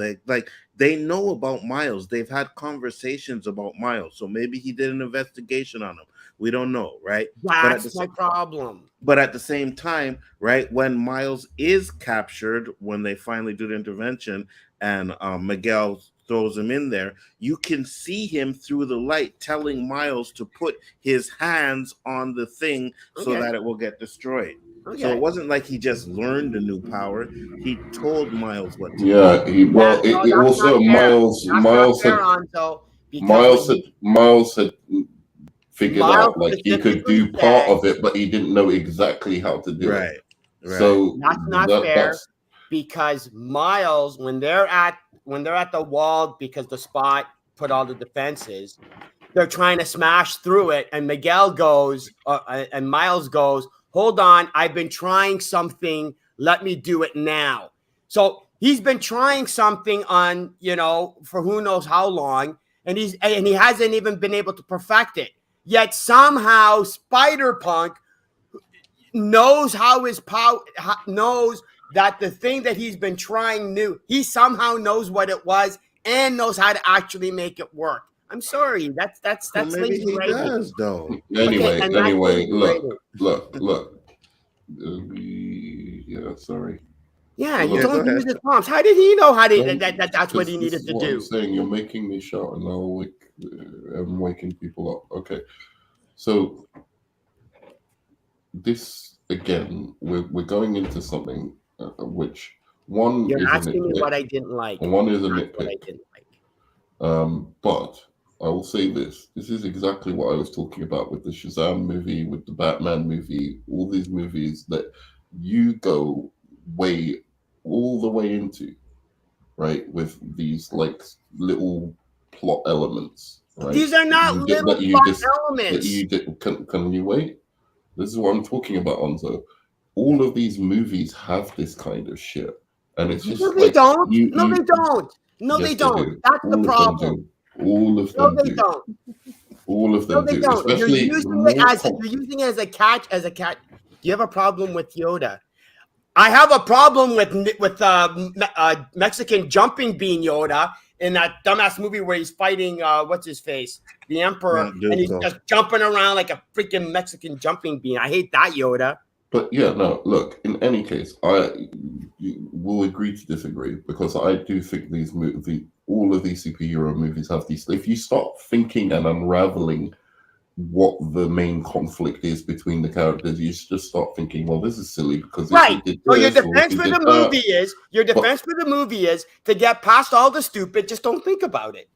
S2: They know about Miles. They've had conversations about Miles. So maybe he did an investigation on him. We don't know, right?
S1: That's my problem.
S2: But at the same time, right, when Miles is captured, when they finally do the intervention and Miguel throws him in there, you can see him through the light telling Miles to put his hands on the thing so that it will get destroyed. Okay. So it wasn't like he just learned a new power. He told Miles what to do.
S3: Yeah, it also Miles had figured out like he could do part of it, but he didn't know exactly how to do it. Right. So
S1: that's not fair because Miles, when they're at the wall because the Spot put all the defenses, they're trying to smash through it, and Miguel goes and Miles goes, "Hold on, I've been trying something. Let me do it now." So he's been trying something on, for who knows how long, and he hasn't even been able to perfect it. Yet somehow Spider-Punk knows how his power knows that the thing that he's been trying new. He somehow knows what it was and knows how to actually make it work. I'm sorry, that's
S2: well, maybe he does though.
S3: Anyway, look. Yeah, sorry.
S1: Yeah, you don't use his palms. How did he know that's what he needed to do?
S3: I'm saying you're making me shout, and I'm waking people up. Okay, so this again, we're going into something which one
S1: you're
S3: is
S1: asking me what I didn't like.
S3: One is a nitpick. What I didn't like. But I will say this: this is exactly what I was talking about with the Shazam movie, with the Batman movie, all these movies that you go all the way into, right? With these like little plot elements, right?
S1: These are not little plot elements.
S3: Can you wait? This is what I'm talking about, Onzo. All of these movies have this kind of shit, and it's just
S1: they don't. No, they don't. No,
S3: yes,
S1: they don't.
S3: Do.
S1: That's the problem.
S3: All of them do.
S1: Don't.
S3: All of them
S1: do.
S3: Don't.
S1: Especially you're using it as a catch. Do you have a problem with Yoda? I have a problem with Mexican jumping bean Yoda in that dumbass movie where he's fighting what's his face, the Emperor, and he's just jumping around like a freaking Mexican jumping bean. I hate that Yoda.
S3: But yeah, no. Look, in any case, will agree to disagree because I do think all of these superhero movies have these. If you start thinking and unraveling what the main conflict is between the characters, you just start thinking, well, this is silly because
S1: right. So your defense for the movie is to get past all the stupid. Just don't think about it.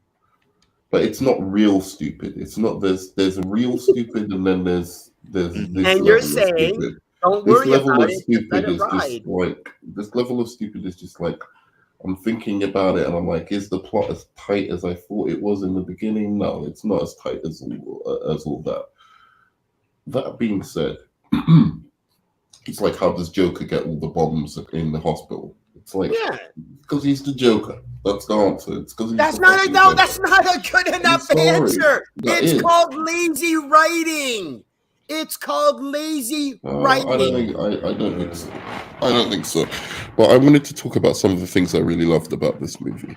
S3: But it's not real stupid. It's not. There's real stupid, and then there's this.
S1: And you're saying, don't worry about it.
S3: This level of stupid is just like. I'm thinking about it and I'm like, is the plot as tight as I thought it was in the beginning? No, it's not as tight as all that. That being said, it's like, how does Joker get all the bombs in the hospital? It's like, because he's the Joker. That's the answer. It's because
S1: that's not a good enough answer. It's called lazy writing. It's called lazy writing.
S3: I don't think so. But I wanted to talk about some of the things I really loved about this movie.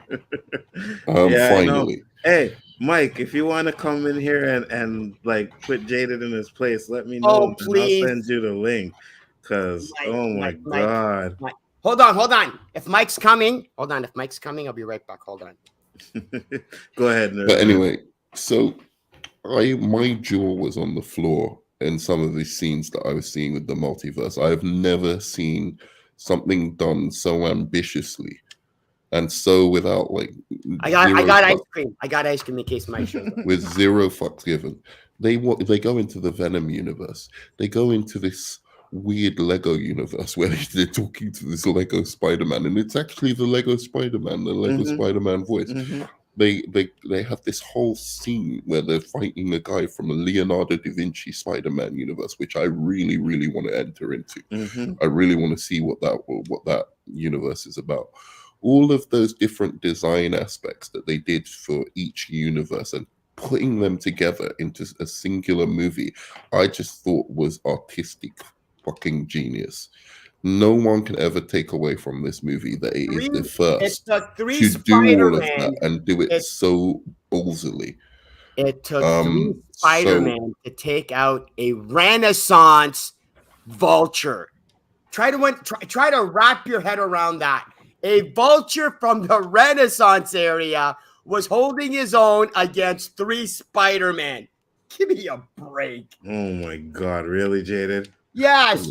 S3: Finally.
S2: Hey, Mike, if you want to come in here and like put Jaded in his place, let me know.
S1: Oh, please.
S2: I'll send you the link. Because, my God.
S1: Mike. Hold on. If Mike's coming, I'll be right back. Hold on.
S2: Go ahead.
S3: But anyway, so my jaw was on the floor in some of these scenes that I was seeing with the multiverse. I have never seen something done so ambitiously and so without like.
S1: I got ice cream. I got ice cream in case my show.
S3: With zero fucks given. They go into the Venom universe. They go into this weird Lego universe where they're talking to this Lego Spider-Man, and it's actually the Lego Spider-Man, the Lego Spider-Man voice. Mm-hmm. They have this whole scene where they're fighting a guy from a Leonardo da Vinci Spider-Man universe, which I really, really want to enter into. Mm-hmm. I really want to see what that universe is about. All of those different design aspects that they did for each universe and putting them together into a singular movie, I just thought was artistic fucking genius. no one can ever take away from this movie that it is the
S1: It
S3: first
S1: took three
S3: to do all of that
S1: Spider-Man.
S3: and do it
S1: It,
S3: so ballsily.
S1: it took three
S3: So
S1: Spider-Man to take out a Renaissance vulture. Try to wrap your head around that. A vulture from the Renaissance area was holding his own against three Spider-Man. Give me a break.
S2: Oh my God, really, Jaded?
S1: Yes.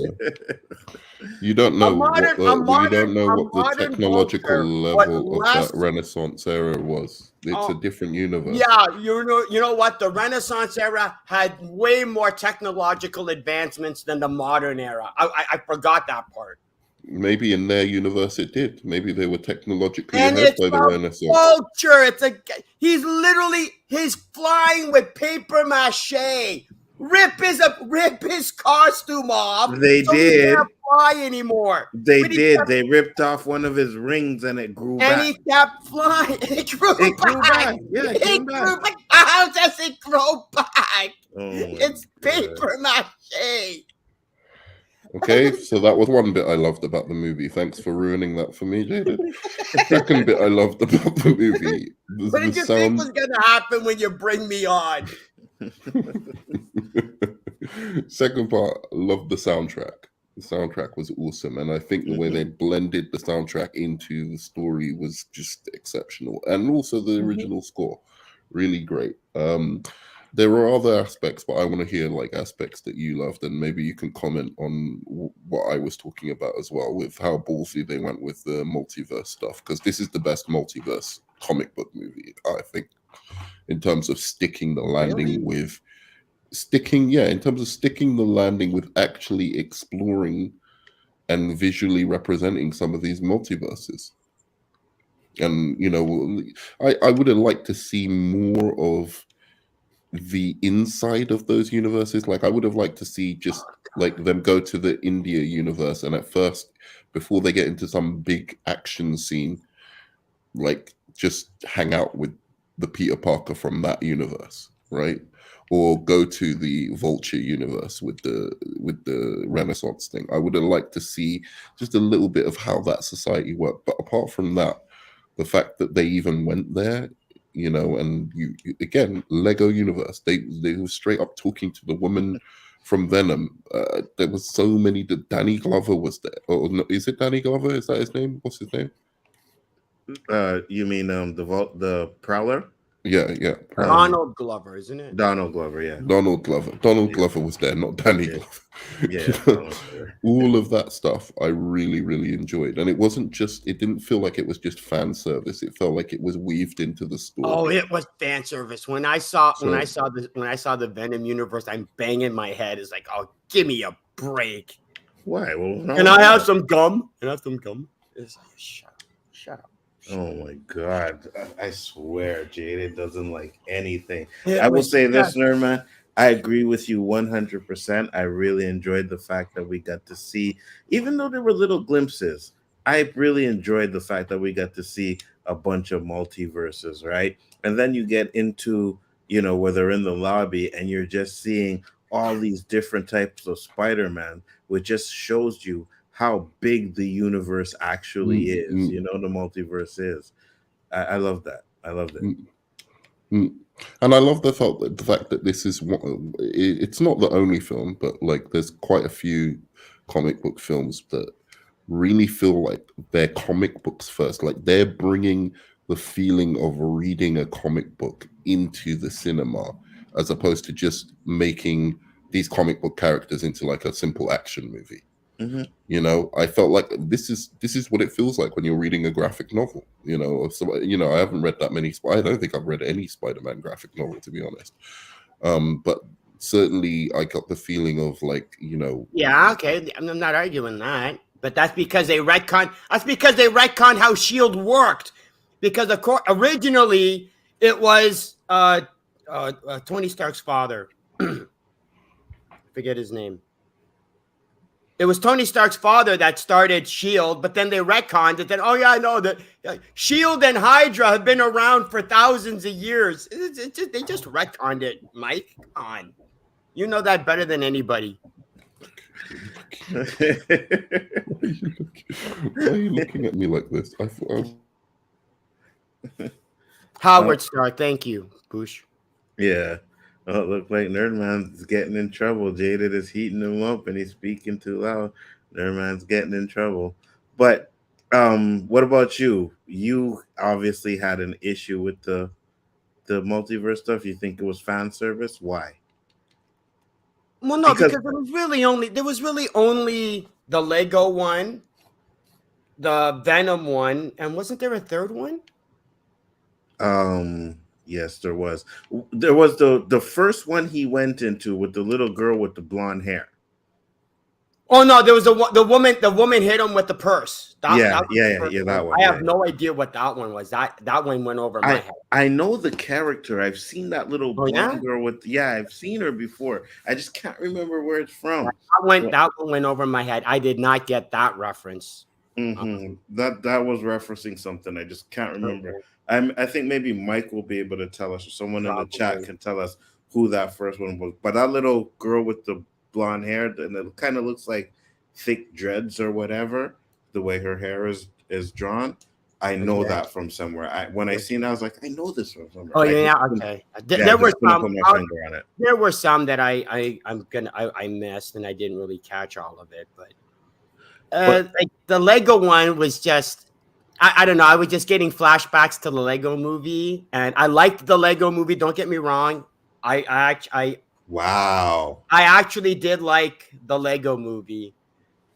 S3: you don't know what the technological
S1: vulture,
S3: level of that Renaissance era was. It's a different universe.
S1: Yeah, you know what? The Renaissance era had way more technological advancements than the modern era. I forgot that part.
S3: Maybe in their universe it did. Maybe they were technologically
S1: And
S3: ahead
S1: it's
S3: by the
S1: a
S3: Renaissance.
S1: vulture. He's flying with paper mache. Rip his costume off.
S2: They
S1: so
S2: did.
S1: He can't fly anymore.
S2: They did. They ripped off one of his rings and it grew back.
S1: And he kept flying. It grew back.
S2: Yeah, it grew back.
S1: How does it grow back?
S2: Oh
S1: It's paper mache.
S3: Okay, so that was one bit I loved about the movie. Thanks for ruining that for me, Jaded. Second bit I loved about the movie.
S1: What did you think was going to happen when you bring me on?
S3: Second part, loved the soundtrack. The soundtrack was awesome, and I think the way they blended the soundtrack into the story was just exceptional, and also the original score, really great. There are other aspects, but I want to hear like aspects that you loved, and maybe you can comment on what I was talking about as well, with how ballsy they went with the multiverse stuff, because this is the best multiverse comic book movie, I think, in terms of sticking the landing with actually exploring and visually representing some of these multiverses. And I would have liked to see more of the inside of those universes. Like I would have liked to see just like them go to the India universe, and at first, before they get into some big action scene, like just hang out with the Peter Parker from that universe, right? Or go to the Vulture universe with the Renaissance thing. I would have liked to see just a little bit of how that society worked. But apart from that, the fact that they even went there, and you again, Lego universe, they were straight up talking to the woman from Venom. There was so many. Danny Glover was there. Or no, is it Danny Glover? Is that his name? What's his name?
S2: You mean the Prowler?
S3: Yeah.
S1: Donald Glover, isn't it?
S2: Donald Glover, yeah.
S3: Donald Glover was there, not Danny Glover.
S2: Yeah.
S3: All of that stuff I really, really enjoyed. And it didn't feel like it was just fan service. It felt like it was weaved into the story.
S1: Oh, it was fan service. When I saw the Venom universe, I'm banging my head. It's like, oh, give me a break.
S2: Why? Well,
S1: Can I have some gum? It's like, shut up.
S2: Oh my God. I swear, Jaded doesn't like anything. I will say this, Nerdman. I agree with you 100%. I really enjoyed the fact that we got to see, even though there were little glimpses, I really enjoyed the fact that we got to see a bunch of multiverses, right? And then you get into, where they're in the lobby and you're just seeing all these different types of Spider-Man, which just shows you how big the universe actually is, the multiverse is. I love that. I loved it.
S3: And I love the fact that this is it's not the only film, but like there's quite a few comic book films that really feel like they're comic books first. Like they're bringing the feeling of reading a comic book into the cinema, as opposed to just making these comic book characters into like a simple action movie. I felt like this is what it feels like when you're reading a graphic novel. So I haven't read that many. I don't think I've read any Spider-Man graphic novel, to be honest. But certainly, I got the feeling of like
S1: Yeah, okay, I'm not arguing that, but that's because they retcon. That's because they retcon how Shield worked. Because of course, originally it was Tony Stark's father. Forget his name. It was Tony Stark's father that started S.H.I.E.L.D., but then they retconned it. Then, oh yeah, I know that S.H.I.E.L.D. and Hydra have been around for thousands of years. They just retconned it, Mike. Come on. You know that better than anybody.
S3: Why are you looking at me like this? I thought
S1: Howard Star, thank you, Bush.
S2: Yeah. Oh, it looked like Nerdman's getting in trouble. Jaded is heating him up and he's speaking too loud. Nerdman's getting in trouble. But what about you? You obviously had an issue with the multiverse stuff. You think it was fan service? Why?
S1: Well, no, because there was really only the Lego one, the Venom one, and wasn't there a third one?
S2: Yes, there was. There was the first one he went into with the little girl with the blonde hair.
S1: Oh no, there was the woman. The woman hit him with the purse.
S2: Yeah,
S1: that
S2: that one.
S1: I have no idea what that one was. That one went over my head.
S2: I know the character. I've seen that little blonde girl with. Yeah, I've seen her before. I just can't remember where it's from.
S1: That one went over my head. I did not get that reference.
S2: Mm-hmm. That was referencing something. I just can't remember. Okay. I think maybe Mike will be able to tell us, or someone in the chat can tell us who that first one was. But that little girl with the blonde hair, and it kind of looks like thick dreads or whatever, the way her hair is drawn. I know that from somewhere. When I seen it, I was like, I know this from somewhere.
S1: Oh yeah, okay. There were some. There were some that I missed, and I didn't really catch all of it. But like the Lego one was just. I don't know. I was just getting flashbacks to the Lego movie, and I liked the Lego movie. Don't get me wrong.
S2: Wow.
S1: I actually did like the Lego movie,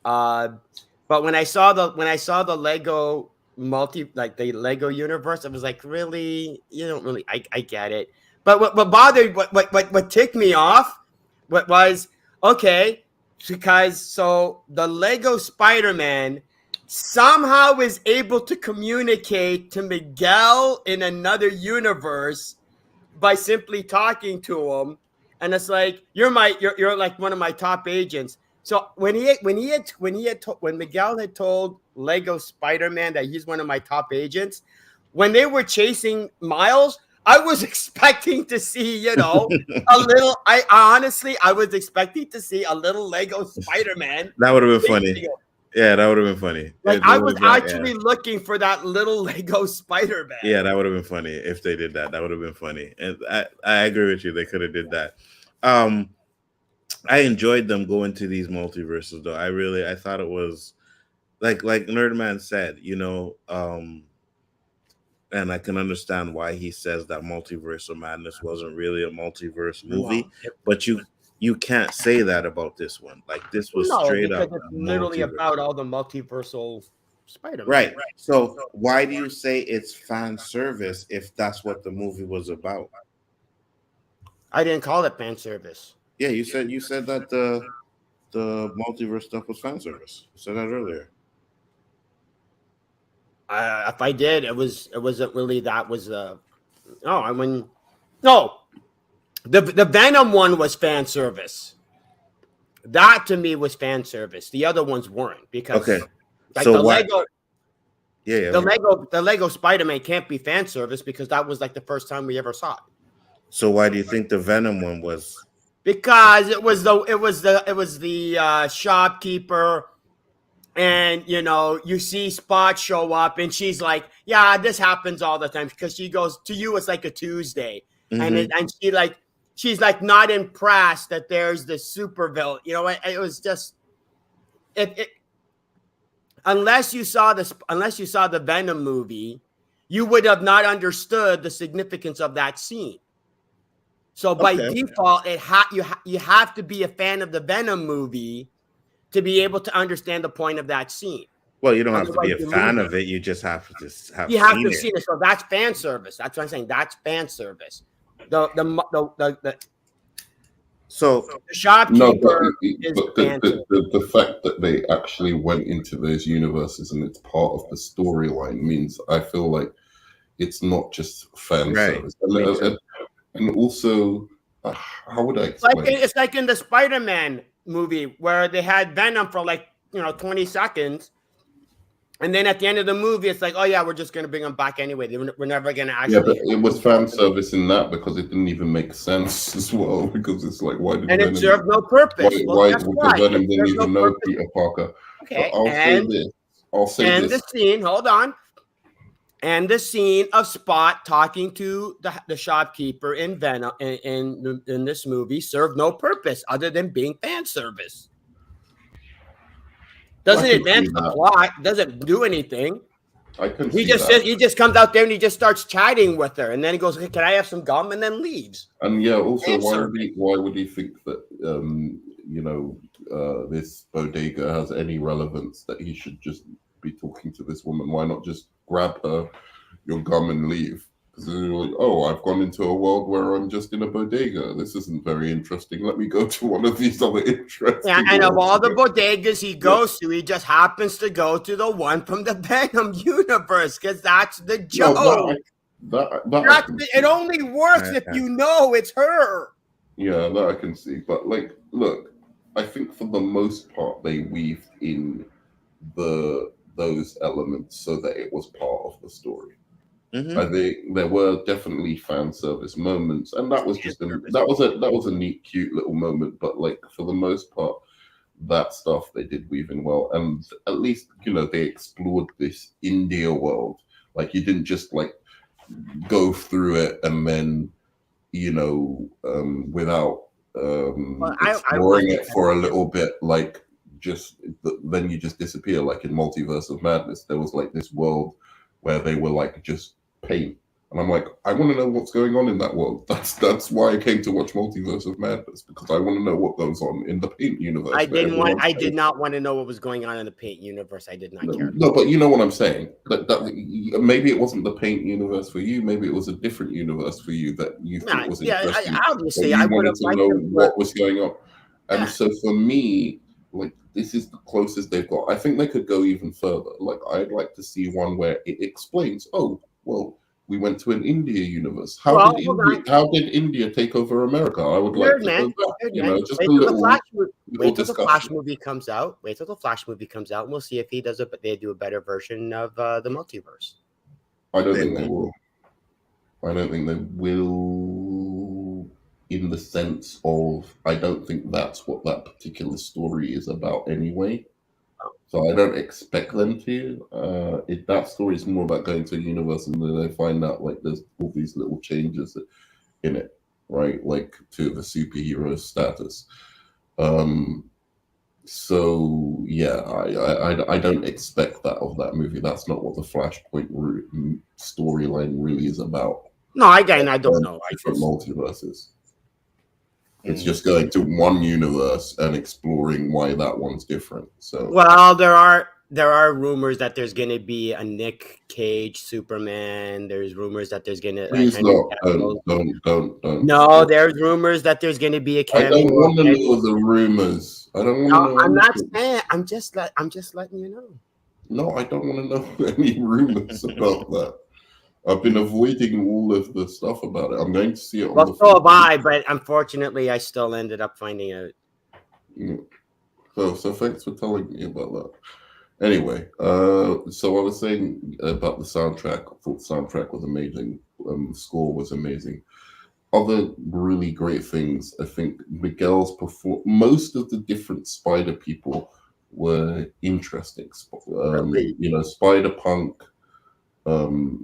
S1: but when I saw the Lego the Lego universe, I was like, really, you don't really. I get it, but what bothered, what ticked me off, what was okay, because so the Lego Spider-Man somehow is able to communicate to Miguel in another universe by simply talking to him, and it's like you're like one of my top agents. So when Miguel had told Lego Spider-Man that he's one of my top agents, when they were chasing Miles, I was expecting to see a little. I was expecting to see a little Lego Spider-Man.
S2: That would have been funny. Yeah, that would have been funny.
S1: Like I was actually looking for that little Lego Spider-Man.
S2: Yeah, that would have been funny if they did that. That would have been funny. And I agree with you. They could have did that. I enjoyed them going to these multiverses though. I thought it was like Nerdman said, and I can understand why he says that Multiverse of Madness wasn't really a multiverse movie, but you can't say that about this one. Like this was straight up.
S1: It's literally about all the multiversal Spider-Man.
S2: Right. So why do you say it's fan service if that's what the movie was about?
S1: I didn't call it fan service.
S2: Yeah, you said that the multiverse stuff was fan service. You said that earlier.
S1: If I did, it wasn't really. That was the Venom one was fan service. That to me was fan service. The other ones weren't because like so the Lego. Yeah. The Lego Spider-Man can't be fan service because that was like the first time we ever saw it.
S2: So why do you think the Venom one was?
S1: Because it was the shopkeeper, and you see Spot show up, and she's like, "Yeah, this happens all the time." Because she goes, "To you, it's like a Tuesday," and she's like not impressed that there's the super villain. It was just unless you saw the Venom movie, you would have not understood the significance of that scene. So by default, you have to be a fan of the Venom movie to be able to understand the point of that scene.
S2: Well, you don't have to be a fan of it. You just have to have.
S1: You have to have seen it. So that's fan service. That's what I'm saying. That's fan service. The shopkeeper is fan service.
S3: The fact that they actually went into those universes and it's part of the storyline means I feel like it's not just fan service. And also, how would I explain?
S1: It's like in the Spider-Man movie where they had Venom for 20 seconds, And then at the end of the movie, it's like, oh yeah, we're just gonna bring them back anyway. We're never gonna actually.
S3: Yeah, but it was fan service in that because it didn't even make sense as well. Because it's like, why did
S1: and
S3: Venom?
S1: It served no purpose.
S3: Why
S1: Guess
S3: because
S1: what?
S3: Venom didn't
S1: Served no
S3: even know
S1: purpose.
S3: Peter Parker?
S1: Okay,
S3: But I'll say this.
S1: The scene. Hold on. And the scene of Spot talking to the shopkeeper in Venom in this movie served no purpose other than being fan service. Doesn't advance the plot. Doesn't do anything. He just comes out there and he just starts chatting with her, and then he goes, hey, "Can I have some gum?" and then leaves.
S3: And yeah, also why would he think that this bodega has any relevance that he should just be talking to this woman? Why not just grab her, your gum, and leave? Because like, oh, I've gone into a world where I'm just in a bodega. This isn't very interesting. Let me go to one of these other interesting.
S1: Yeah, and of all the bodegas he goes to, he just happens to go to the one from the Venom universe because that's the joke. It only works if you know it's her.
S3: Yeah, that I can see. But like, look, I think for the most part they weaved in those elements so that it was part of the story. Mm-hmm. I think there were definitely fan service moments, and that was just that was a neat, cute little moment. But like for the most part, that stuff they did weave in well, and at least they explored this India world. Like you didn't just like go through it and then without exploring it for a little bit, like then you just disappear. Like in Multiverse of Madness, there was like this world where they were like just paint, and I'm like, I want to know what's going on in that world. That's why I came to watch Multiverse of Madness, because I want to know what goes on in the paint universe.
S1: I did not want to know what was going on in the paint universe. I did not care.
S3: No, but you know what I'm saying. That maybe it wasn't the paint universe for you. Maybe it was a different universe for you that you thought was interesting.
S1: Obviously, I
S3: wanted to know what was going on, and so for me, like this is the closest they've got. I think they could go even further. Like I'd like to see one where it explains. Oh, well, we went to an India universe. How did India take over America? I would like to know that. Just a little.
S1: Wait till the Flash movie comes out. Wait till the Flash movie comes out, and we'll see if he does it. But they do a better version of the multiverse.
S3: I don't think they will. I don't think they will. In the sense of, I don't think that's what that particular story is about anyway. So I don't expect them to. If that story is more about going to a universe and then they find out like there's all these little changes in it, right? Like to the superhero status. So yeah, I don't expect that of that movie. That's not what the Flashpoint storyline really is about.
S1: No, I don't know.
S3: Different multiverses. It's just going to one universe and exploring why that one's different. So
S1: well, there are rumors that there's going to be a Nick Cage Superman. There's rumors that there's going to
S3: please don't.
S1: No, there's rumors that there's going to be a cameo.
S3: I don't want to know the rumors. I don't want to know.
S1: I'm not saying. I'm just letting you know.
S3: No, I don't want to know any rumors about that. I've been avoiding all of the stuff about it. I'm going to see it on the
S1: so have I, but unfortunately, I still ended up finding out.
S3: Yeah. So thanks for telling me about that. Anyway, so I was saying about the soundtrack. I thought the soundtrack was amazing. The score was amazing. Other really great things, I think Miguel's most of the different Spider people were interesting. Spider-Punk.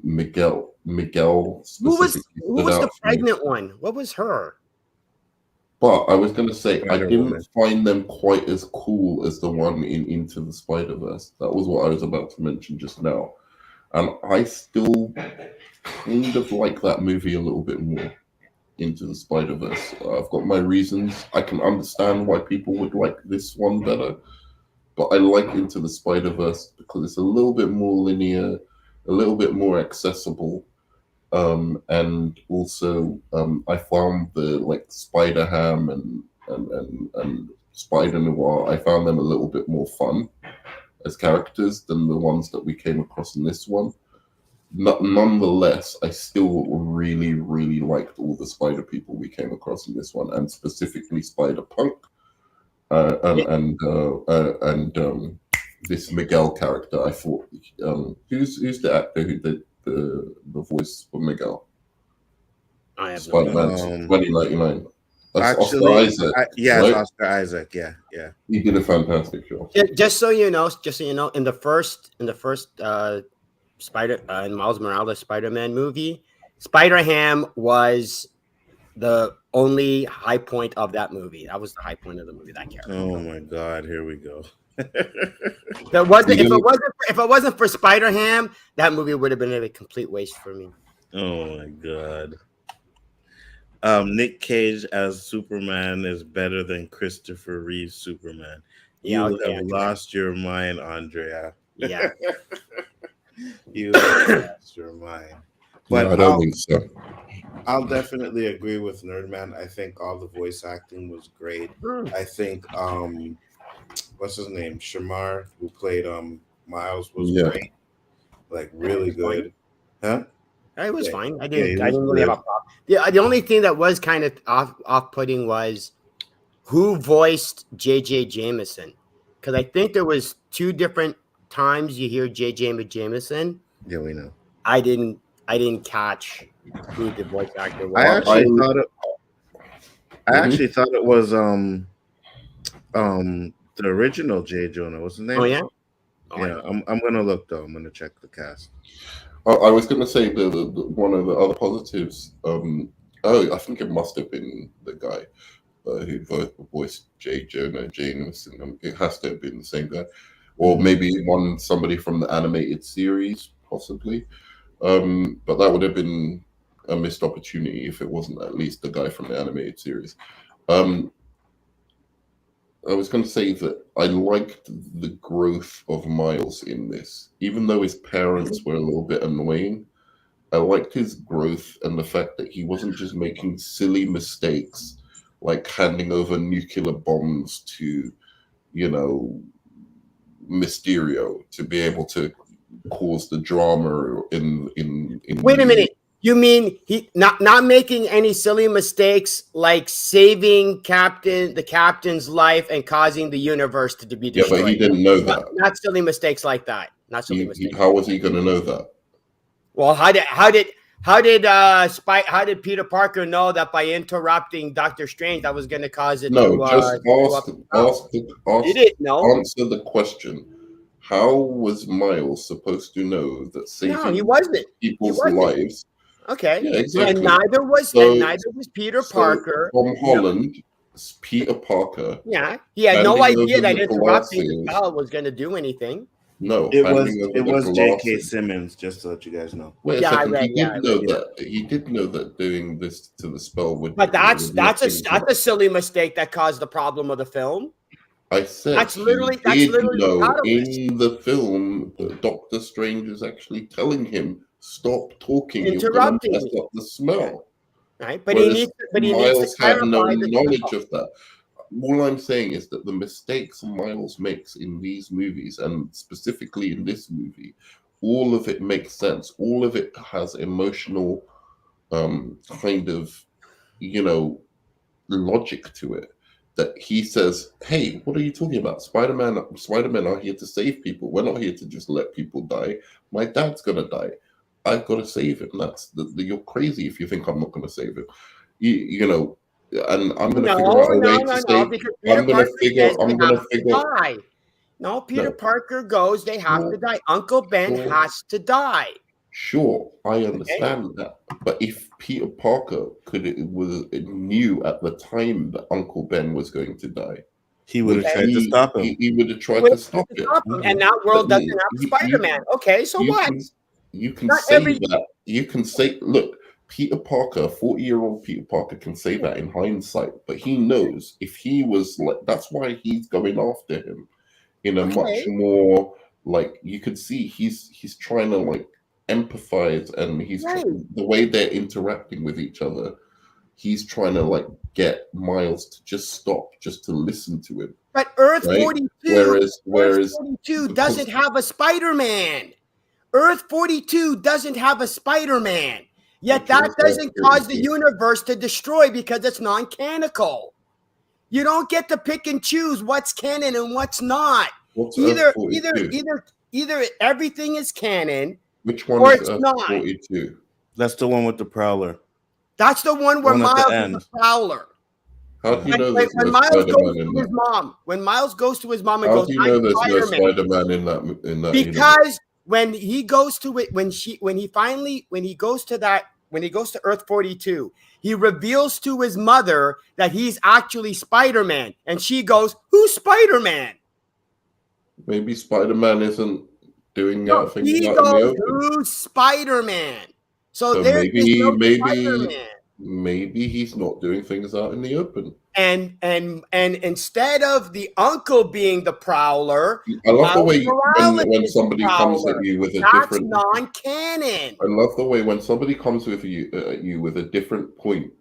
S3: Miguel
S1: who was the pregnant one? What was her?
S3: But I was going to say I didn't find them quite as cool as the one in Into the Spider-Verse. That was what I was about to mention just now, and I still kind of like that movie a little bit more. Into the Spider-Verse. I've got my reasons. I can understand why people would like this one better, but I like Into the Spider-Verse because it's a little bit more linear, a little bit more accessible, and also I found the like Spider-Ham and Spider-Noir, I found them a little bit more fun as characters than the ones that we came across in this one. Nonetheless, I still really, really liked all the Spider people we came across in this one, and specifically Spider-Punk and this Miguel character. I thought, who's the actor who did the voice for Miguel?
S1: I have
S3: Spider-Man
S1: no
S3: 2099. That's Oscar
S2: Actually,
S3: Isaac,
S2: yeah,
S3: right?
S2: it's Oscar Isaac. Yeah, yeah.
S3: He did a fantastic job.
S1: Just so you know, in the first Miles Morales Spider-Man movie, Spider-Ham was the only high point of that movie. That was the high point of the movie. That character.
S2: Oh my God, here we go.
S1: If it wasn't for Spider-Ham, that movie would have been a complete waste for me.
S2: Oh my God. Nick Cage as Superman is better than Christopher Reeve's Superman. You
S1: Yeah,
S2: would
S1: okay,
S2: have lost your mind, Andrea.
S1: Yeah.
S2: You would have lost your mind. But
S3: I don't think so.
S2: I'll definitely agree with Nerdman. I think all the voice acting was great. I think what's his name? Shamar, who played Miles, was great. Like really good. Huh?
S1: It was fine. I
S2: he
S1: didn't
S2: was
S1: really have a problem. The only thing that was kind of off-putting was who voiced J.J. Jameson. Because I think there was 2 different times you hear J.J. Jameson.
S2: Yeah, we know.
S1: I didn't catch who the voice actor was.
S2: I actually thought it was the original J. Jonah. What's his name?
S1: Oh yeah.
S2: Yeah, I'm gonna look though. I'm gonna check the cast.
S3: I was going to say the one of the other positives. I think it must have been the guy who voiced J. Jonah Jameson. It has to have been the same guy, or maybe somebody from the animated series, possibly. But that would have been a missed opportunity if it wasn't at least the guy from the animated series. I was going to say that I liked the growth of Miles in this. Even though his parents were a little bit annoying, I liked his growth and the fact that he wasn't just making silly mistakes like handing over nuclear bombs to, Mysterio to be able to cause the drama in
S1: Wait a minute. You mean he not making any silly mistakes like saving the captain's life and causing the universe to be destroyed?
S3: Yeah, but he didn't know that.
S1: Not silly mistakes like that. Not silly mistakes.
S3: How was he going to know that?
S1: Well, how did Peter Parker know that by interrupting Doctor Strange that was going to cause it?
S3: No, just
S1: He didn't know.
S3: Answer the question. How was Miles supposed to know that saving people's lives?
S1: Okay.
S3: Yeah, exactly.
S1: And neither was Peter Parker.
S3: From Holland, Peter Parker.
S1: Yeah. He had no idea that interrupting the spell was going to do anything.
S3: No,
S2: it was J.K. Simmons, just to let you guys know.
S3: Wait a second. He did know that doing this to the spell would.
S1: But that's a silly mistake that caused the problem of the film.
S3: I said that's literally in the film that Doctor Strange is actually telling him, "Stop talking,
S1: interrupting,
S3: you're going to mess up the smell."
S1: Right, but he needs to
S3: have no knowledge of that. All I'm saying is that the mistakes Miles makes in these movies, and specifically in this movie, all of it makes sense. All of it has emotional, kind of, logic to it. That he says, "Hey, what are you talking about? Spider-Man are here to save people. We're not here to just let people die. My dad's gonna die. I've got to save him. You're crazy if you think I'm not gonna save him. And I'm gonna figure out a way to save. I'm gonna figure.
S1: No, Peter Parker goes. They have to die. Uncle Ben has to die.
S3: Sure, I understand that. But if Peter Parker knew at the time that Uncle Ben was going to die,
S2: he would have tried to stop him.
S3: He would have tried to stop it.
S1: And that world doesn't have Spider-Man. Okay, so what?
S3: You can say that. You can say, look, Peter Parker, 40-year-old Peter Parker can say that in hindsight, but he knows if he was like, that's why he's going after him in a much more, like, you could see he's trying to like empathize, and he's the way they're interacting with each other, he's trying to like get Miles to just stop, just to listen to him.
S1: But Earth 42, whereas 42 doesn't have a Spider-Man. Earth 42 doesn't have a Spider-Man. Yet that doesn't cause the universe to destroy because it's non-canonical. You don't get to pick and choose what's canon and what's not.
S3: What's
S1: Either,
S3: Earth 42?
S1: either everything is canon,
S3: Which one
S1: or
S3: is
S1: it's
S3: Earth
S1: not.
S3: 42?
S2: That's the one with the Prowler.
S1: That's the one where
S2: One at the
S1: Miles is
S2: end.
S1: the Prowler.
S3: How do you know
S1: When
S3: there's no
S1: Miles goes
S3: Spider-Man
S1: to
S3: in
S1: his
S3: that?
S1: mom, when Miles goes to his mom and
S3: How
S1: goes,
S3: do you
S1: "I'm
S3: know there's no
S1: Spider-Man,"
S3: Spider-Man in that universe?
S1: because when he goes to it, when he goes to Earth 42, he reveals to his mother that he's actually Spider-Man, and she goes, "Who's Spider-Man?"
S3: Maybe Spider-Man isn't doing
S1: No,
S3: things
S1: he
S3: out in the
S1: goes,
S3: open.
S1: "Who's Spider-Man?" So
S3: So
S1: there is no Spider-Man.
S3: maybe he's not doing things out in the open.
S1: And instead of the uncle being the Prowler,
S3: I love the way
S1: Morales
S3: when
S1: is the
S3: somebody comes at
S1: Prowler.
S3: you with a
S1: That's
S3: different.
S1: non-canon.
S3: I love the way when somebody comes with you with a different point,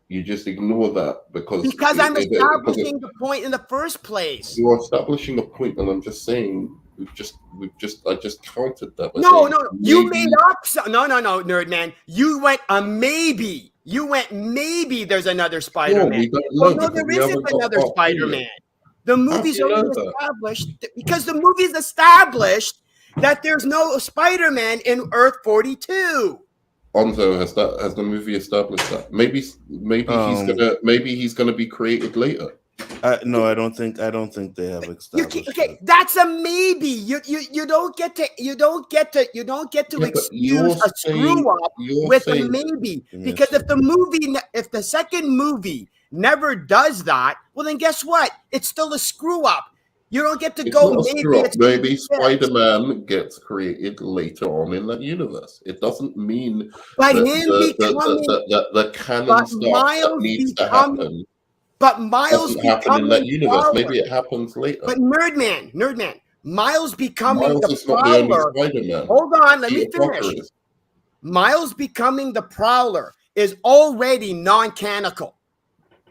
S3: you just ignore that because
S1: I'm establishing the point in the first place.
S3: you're establishing a point, and I'm just saying I just countered that.
S1: No, you made up. No, nerd man. You went a maybe. You went maybe. There's another Spider-Man.
S3: No, we don't know.
S1: Well, no, there isn't another Spider-Man. The movie's already established because the movie's established that there's no Spider-Man in Earth 42.
S3: Onzo, has the movie established that? Maybe he's gonna be created later.
S2: No, I don't think they have established.
S1: Okay, that's a maybe. You don't get to excuse a screw up with a maybe, because if the second movie never does that, well then guess what? It's still a screw up. You don't get to go maybe.
S3: Maybe Spider-Man gets created later on in that universe. It doesn't mean
S1: but
S3: that
S1: him becoming
S3: the canon stuff that needs to happen.
S1: But Miles
S3: doesn't happen in that universe.
S1: Prowler.
S3: Maybe it happens later.
S1: But Nerdman, Miles becoming
S3: Miles
S1: the
S3: is not the only
S1: Prowler.
S3: Spider-Man.
S1: Hold on, let me finish. Miles becoming the Prowler is already non-canonical.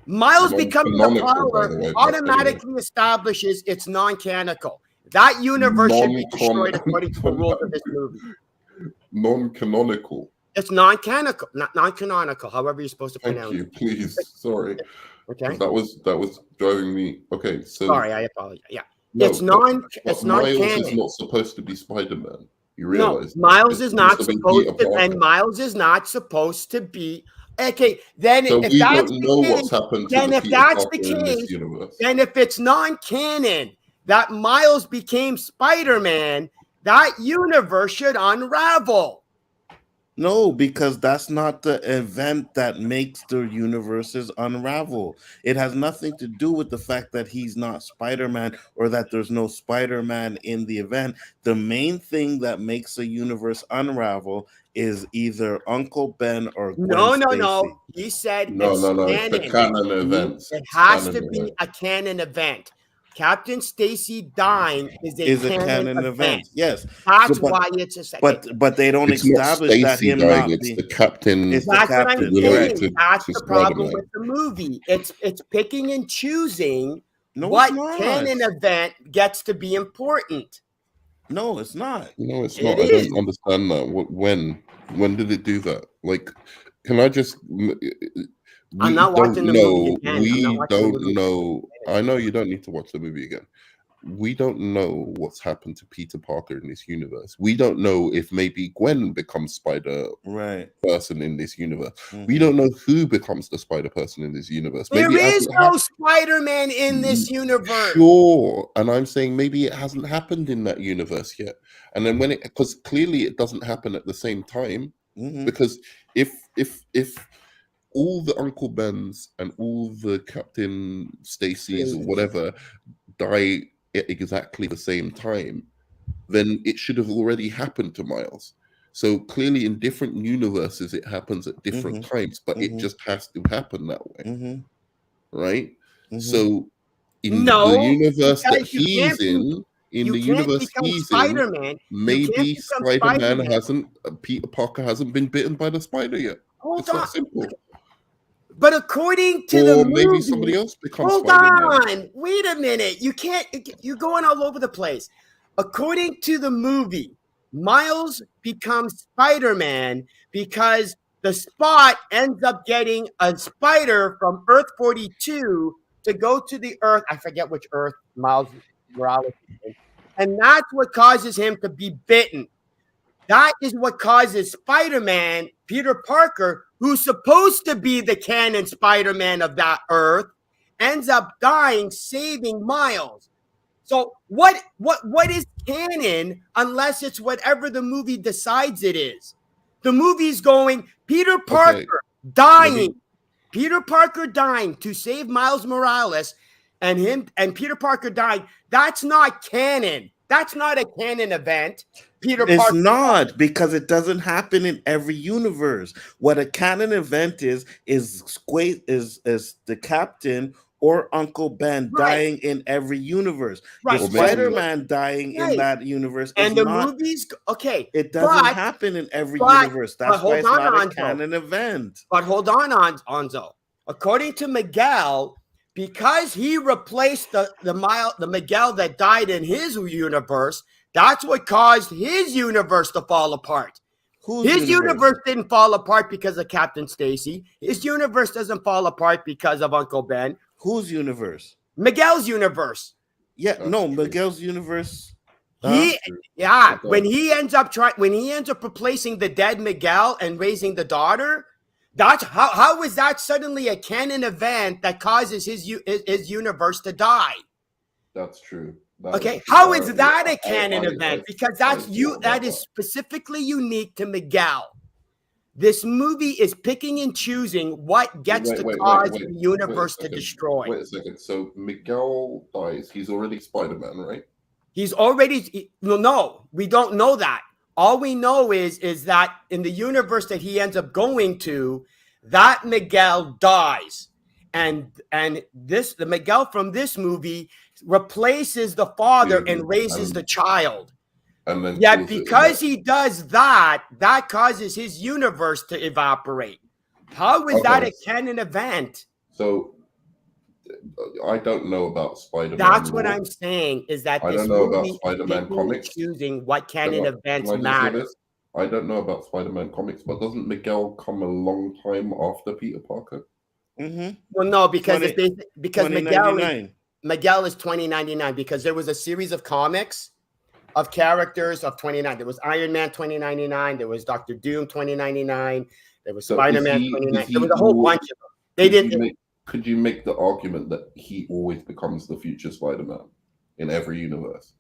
S1: Miles becoming the Prowler automatically establishes it's non-canonical. That universe should be destroyed according to the rules of this movie.
S3: Non-canonical.
S1: It's non-canonical, not non-canonical. However you're supposed to pronounce it.
S3: Thank you, please. Sorry.
S1: Okay.
S3: That was driving me. Okay, so
S1: sorry, I apologize. Yeah.
S3: No,
S1: it's non
S3: Miles
S1: non-canon.
S3: is not supposed to be Spider-Man. You realize?
S1: No, Miles is not supposed to, and Miles is not supposed to be. Okay, then
S3: so
S1: if
S3: we
S1: that's
S3: don't
S1: the
S3: know
S1: case,
S3: what's happened to
S1: then
S3: the
S1: if
S3: Peter
S1: that's
S3: Parker
S1: the
S3: in this
S1: case,
S3: universe.
S1: then if it's non-canon that Miles became Spider-Man, that universe should unravel.
S2: No, because that's not the event that makes the universes unravel. It has nothing to do with the fact that he's not Spider-Man or that there's no Spider-Man in the event. The main thing that makes a universe unravel is either Uncle Ben or Gwen Stacy.
S1: No. He said
S3: no. It's the canon event.
S1: It has to be a canon event. Captain Stacy dying is a canon event.
S2: Yes,
S1: that's why it's a second.
S2: But they don't establish that him
S3: dying, it's the captain.
S1: That's what I'm saying. That's the problem with the movie. It's picking and choosing what canon event gets to be important.
S2: No, it's not.
S3: No, it's not. I don't understand that. When did it do that? Like, can I just?
S1: I'm not watching the movie again.
S3: We don't know. I know you don't need to watch the movie again. We don't know what's happened to Peter Parker in this universe. We don't know if maybe Gwen becomes Spider person in this universe. Mm-hmm. We don't know who becomes the Spider person in this universe.
S1: There is no Spider-Man in this universe.
S3: Sure. And I'm saying maybe it hasn't happened in that universe yet. And then because clearly it doesn't happen at the same time. Mm-hmm. Because if all the Uncle Bens and all the Captain Stacy's or whatever die at exactly the same time, then it should have already happened to Miles. So clearly in different universes it happens at different times, but it just has to happen that way. Right? So in the universe that he's in, maybe Spider-Man Peter Parker hasn't been bitten by the spider yet. It's that simple.
S1: But according to the movie,
S3: maybe somebody else becomes
S1: Spider-Man. Wait a minute. You're going all over the place. According to the movie, Miles becomes Spider-Man because the Spot ends up getting a spider from Earth 42 to go to the Earth. I forget which Earth Miles. Morales, and that's what causes him to be bitten. That is what causes Spider-Man, Peter Parker, who's supposed to be the canon Spider-Man of that Earth, ends up dying, saving Miles. So what is canon unless it's whatever the movie decides it is? The movie's going Peter Parker dying, Peter Parker dying to save Miles Morales, and Peter Parker dying. That's not canon. That's not a canon event.
S2: It's not, because it doesn't happen in every universe. What a canon event is the Captain or Uncle Ben dying in every universe.
S1: Right.
S2: The Spider-Man dying in that universe
S1: and
S2: is
S1: the
S2: not,
S1: movies,
S2: it doesn't happen in every universe. That's why it's not a canon event.
S1: But hold on, Onzo. According to Miguel, because he replaced the Miguel that died in his universe, that's what caused his universe to fall apart. His universe didn't fall apart because of Captain Stacy. His universe doesn't fall apart because of Uncle Ben.
S2: Whose universe?
S1: Miguel's universe.
S2: Yeah, no, Miguel's universe.
S1: When he ends up replacing the dead Miguel and raising the daughter, that's how is that suddenly a canon event that causes his universe to die?
S3: That's true.
S1: How is that a canon event? Because that is specifically unique to Miguel. This movie is picking and choosing what gets to cause the universe to destroy.
S3: Wait a second. So Miguel dies. He's already Spider-Man, right?
S1: He's already no, we don't know that. All we know is that in the universe that he ends up going to, that Miguel dies. And the Miguel from this movie replaces the father and raises the child. And then because he does that, that causes his universe to evaporate. How is that a canon event?
S3: So I don't know about Spider-Man.
S1: That's what I'm saying, is that
S3: I don't know about Spider-Man comics.
S1: Choosing what canon events matter.
S3: I don't know about Spider-Man comics, but doesn't Miguel come a long time after Peter Parker?
S2: Mm-hmm.
S1: Well, no, because Miguel is 2099, because there was a series of comics of characters of 29. There was Iron Man 2099. There was Dr. Doom 2099. There was Spider-Man 2099. There was a whole bunch of them.
S3: Could you make the argument that he always becomes the future Spider-Man in every universe?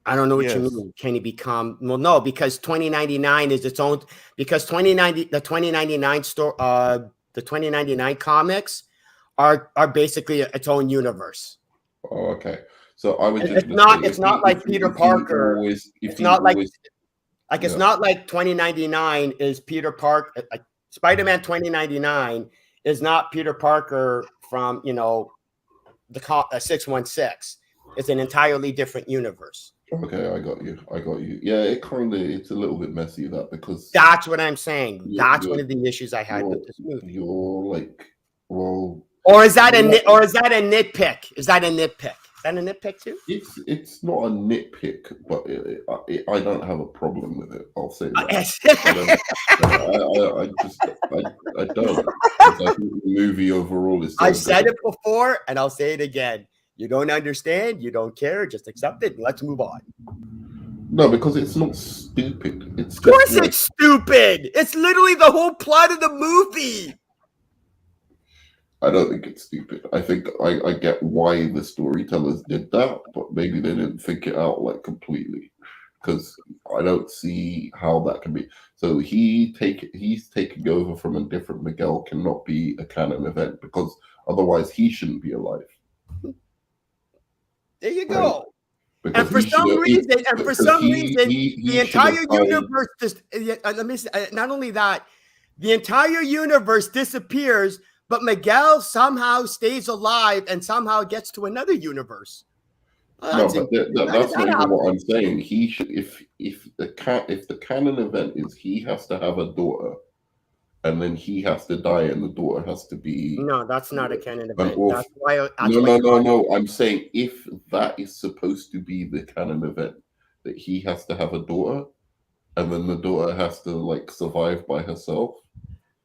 S1: I don't know what you mean. Can he become? Well, no, because 2099 is its own. Because the 2099 comics are basically its own universe.
S3: Oh, okay. So I was.
S1: It's not like Peter Parker. It's not like it's not like 2099 is Peter Parker. Like Spider-Man 2099 is not Peter Parker from the 616. It's an entirely different universe.
S3: Okay, I got you. Yeah, it's a little bit messy because
S1: that's what I'm saying. That's one of the issues I had with this movie.
S3: You're like, well,
S1: or is that a nitpick? Is that a nitpick? Is that a nitpick too?
S3: It's not a nitpick, but I don't have a problem with it. I'll say that. I don't. I think the movie overall is.
S1: I've said it before, and I'll say it again. You don't understand, you don't care, just accept it and let's move on.
S3: No, because it's not stupid. It's
S1: of course it's stupid. It's literally the whole plot of the movie.
S3: I don't think it's stupid. I think I get why the storytellers did that, but maybe they didn't think it out like completely. Because I don't see how that can be. So he's taking over from a different Miguel cannot be a canon event, because otherwise he shouldn't be alive.
S1: There you go. Right. And for some reason, the entire universe not only that, the entire universe disappears, but Miguel somehow stays alive and somehow gets to another universe.
S3: That's not even what I'm saying. He should, if the canon event is he has to have a daughter, and then he has to die, and the daughter has to be. No,
S1: that's not a canon event.
S3: That's why. No. I'm saying if that is supposed to be the canon event, that he has to have a daughter, and then the daughter has to survive by herself.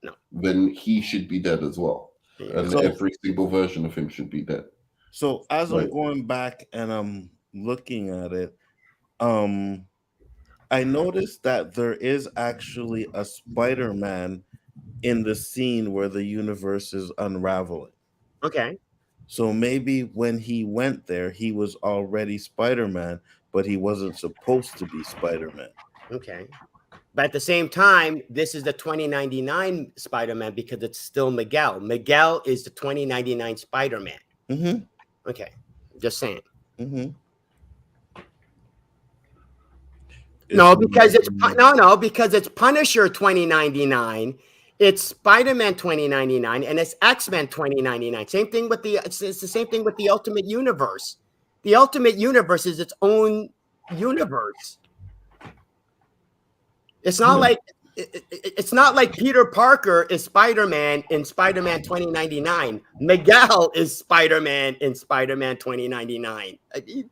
S1: No.
S3: Then he should be dead as well, and every single version of him should be dead.
S2: So as I'm
S3: Right.
S2: going back and I'm looking at it, um, I noticed that there is actually a Spider-Man in the scene where the universe is unraveling.
S1: Okay.
S2: So maybe when he went there, he was already Spider-Man, but he wasn't supposed to be Spider-Man.
S1: Okay. But at the same time, this is the 2099 Spider-Man because it's still Miguel. Miguel is the 2099 Spider-Man.
S2: Mm-hmm.
S1: Okay. Just saying.
S2: Mm-hmm.
S1: No,
S2: It's
S1: because because it's Punisher 2099, it's Spider-Man 2099, and it's X-Men 2099. Same thing with it's the same thing with the Ultimate Universe. The Ultimate Universe is its own universe. It's not like it's not like Peter Parker is Spider-Man in Spider-Man 2099. Miguel is Spider-Man in Spider-Man 2099.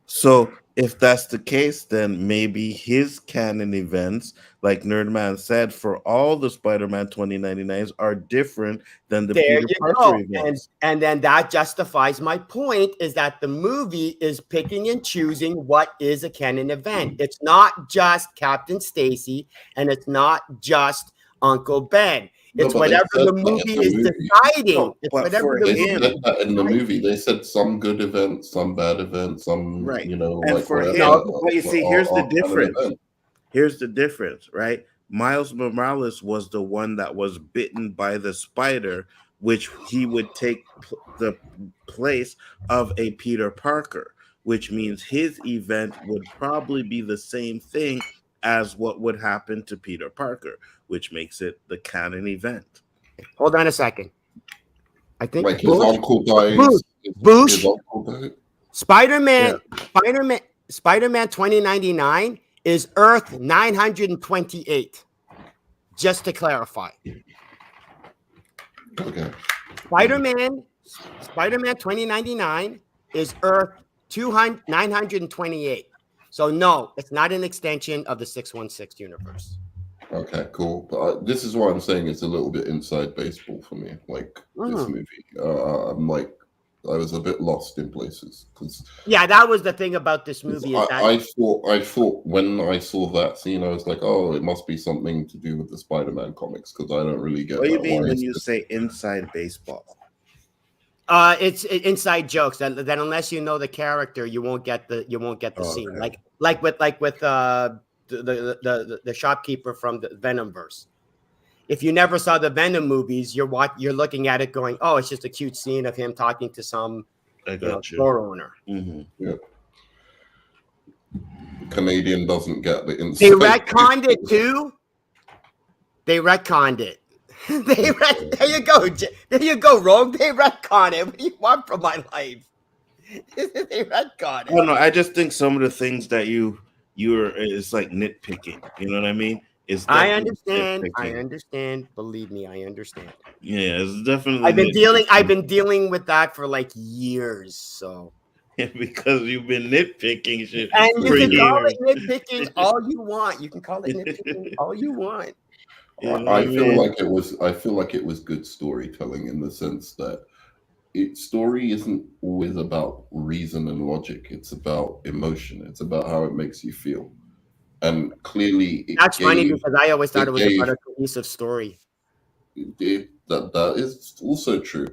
S2: So if that's the case, then maybe his canon events, like Nerdman said, for all the Spider-Man 2099s are different than the
S1: There
S2: Peter
S1: you
S2: Parker
S1: go.
S2: events.
S1: And then that justifies my point is that the movie is picking and choosing what is a canon event. It's not just Captain Stacy and it's not just Uncle Ben.
S3: No,
S1: It's
S3: but they
S1: whatever
S3: said
S1: the
S3: that in
S1: movie
S3: the
S1: is
S3: movie.
S1: deciding.
S2: No,
S1: It's
S2: but
S1: whatever
S2: for
S1: the
S3: They
S1: movie
S3: said
S2: him,
S1: is
S3: that in the
S1: deciding.
S3: movie. They said some good events, some bad events, some,
S2: right. And
S3: like
S2: for
S3: whatever
S2: him,
S1: No,
S2: but you see, here's the
S3: are kind of
S2: difference.
S3: events.
S2: Here's the difference, right? Miles Morales was the one that was bitten by the spider, which he would take the place of a Peter Parker, which means his event would probably be the same thing as what would happen to Peter Parker, which makes it the canon event.
S1: hold on a second. I think
S3: Like his uncle
S1: Bush,
S3: dies. His
S1: Bush,
S3: uncle died.
S1: Spider-Man,
S2: Yeah.
S1: Spider-Man, Spider-Man 2099 is Earth 928. Just to clarify.
S3: Okay.
S1: Spider-Man, Spider-Man 2099 is Earth 928. So no, it's not an extension of the 616 universe.
S3: Okay, cool. But this is why I'm saying it's a little bit inside baseball for me. Like this movie, I'm like, I was a bit lost in places because
S1: Yeah, that was the thing about this movie is that
S3: I thought when I saw that scene, I was like, oh, it must be something to do with the Spider-Man comics because I don't really get
S2: What do you
S3: that.
S2: mean
S3: Why
S2: when
S3: is
S2: you
S3: this?
S2: say inside baseball?
S1: it's inside jokes that unless you know the character, you won't get the scene.
S2: Okay.
S1: Like with the shopkeeper from the Venomverse. If you never saw the Venom movies, you're looking at it going, oh, it's just a cute scene of him talking to some
S2: I got you.
S1: store owner.
S2: Mm-hmm.
S3: Yeah. Canadian doesn't get the
S1: They
S3: inside.
S1: retconned it too. They retconned it. There you go. There you go, Rogue. They retconned it. What do you want from my life? They retconned
S2: Oh
S1: it.
S2: no, I just think some of the things that you're it's like nitpicking. You know what I mean? It's
S1: I
S2: definitely
S1: understand. I
S2: nitpicking.
S1: understand. Believe me, I understand.
S2: Yeah, it's definitely
S1: I've
S2: nitpicking.
S1: been dealing with that for like years. So
S2: Because you've been nitpicking shit
S1: and you
S2: for
S1: can call
S2: years.
S1: it nitpicking all you want. You can call it nitpicking all you want.
S2: You know what
S3: I
S2: I
S3: feel
S2: mean?
S3: like it was. I feel like it was good storytelling in the sense that story isn't always about reason and logic. It's about emotion. It's about how it makes you feel. And clearly,
S1: That's funny because I always thought it was
S3: gave
S1: about a cohesive story.
S3: that is also true.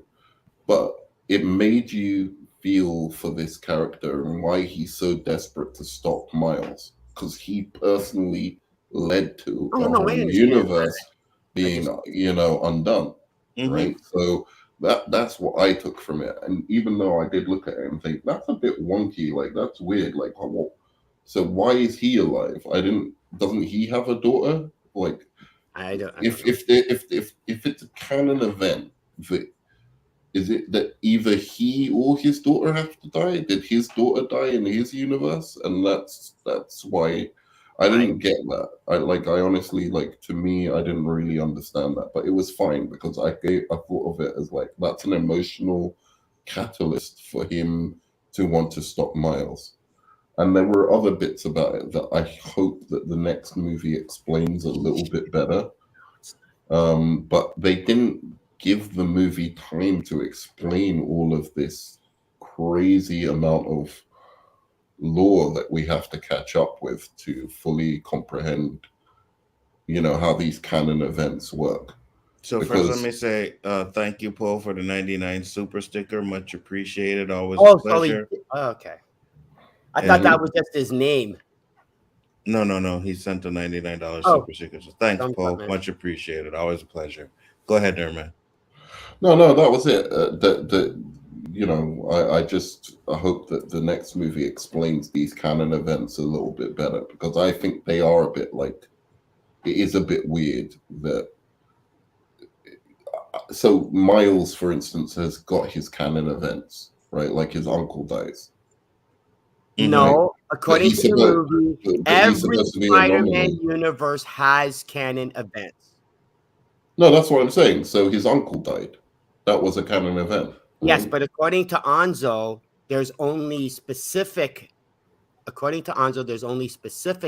S3: But it made you feel for this character and why he's so desperate to stop Miles because he personally led to
S1: Oh
S3: a
S1: no, I
S3: whole
S1: understand.
S3: universe
S1: I
S3: being
S1: just
S3: undone,
S2: Mm-hmm.
S3: right? So that's what I took from it. And even though I did look at it and think that's a bit wonky, like that's weird, like what? So why is he alive? I didn't. Doesn't he have a daughter? Like
S1: I don't know.
S3: if it's a canon event, is it that either he or his daughter have to die? Did his daughter die in his universe? And that's why I didn't get that. I honestly like to me I didn't really understand that, but it was fine because I thought of it as like that's an emotional catalyst for him to want to stop Miles. And there were other bits about it that I hope that the next movie explains a little bit better. But they didn't give the movie time to explain all of this crazy amount of lore that we have to catch up with to fully comprehend, how these canon events work.
S2: So first, let me say thank you, Paul, for the 99 super sticker. Much appreciated. Always a pleasure.
S1: Okay. I thought that was just his name.
S2: No. He sent a $99 super sticker. So thanks, Paul. Much appreciated. Always a pleasure. Go ahead, Derman.
S3: No, that was it. I hope that the next movie explains these canon events a little bit better, because I think they are a bit it is a bit weird that. So Miles, for instance, has got his canon events, right? Like his uncle dies.
S1: No, according to the movie, every Spider-Man universe has canon events.
S3: No, that's what I'm saying. So his uncle died. That was a canon event. Right?
S1: Yes, but according to Anzo, there's only specific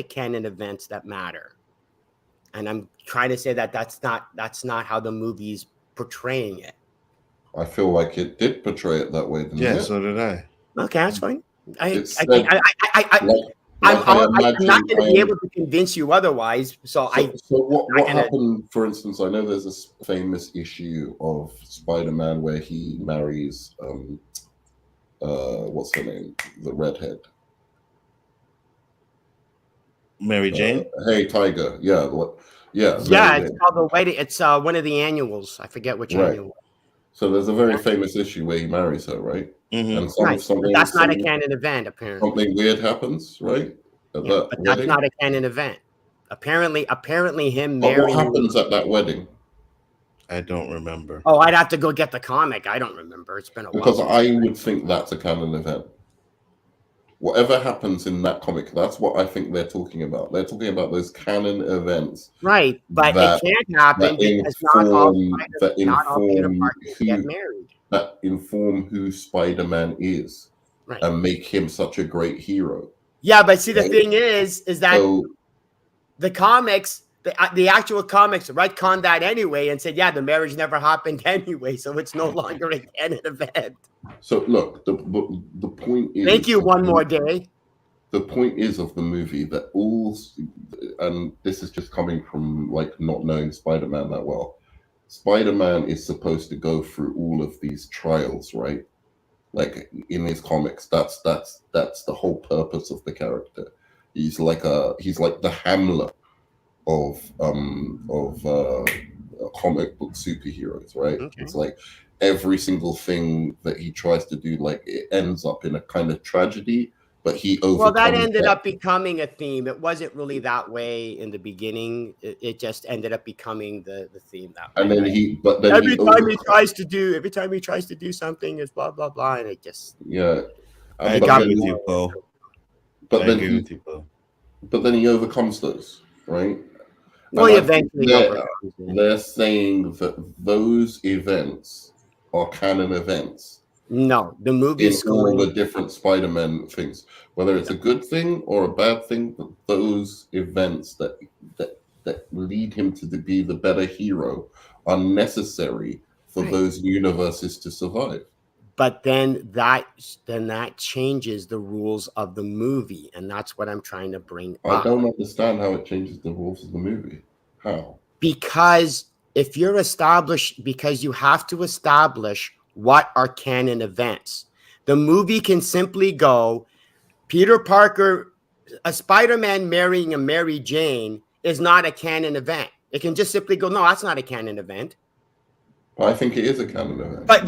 S1: canon events that matter. And I'm trying to say that that's not how the movie's portraying it.
S3: I feel like it did portray it that way.
S2: Yeah, so did I.
S1: Okay, that's fine. I'm not going to be able to convince you otherwise. So
S3: what happened? For instance, I know there's this famous issue of Spider-Man where he marries what's her name, the redhead,
S2: Mary Jane.
S3: Hey Tiger, yeah.
S1: It's called the wedding. It's one of the annuals. I forget which annual.
S3: So there's a very famous issue where he marries her, right?
S2: Mm-hmm.
S3: And
S1: that's not a canon event, apparently.
S3: Something weird happens, right?
S1: But that's not a canon event. Apparently him marrying.
S3: What happens at that wedding?
S2: I don't remember.
S1: Oh, I'd have to go get the comic. I don't remember. It's been a while.
S3: Because I would think that's a canon event. Whatever happens in that comic, that's what I think they're talking about. They're talking about those canon events.
S1: Right, but it can't happen because not all Peter Parkers get married.
S3: That inform who Spider-Man is, right, and make him such a great hero.
S1: Yeah, but see, the thing is that the comics, the actual comics retconned that anyway and said, yeah, the marriage never happened anyway, so it's no longer a canon event.
S3: So look, the point is.
S1: Thank you. One more day.
S3: The point is of the movie that and this is just coming from not knowing Spider-Man that well. Spider-Man is supposed to go through all of these trials, right? Like in his comics, that's the whole purpose of the character. He's like the Hamlet of comic book superheroes, right? Okay. It's like every single thing that he tries to do, it ends up in a kind of tragedy, but he overcomes.
S1: Well, that ended up becoming a theme. It wasn't really that way in the beginning. It just ended up becoming the theme that way.
S3: And then
S1: every time he tries to do something, is blah blah blah, and it just
S2: I agree with you, Paul.
S3: But then he overcomes those, right?
S1: Well, eventually
S3: they're saying that those events are canon events.
S1: No, the movie's
S3: in all the different Spider-Man things, whether it's a good thing or a bad thing, but those events that lead him to be the better hero are necessary for those universes to survive.
S1: But then that changes the rules of the movie, and that's what I'm trying to bring up.
S3: I don't understand how it changes the rules of the movie. How?
S1: Because you have to establish what are canon events. The movie can simply go, Peter Parker, a Spider-Man marrying a Mary Jane is not a canon event. It can just simply go, no, that's not a canon event.
S3: I think it is a canon event.
S1: But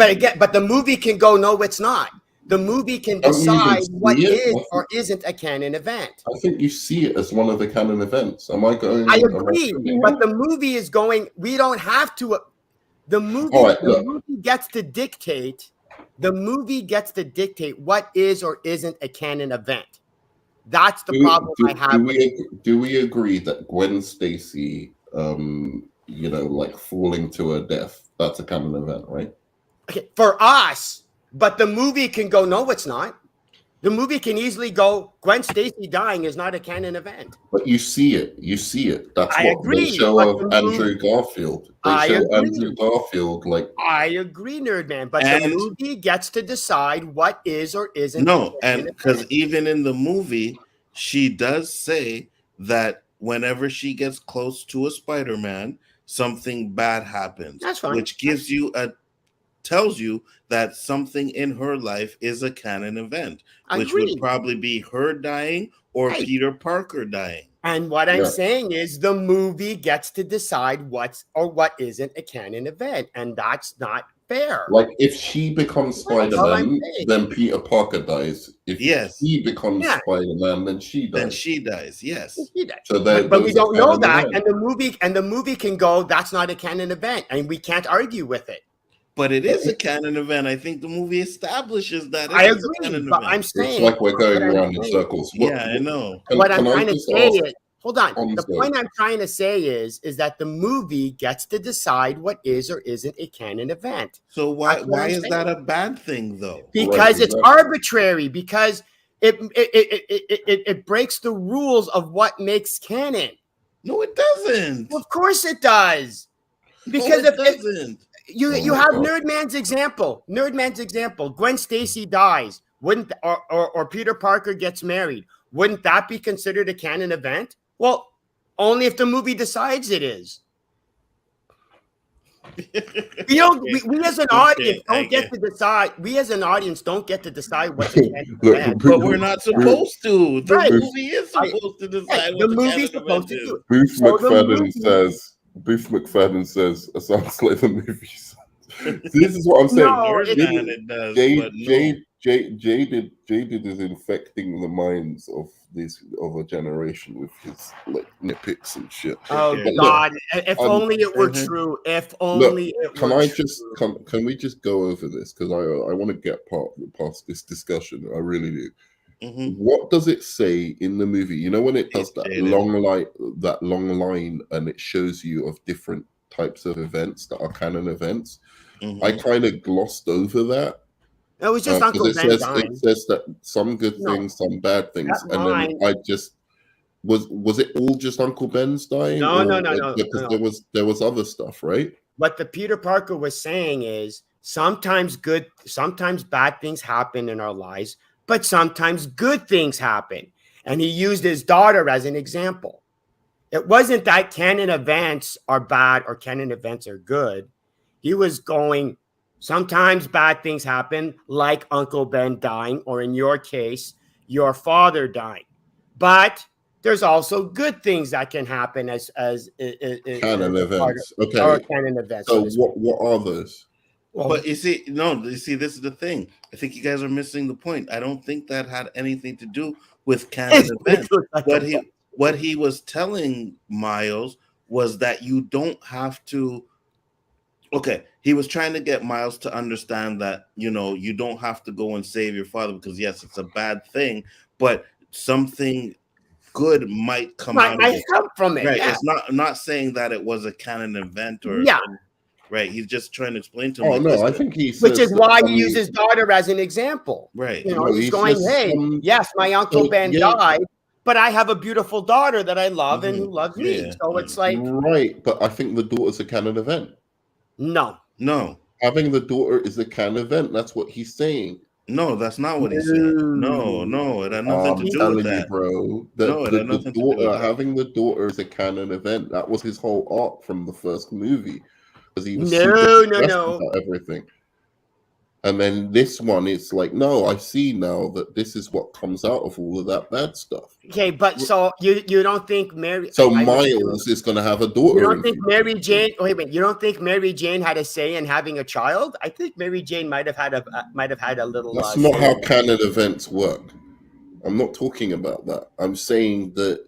S1: the movie can go, no, it's not. The movie can decide what is or isn't a canon event.
S3: I think you see it as one of the canon events. Am I going?
S1: I agree, but the movie is going. We don't have to. The movie gets to dictate. The movie gets to dictate what is or isn't a canon event. That's the problem I have.
S3: Do we agree that Gwen Stacy, falling to her death, that's a canon event, right?
S1: Okay, for us, but the movie can go, no, it's not. The movie can easily go, Gwen Stacy dying is not a canon event.
S3: But you see it. You see it. That's
S1: I
S3: what
S1: agree,
S3: they show
S1: but
S3: of
S1: the
S3: Andrew
S1: movie,
S3: Garfield. They
S1: I
S3: show
S1: agree.
S3: Andrew Garfield like.
S1: I agree, Nerdman, but the
S2: And-
S1: movie gets to decide what is or isn't.
S2: No,
S1: a
S2: and
S1: canon
S2: because
S1: event.
S2: even in the movie, she does say that whenever she gets close to a Spider-Man, something bad happens.
S1: That's fine.
S2: Which gives you tells you that something in her life is a canon event,
S1: I
S2: which
S1: agree.
S2: would probably be her dying or
S1: Hey.
S2: Peter Parker dying.
S1: And what I'm
S3: Yeah.
S1: saying is the movie gets to decide what's or what isn't a canon event, and that's not fair.
S3: Like if she becomes
S1: That's all I'm
S3: Spider-Man,
S1: saying.
S3: then Peter Parker dies. If
S2: Yes.
S3: he becomes
S1: Yeah.
S3: Spider-Man, then she
S2: Then
S3: dies.
S2: she dies. Yes.
S3: So
S1: But we don't know that,
S3: event.
S1: and the movie can go, that's not a canon event, and we can't argue with it.
S2: But it is a canon event. I think the movie establishes that.
S1: I
S2: It is a
S1: agree,
S2: canon
S1: but
S2: event.
S1: I'm saying
S3: It's like we're going
S1: what I'm
S3: around in
S1: saying-
S3: circles.
S2: Yeah, I know.
S1: What I'm
S3: can I
S1: trying to
S3: just
S1: say
S3: ask
S1: is, hold on. The
S3: Hamza?
S1: point I'm trying to say is that the movie gets to decide what is or isn't a canon event.
S2: So why
S1: That's what I'm
S2: is
S1: saying.
S2: that a bad thing though?
S1: Because it's
S3: exactly.
S1: arbitrary, because it breaks the rules of what makes canon.
S2: No, it doesn't.
S1: Well, of course it does. Because
S2: no, it
S1: if
S2: doesn't.
S1: you
S3: my
S1: have
S3: God.
S1: Nerdman's example, Gwen Stacy dies, wouldn't or Peter Parker gets married, wouldn't that be considered a canon event? Well, only if the movie decides it is. We as an audience don't get to decide. We as an audience don't get to decide what's a canon
S3: Look,
S1: event.
S2: But we're not supposed to. The
S1: Right.
S2: movie is supposed to decide
S1: The
S2: what the
S1: movie's
S2: canon
S1: supposed
S2: event
S1: to do
S2: is.
S1: it.
S3: Booth
S1: So the
S3: McFadden
S1: movie-
S3: says. Booth McFadden says, "It sounds like the movie." This is what I'm saying.
S1: No,
S2: Birdman, it does, but no.
S3: Jaded is infecting the minds of a generation with his like nitpicks and shit.
S1: Oh
S2: Okay.
S1: God! If only it were
S2: Mhm.
S1: true. If only it
S3: Can
S1: were
S3: I
S1: true.
S3: just can we just go over this because I want to get past this discussion. I really do.
S2: Mhm.
S3: What does it say in the movie? You know when it does
S2: It's
S3: that
S2: shaded.
S3: long line and it shows you of different types of events that are canon events.
S2: Mhm.
S3: I kind of glossed over that.
S1: It was just
S3: 'Cause
S1: Uncle Ben dying.
S3: it says that some good
S1: No.
S3: things, some bad things,
S1: That
S3: and
S1: line-
S3: then I just was it all just Uncle Ben's dying?
S1: No,
S3: or-
S1: no,
S3: because
S1: no.
S3: there was other stuff, right?
S1: What the Peter Parker was saying is sometimes bad things happen in our lives, but sometimes good things happen. And he used his daughter as an example. It wasn't that canon events are bad or canon events are good. He was going, sometimes bad things happen, like Uncle Ben dying, or in your case, your father dying. But there's also good things that can happen as
S3: Canon
S1: as part
S3: events.
S1: of-
S3: Okay.
S1: or canon events.
S3: So
S1: so to speak.
S3: what are those?
S1: Well,
S2: But you see, this is the thing. I think you guys are missing the point. I don't think that had anything to do with canon events. What he was telling Miles was that you don't have to. Okay, he was trying to get Miles to understand that you don't have to go and save your father because yes, it's a bad thing, but something good might come out of
S1: might
S2: it.
S1: come from it.
S2: Right.
S1: Yeah.
S2: It's not saying that it was a canon event or
S1: Yeah.
S2: Right. He's just trying to explain to him.
S3: Oh
S2: like,
S3: no, I
S2: listen,
S3: think he says
S1: Which is
S3: that
S1: why
S3: some-
S1: he uses daughter as an example.
S2: right.
S1: You know,
S3: No,
S1: he's
S3: he
S1: going,
S3: says
S1: hey,
S3: some-
S1: yes, my Uncle Ben
S3: yeah.
S1: died, but I have a beautiful daughter that I love and who
S2: Mhm.
S1: loves me.
S2: Yeah,
S1: So
S2: yeah.
S1: it's like,
S3: right, but I think the daughter's a canon event.
S1: no.
S2: No,
S3: Having the daughter is a canon event. That's what he's saying.
S2: no, that's not what he said. No, it had nothing to do
S3: telling
S2: with
S3: you,
S2: that.
S3: bro.
S2: No, it had nothing to do with that.
S3: Having the daughter is a canon event. That was his whole arc from the first movie, because he was
S1: No,
S3: super
S1: no,
S3: depressed
S1: no.
S3: about everything. And then this one, it's like, no, I see now that this is what comes out of all of that bad stuff.
S1: Okay, but so you don't think Mary?
S3: So
S1: I-
S3: Miles is going to have a daughter.
S1: You don't
S3: in
S1: think
S3: future.
S1: Mary Jane? Wait a minute. You don't think Mary Jane had a say in having a child? I think Mary Jane might have had a little.
S3: That's
S1: say
S3: not how
S1: in it.
S3: canon events work. I'm not talking about that. I'm saying that,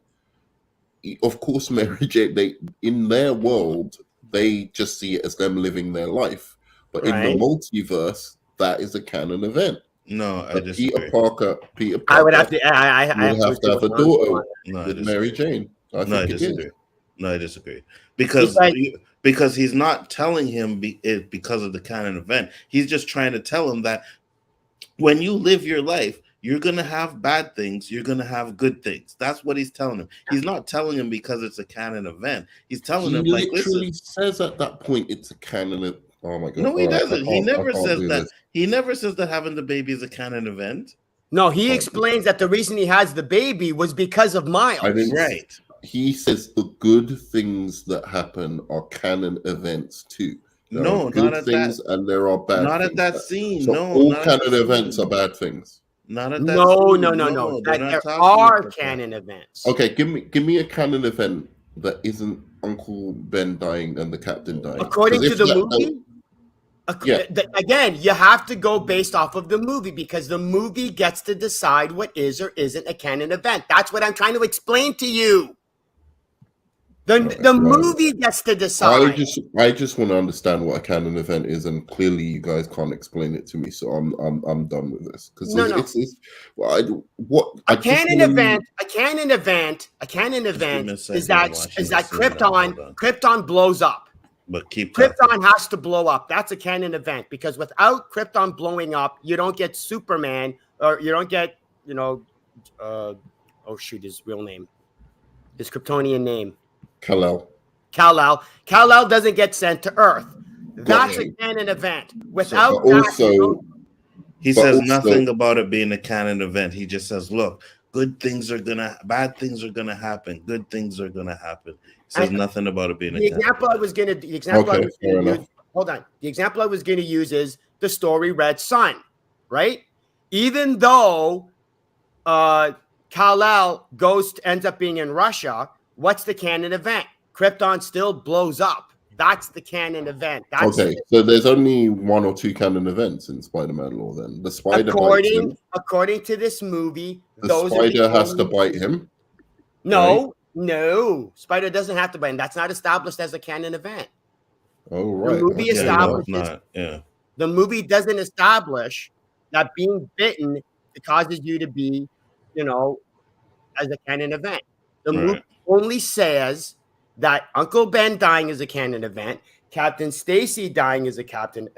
S3: of course, Mary Jane, they in their world, they just see it as them living their life. But in the
S1: Right.
S3: multiverse, that is a canon event.
S2: No, I
S3: But
S2: disagree.
S3: Peter Parker
S1: I would have to. I
S3: would
S1: have
S3: have to have a
S1: respond to
S3: daughter
S1: that.
S2: No, I
S3: with
S2: disagree.
S3: Mary Jane. I
S2: No, I
S3: think it
S2: disagree.
S3: is.
S2: No, I disagree. Because
S1: Because-
S2: he's not telling him it because of the canon event. He's just trying to tell him that when you live your life, you're gonna have bad things, you're gonna have good things. That's what he's telling him. He's not telling him because it's a canon event. He's telling
S3: He
S2: him like,
S3: literally
S2: listen.
S3: says at that point it's a canon. Oh my god!
S2: No, he doesn't. He
S3: I
S2: never
S3: can't
S2: says
S3: do
S2: that.
S3: this.
S2: He never says that having the baby is a canon event.
S1: No, he explains that the reason he has the baby was because of Miles.
S3: I didn't.
S2: Right.
S3: He says the good things that happen are canon events too. There
S2: No,
S3: are good
S2: not at
S3: things
S2: that.
S3: and there are bad
S2: Not
S3: things.
S2: at that scene.
S3: So
S2: No,
S3: all
S2: not at
S3: canon
S2: that
S3: events
S2: scene.
S3: are bad things.
S2: Not at that
S1: No,
S2: scene.
S1: no.
S2: They're
S1: That
S2: not
S1: there
S2: talking
S1: are
S2: about
S1: canon
S2: that.
S1: events.
S3: Okay, give me a canon event that isn't Uncle Ben dying and the captain dying.
S1: According to the movie,
S3: yeah.
S1: Again, you have to go based off of the movie because the movie gets to decide what is or isn't a canon event. That's what I'm trying to explain to you. The movie gets to decide.
S3: I just want to understand what a canon event is, and clearly you guys can't explain it to me, so I'm done with this because
S1: a canon event is that Krypton blows up.
S2: But
S1: Krypton has to blow up. That's a canon event because without Krypton blowing up, you don't get Superman or you don't get his real name, his Kryptonian name. Kal-El doesn't get sent to Earth. That's a canon event. Without
S2: he says nothing about it being a canon event. He just says, "Look, bad things are gonna happen. Good things are gonna happen." He says nothing about it being a canon event. The
S1: example I was gonna use is the story Red Sun, right? Even though Kal-El ends up being in Russia. What's the canon event? Krypton still blows up. That's the canon event.
S3: So there's only one or two canon events in Spider-Man lore. Then the spider bites him.
S1: According to this movie,
S3: the spider has to bite him.
S1: No, Spider doesn't have to bite him. That's not established as a canon event.
S3: Oh right.
S1: The movie establishes. The movie doesn't establish that being bitten causes you to be, as a canon event. The movie only says that Uncle Ben dying is a canon event, Captain Stacy dying is a canon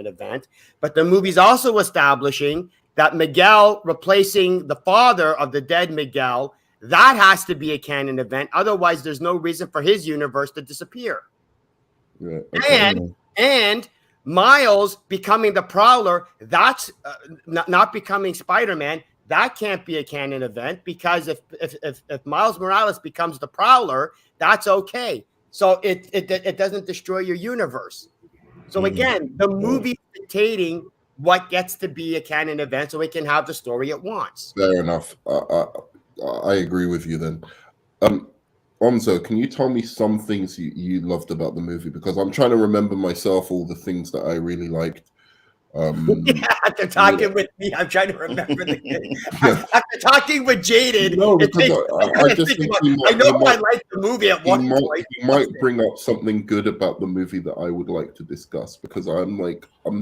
S1: event, but the movie's also establishing that Miguel replacing the father of the dead Miguel, that has to be a canon event. Otherwise, there's no reason for his universe to disappear.
S3: Yeah,
S1: and Miles becoming the Prowler, that's not becoming Spider-Man. That can't be a canon event because if Miles Morales becomes the Prowler, that's okay. So it doesn't destroy your universe. So again, the movie is dictating what gets to be a canon event so it can have the story it wants.
S3: Fair enough. I agree with you then. Onzo, can you tell me some things you loved about the movie? Because I'm trying to remember myself all the things that I really liked.
S1: After talking with me, I'm trying to remember the game. After talking with Jaded,
S3: no, because I just think
S1: I liked the movie at one point.
S3: He might bring up something good about the movie that I would like to discuss because I'm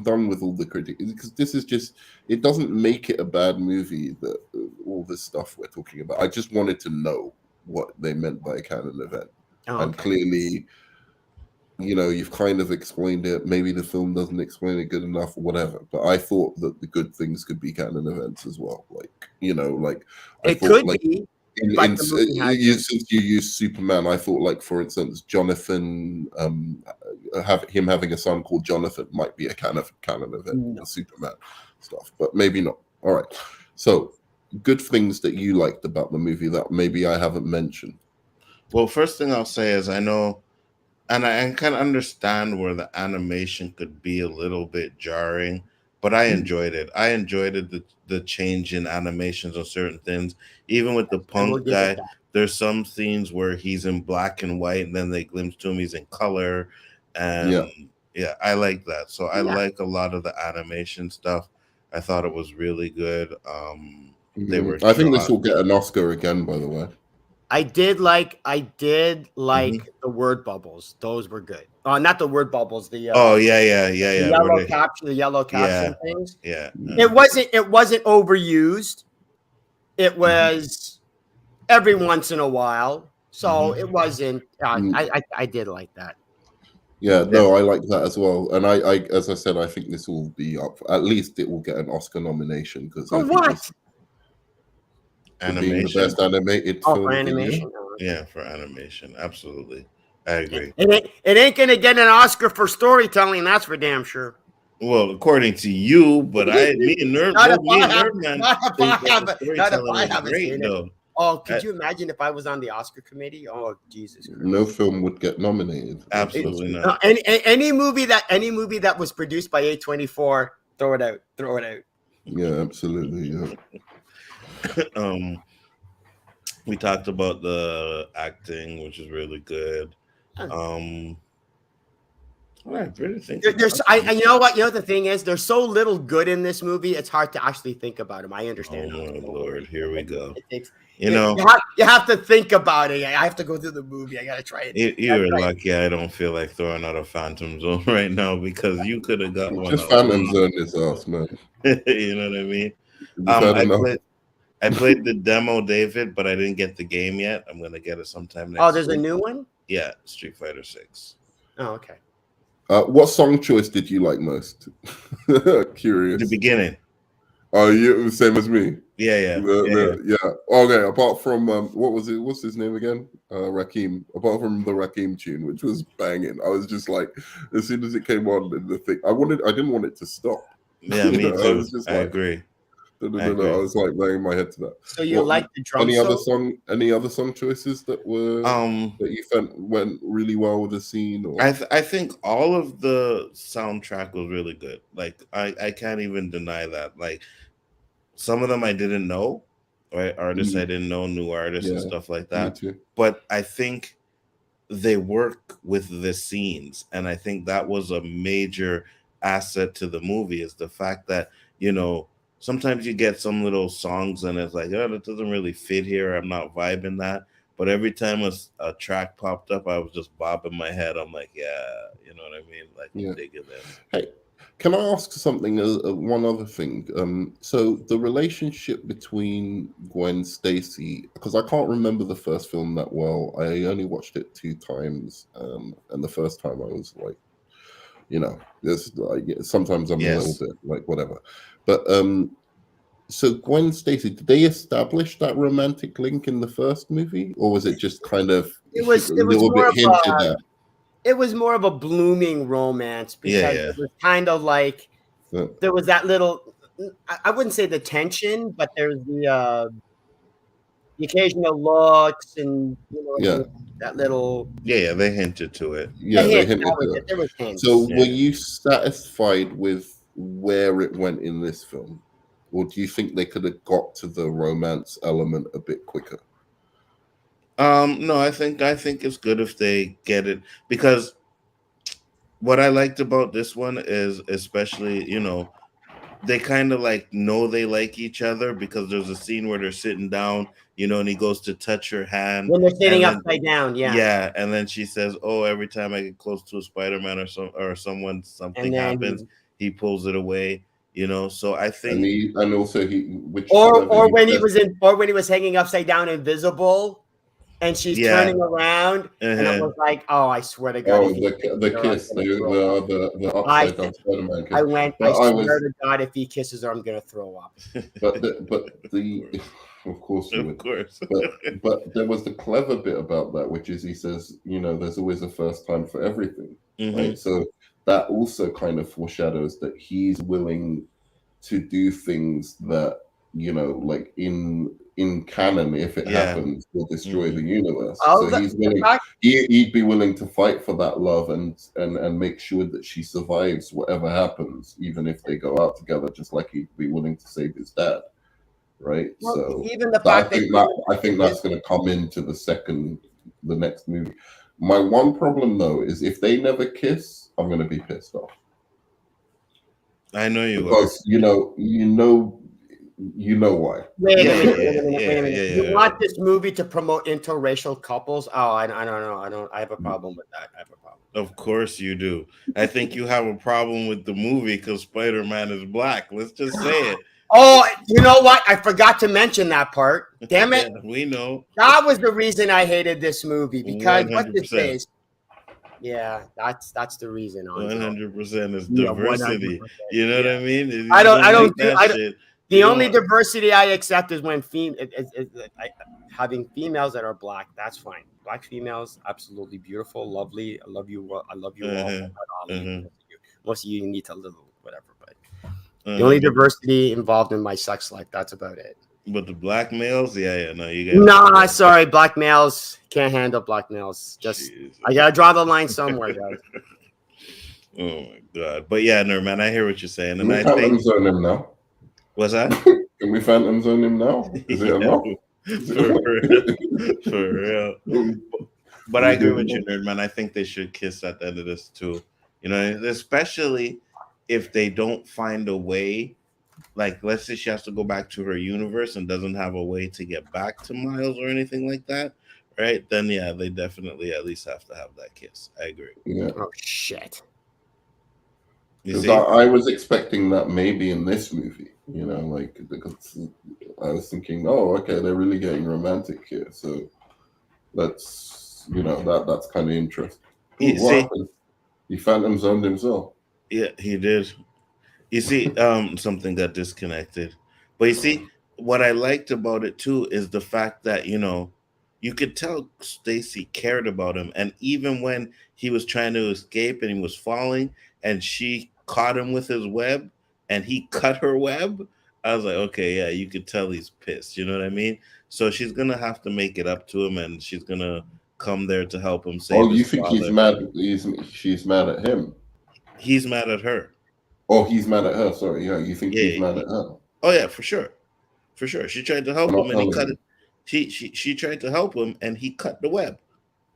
S3: done with all the critics because this is just, it doesn't make it a bad movie, that all this stuff we're talking about. I just wanted to know what they meant by a canon event. And clearly, you've kind of explained it. Maybe the film doesn't explain it good enough or whatever. But I thought that the good things could be canon events as well. Since you use Superman, I thought, for instance, Jonathan, him having a son called Jonathan might be a canon event, the Superman stuff, but maybe not. All right. So, good things that you liked about the movie that maybe I haven't mentioned.
S2: Well, first thing I'll say is I know. And I can understand where the animation could be a little bit jarring, but I enjoyed it. I enjoyed the change in animations on certain things. Even with the punk guy, there's some scenes where he's in black and white, and then they glimpse to him, he's in color. And I like that. So I like a lot of the animation stuff. I thought it was really good.
S3: I think this will get an Oscar again, by the way.
S1: I did like the word bubbles. Those were good. Not the word bubbles. The yellow caption things.
S2: Yeah.
S1: It wasn't overused. It was every once in a while. So it wasn't. I did like that.
S3: Yeah, no, I like that as well. And I as I said, I think this will be up. At least it will get an Oscar nomination because I
S1: For
S3: think
S1: what?
S3: this for being the
S2: Animation.
S3: best animated
S1: Oh,
S3: film
S1: for
S3: of the year.
S1: animation. Oh, okay.
S2: Yeah, for animation. Absolutely. I agree.
S1: It ain't gonna get an Oscar for storytelling. That's for damn sure.
S2: Well, according to you, but me and Nerd,
S1: Not if
S2: both me
S1: I
S2: and
S1: have,
S2: Nerdman
S1: not if I
S2: think that the
S1: have, not if
S2: storytelling
S1: I
S2: was
S1: haven't
S2: great,
S1: seen it.
S2: though.
S1: Oh, could you imagine if I was on the Oscar committee? Oh, Jesus Christ.
S3: No film would get nominated.
S2: Absolutely not.
S1: Any movie that was produced by A24, throw it out. Throw it out.
S3: Yeah, absolutely. Yeah.
S2: We talked about the acting, which is really good. I really think
S1: you know what? You know what the thing is? There's so little good in this movie. It's hard to actually think about him. I understand.
S2: Oh my Lord, here we go.
S1: It
S2: you
S1: have to think about it. I have to go through the movie. I gotta try it.
S2: You're lucky I don't feel like throwing out a Phantom Zone right now because you could have got one.
S3: Just Phantom Zone is us, man.
S2: You know what I mean? I played the demo, David, but I didn't get the game yet. I'm gonna get it sometime next.
S1: Oh, there's a new one?
S2: Yeah, Street Fighter 6.
S1: Oh, okay.
S3: What song choice did you like most? Curious.
S2: The beginning.
S3: Oh, you same as me.
S2: Yeah.
S3: Okay. Apart from what was it? What's his name again? Rakim. Apart from the Rakim tune, which was banging, I was just like, as soon as it came on, the thing I didn't want it to stop.
S2: Yeah, me too.
S3: I was just
S2: I agree.
S3: I was like laying my head to that.
S1: So you like the drum?
S3: Any other song choices that were that you felt went really well with the scene? Or?
S2: I think all of the soundtrack was really good. Like I can't even deny that. Like some of them I didn't know, right? Artists I didn't know, new artists and stuff like that. But I think they work with the scenes, and I think that was a major asset to the movie is the fact that sometimes you get some little songs and it's like, oh, that doesn't really fit here. I'm not vibing that. But every time a track popped up, I was just bobbing my head. I'm like, yeah, you know what I mean? Like, I'm digging this.
S3: Hey, can I ask something? One other thing. So the relationship between Gwen Stacy, because I can't remember the first film that well. I only watched it 2 times, and the first time I was like, there's like sometimes I'm a little bit like whatever. But so Gwen Stacy, did they establish that romantic link in the first movie, or was it just kind of
S1: it was more of a, it was more of a blooming romance because it was kind of like there was that little, I wouldn't say the tension, but there's the occasional looks and that little
S2: they hinted to it.
S3: They hinted to it.
S1: There was hints.
S3: So were you satisfied with where it went in this film, or do you think they could have got to the romance element a bit quicker?
S2: No, I think it's good if they get it, because what I liked about this one is especially they kind of like know they like each other, because there's a scene where they're sitting down, and he goes to touch her hand
S1: when they're sitting upside down.
S2: Yeah, and then she says, "Oh, every time I get close to a Spider-Man or something happens, he pulls it away." So I think,
S3: and also
S1: when he was hanging upside down, invisible, and she's turning around, and I was like, "Oh, I swear to God!"
S3: The kiss, the upside down Spider-Man kiss.
S1: I swear to God, if he kisses her, I'm gonna throw up.
S3: But of course you would. But there was the clever bit about that, which is he says, there's always a first time for everything, right? So that also kind of foreshadows that he's willing to do things that like in canon, if it happens, will destroy the universe. So he's willing. He'd be willing to fight for that love and make sure that she survives whatever happens, even if they go out together. Just like he'd be willing to save his dad, right?
S1: Well,
S3: so
S1: even the fact
S3: I think that's going to come into the next movie. My one problem though is if they never kiss, I'm going to be pissed off.
S2: I know you
S3: because you know why.
S1: Wait a minute. You want this movie to promote interracial couples? Oh, I don't know. I have a problem with that. I have a problem.
S2: Of course you do. I think you have a problem with the movie because Spider-Man is black. Let's just say it.
S1: Oh, you know what? I forgot to mention that part. Damn it.
S2: We know.
S1: That was the reason I hated this movie, because what's his face? Yeah, that's the reason.
S2: 100% is
S1: Yeah,
S2: diversity.
S1: 100%.
S2: You know what I mean?
S1: I
S2: You
S1: don't
S2: like
S1: do
S2: that
S1: I don't,
S2: shit.
S1: the
S2: You don't
S1: only
S2: want.
S1: diversity I accept is when having females that are black. That's fine. Black females, absolutely beautiful, lovely. I love you. I love you all.
S2: Uh-huh,
S1: Not all of you.
S2: uh-huh,
S1: Most of you need a little whatever, but the
S2: uh-huh.
S1: only diversity involved in my sex life. That's about it.
S2: But the black males, yeah, no, you guys.
S1: Nah, sorry, black males can't handle black males. Just
S2: Jesus.
S1: I gotta draw the line somewhere, guys.
S2: Oh my god. But yeah, no, man, I hear what you're saying,
S3: Can
S2: and
S3: we
S2: I
S3: Phantom
S2: think
S3: Zone him now?
S2: what's that?
S3: Can we Phantom Zone him now? Is it
S2: Yeah,
S3: enough?
S2: for real, for real. But I
S3: We
S2: agree
S3: good
S2: with you,
S3: now?
S2: nerd man. I think they should kiss at the end of this too. You know, especially if they don't find a way. Like, let's say she has to go back to her universe and doesn't have a way to get back to Miles or anything like that, right? Then yeah, they definitely at least have to have that kiss. I agree.
S3: Yeah.
S1: Oh shit.
S2: You
S3: Because
S2: see?
S3: I was expecting that maybe in this movie, like because I was thinking, oh, okay, they're really getting romantic here, so that's kind of interesting. Ooh,
S2: You
S3: what
S2: see?
S3: happened? He Phantom Zoned himself.
S2: Yeah, he did. You see, something got disconnected. But you see, what I liked about it too is the fact that, you could tell Stacy cared about him. And even when he was trying to escape and he was falling and she caught him with his web and he cut her web, I was like, okay, yeah, you could tell he's pissed. You know what I mean? So she's gonna have to make it up to him and she's gonna come there to help him save
S3: Oh, you
S2: his
S3: think he's
S2: father.
S3: mad? She's mad at him.
S2: He's mad at her.
S3: Oh, he's mad at her. Sorry, yeah. You think he's
S2: Yeah.
S3: mad at her?
S2: Oh yeah, for sure. For sure. She tried to help
S3: I'm
S2: him
S3: not
S2: and he
S3: telling
S2: cut
S3: you.
S2: it. She tried to help him and he cut the web.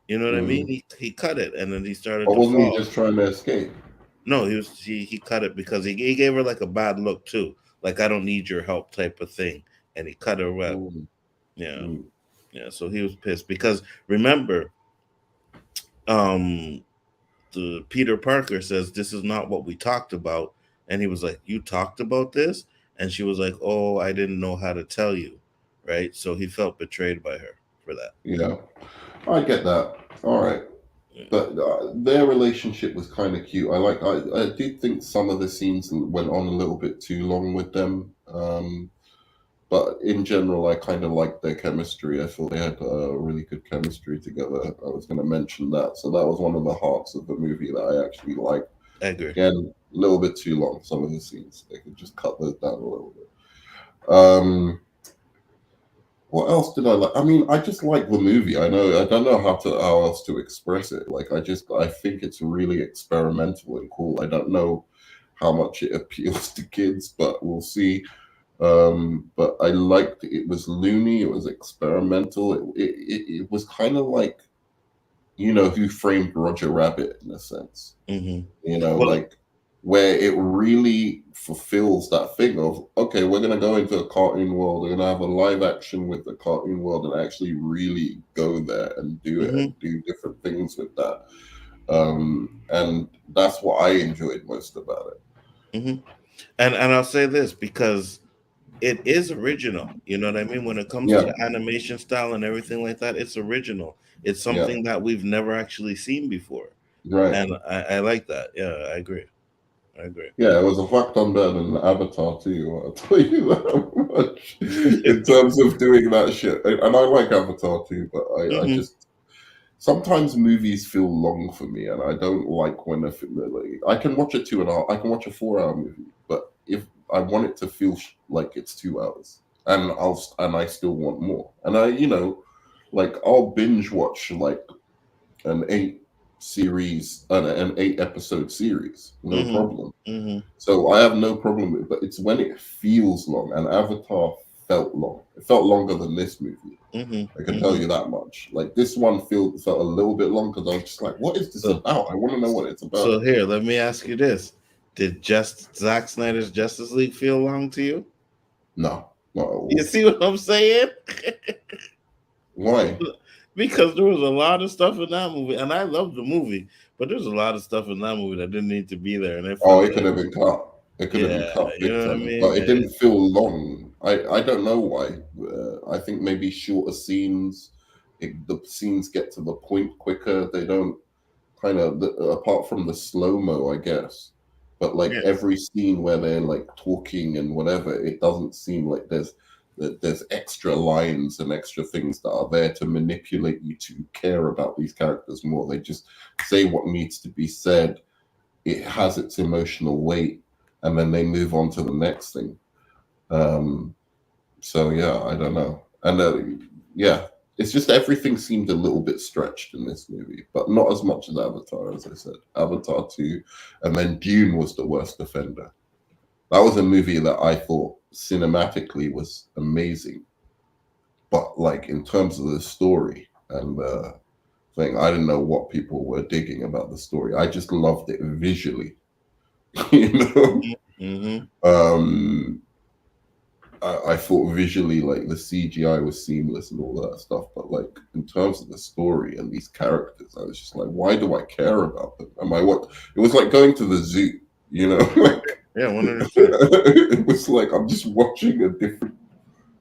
S2: You know what I mean?
S3: Mm.
S2: He cut it and then he started
S3: But
S2: to
S3: wasn't he
S2: fall.
S3: just trying to escape?
S2: No, he cut it because he gave her like a bad look too. Like I don't need your help type of thing. And he cut her web.
S3: Mm.
S2: Yeah.
S3: Mm.
S2: Yeah. So he was pissed. Because remember, the Peter Parker says this is not what we talked about. And he was like, you talked about this? And she was like, oh, I didn't know how to tell you. Right. So he felt betrayed by her for that.
S3: Yeah, I get that. All right. But their relationship was kind of cute. I did think some of the scenes went on a little bit too long with them. But in general, I kind of liked their chemistry. I thought they had really good chemistry together. I was going to mention that. So that was one of the hearts of the movie that I actually liked.
S2: I agree.
S3: Again, a little bit too long, some of the scenes. They could just cut those down a little bit. What else did I like? I mean, I just like the movie. I don't know how else to express it. Like, I think it's really experimental and cool. I don't know how much it appeals to kids, but we'll see. But I liked it. It was loony. It was experimental. It was kind of like, Who Framed Roger Rabbit in a sense.
S2: Mm-hmm.
S3: Like where it really fulfills that thing of, okay, we're going to go into a cartoon world. We're going to have a live action with the cartoon world and actually really go there and do it and do different things with that. And that's what I enjoyed most about it.
S2: Mm-hmm. And I'll say this because it is original. You know what I mean? When it comes to the animation style and everything like that, it's original. It's something that we've never actually seen before.
S3: Right.
S2: And I like that. Yeah, I agree.
S3: Yeah, it was a fact on better than Avatar too. I'll tell you that much in terms of doing that shit. And I like Avatar too, but I just sometimes movies feel long for me, and I don't like when I can watch a 2.5. I can watch a 4-hour movie, but if I want it to feel like it's 2 hours, and I still want more, and I'll binge watch like an 8-episode series, no problem. So I have no problem with it, but it's when it feels long, and Avatar felt long. It felt longer than this movie. I can tell you that much. Like this one felt a little bit long because I was just like, what is this about? I want to know what it's about.
S2: So here, let me ask you this. Did Zack Snyder's Justice League feel long to you?
S3: No.
S2: You see what I'm saying?
S3: Why?
S2: Because there was a lot of stuff in that movie, and I love the movie, but there's a lot of stuff in that movie that didn't need to be there. And it
S3: could have been cut. It could have been cut big time, I mean? But it didn't feel long. I don't know why. I think maybe shorter scenes. The scenes get to the point quicker. They don't kind of apart from the slow-mo, I guess. But like
S2: Yeah.
S3: every scene where they're like talking and whatever, it doesn't seem like there's extra lines and extra things that are there to manipulate you to care about these characters more. They just say what needs to be said. It has its emotional weight, and then they move on to the next thing. So yeah, I don't know. And yeah, it's just everything seemed a little bit stretched in this movie, but not as much as Avatar, as I said. Avatar 2, and then Dune was the worst offender. That was a movie that I thought cinematically was amazing, but like in terms of the story and the thing, I didn't know what people were digging about the story. I just loved it visually, you know.
S2: Mm-hmm.
S3: I thought visually like the CGI was seamless and all that stuff, but like in terms of the story and these characters, I was just like, why do I care about them? Am I what? It was like going to the zoo, you know.
S2: Yeah, 100%.
S3: It was like I'm just watching a different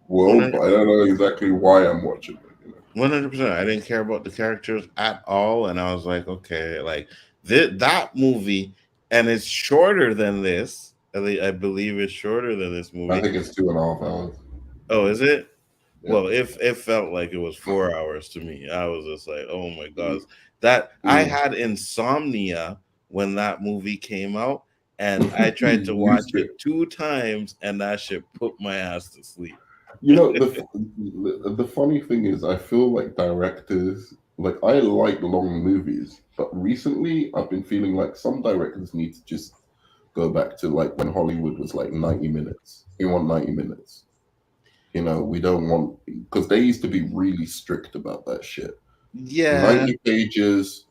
S3: world, but I don't know exactly why I'm watching it. You know?
S2: 100%. I didn't care about the characters at all, and I was like, okay, like that movie, and it's shorter than this. I believe it's shorter than this movie.
S3: I think it's 2.5 hours.
S2: Oh, is it?
S3: Yeah.
S2: Well, it felt like it was 4 hours to me. I was just like, oh my gosh, that I had insomnia when that movie came out, and I tried to watch it 2 times, and that shit put my ass to sleep.
S3: You know, the funny thing is, I feel like directors, like I like long movies, but recently I've been feeling like some directors need to just go back to like when Hollywood was like 90 minutes. You want 90 minutes. You know, we don't want, because they used to be really strict about that shit.
S2: Yeah.
S3: 90 pages,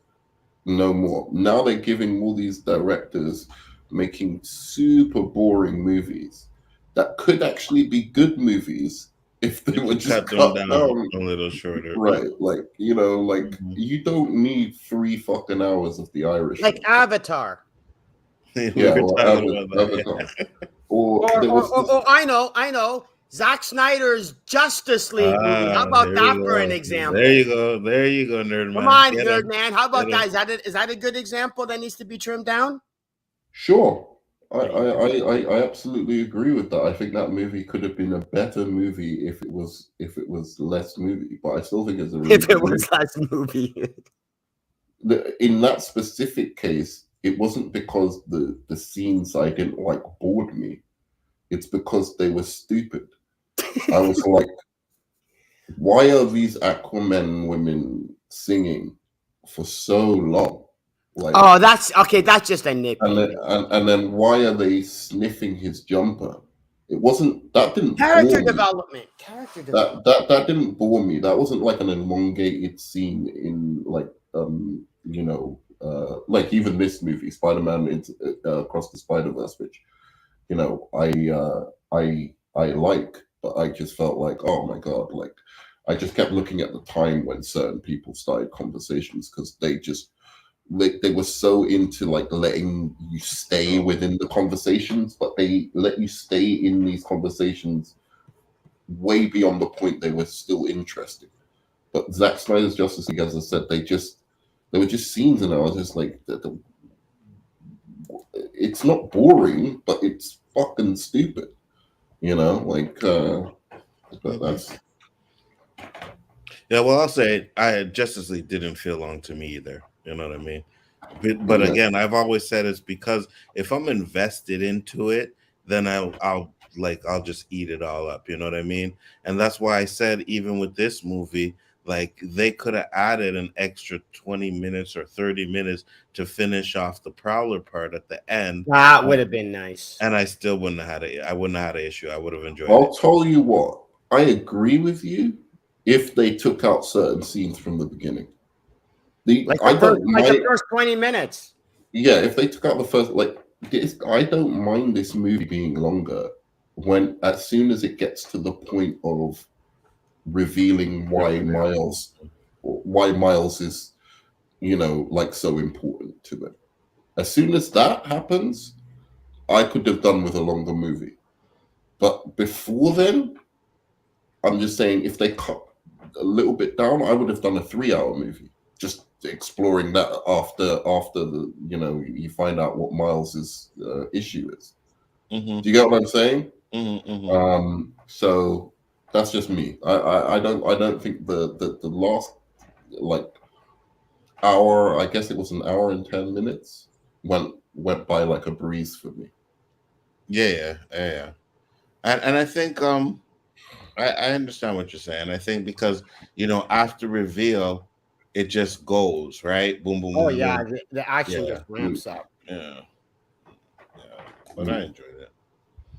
S3: no more. Now they're giving all these directors making super boring movies that could actually be good movies if they would just cut them down
S2: a little shorter.
S3: Right. Like, you know, like you don't need 3 fucking hours of The Irish.
S1: Like Avatar.
S3: Yeah, or Avatar.
S1: Or I know. Zack Snyder's Justice League movie. How about that for an example?
S2: There you go, nerd man.
S1: Come on, nerd man. How about that? Is that a good example that needs to be trimmed down?
S3: Sure. I absolutely agree with that. I think that movie could have been a better movie if it was less movie, but I still think it's a really
S1: if it was less movie.
S3: In that specific case, it wasn't because the scenes I didn't like bored me. It's because they were stupid. I was like, why are these Aquaman women singing for so long? Like,
S1: oh, that's okay. That's just a nitpick.
S3: And then why are they sniffing his jumper? It wasn't that didn't
S1: character development.
S3: That didn't bore me. That wasn't like an elongated scene in like you know like even this movie, Spiderman Across the Spiderverse, which you know I like, but I just felt like, oh my god, like I just kept looking at the time when certain people started conversations because they were so into like letting you stay within the conversations, but they let you stay in these conversations way beyond the point they were still interesting. But Zack Snyder's Justice League, as I said, they were just scenes, and I was just like, it's not boring, but it's fucking stupid, you know, like but that's.
S2: Yeah, well, I'll say Justice League didn't feel long to me either. You know what I mean? But again, I've always said it's because if I'm invested into it, then I'll just eat it all up. You know what I mean? And that's why I said even with this movie, like they could have added an extra 20 minutes or 30 minutes to finish off the Prowler part at the end.
S1: That would have been nice.
S2: And I still wouldn't have had it. I wouldn't have had an issue. I would have enjoyed it.
S3: I'll tell you what, I agree with you if they took out certain scenes from the beginning.
S1: The first 20 minutes.
S3: Yeah, if they took out the first, like this, I don't mind this movie being longer when as soon as it gets to the point of revealing why Miles is, you know, like so important to them. As soon as that happens, I could have done with a longer movie. But before then, I'm just saying if they cut a little bit down, I would have done a 3-hour movie. Just exploring that after the you find out what Miles's issue is.
S2: Mm-hmm.
S3: Do you get what I'm saying?
S2: Mm-hmm.
S3: So that's just me. I don't think the last like hour, I guess it was an hour and 10 minutes, went by like a breeze for me.
S2: Yeah. And I think I understand what you're saying. I think because after reveal, it just goes right. Boom, boom,
S1: Oh
S2: boom,
S1: yeah,
S2: boom.
S1: the action
S2: Yeah.
S1: just ramps up.
S2: Yeah. But I enjoyed it.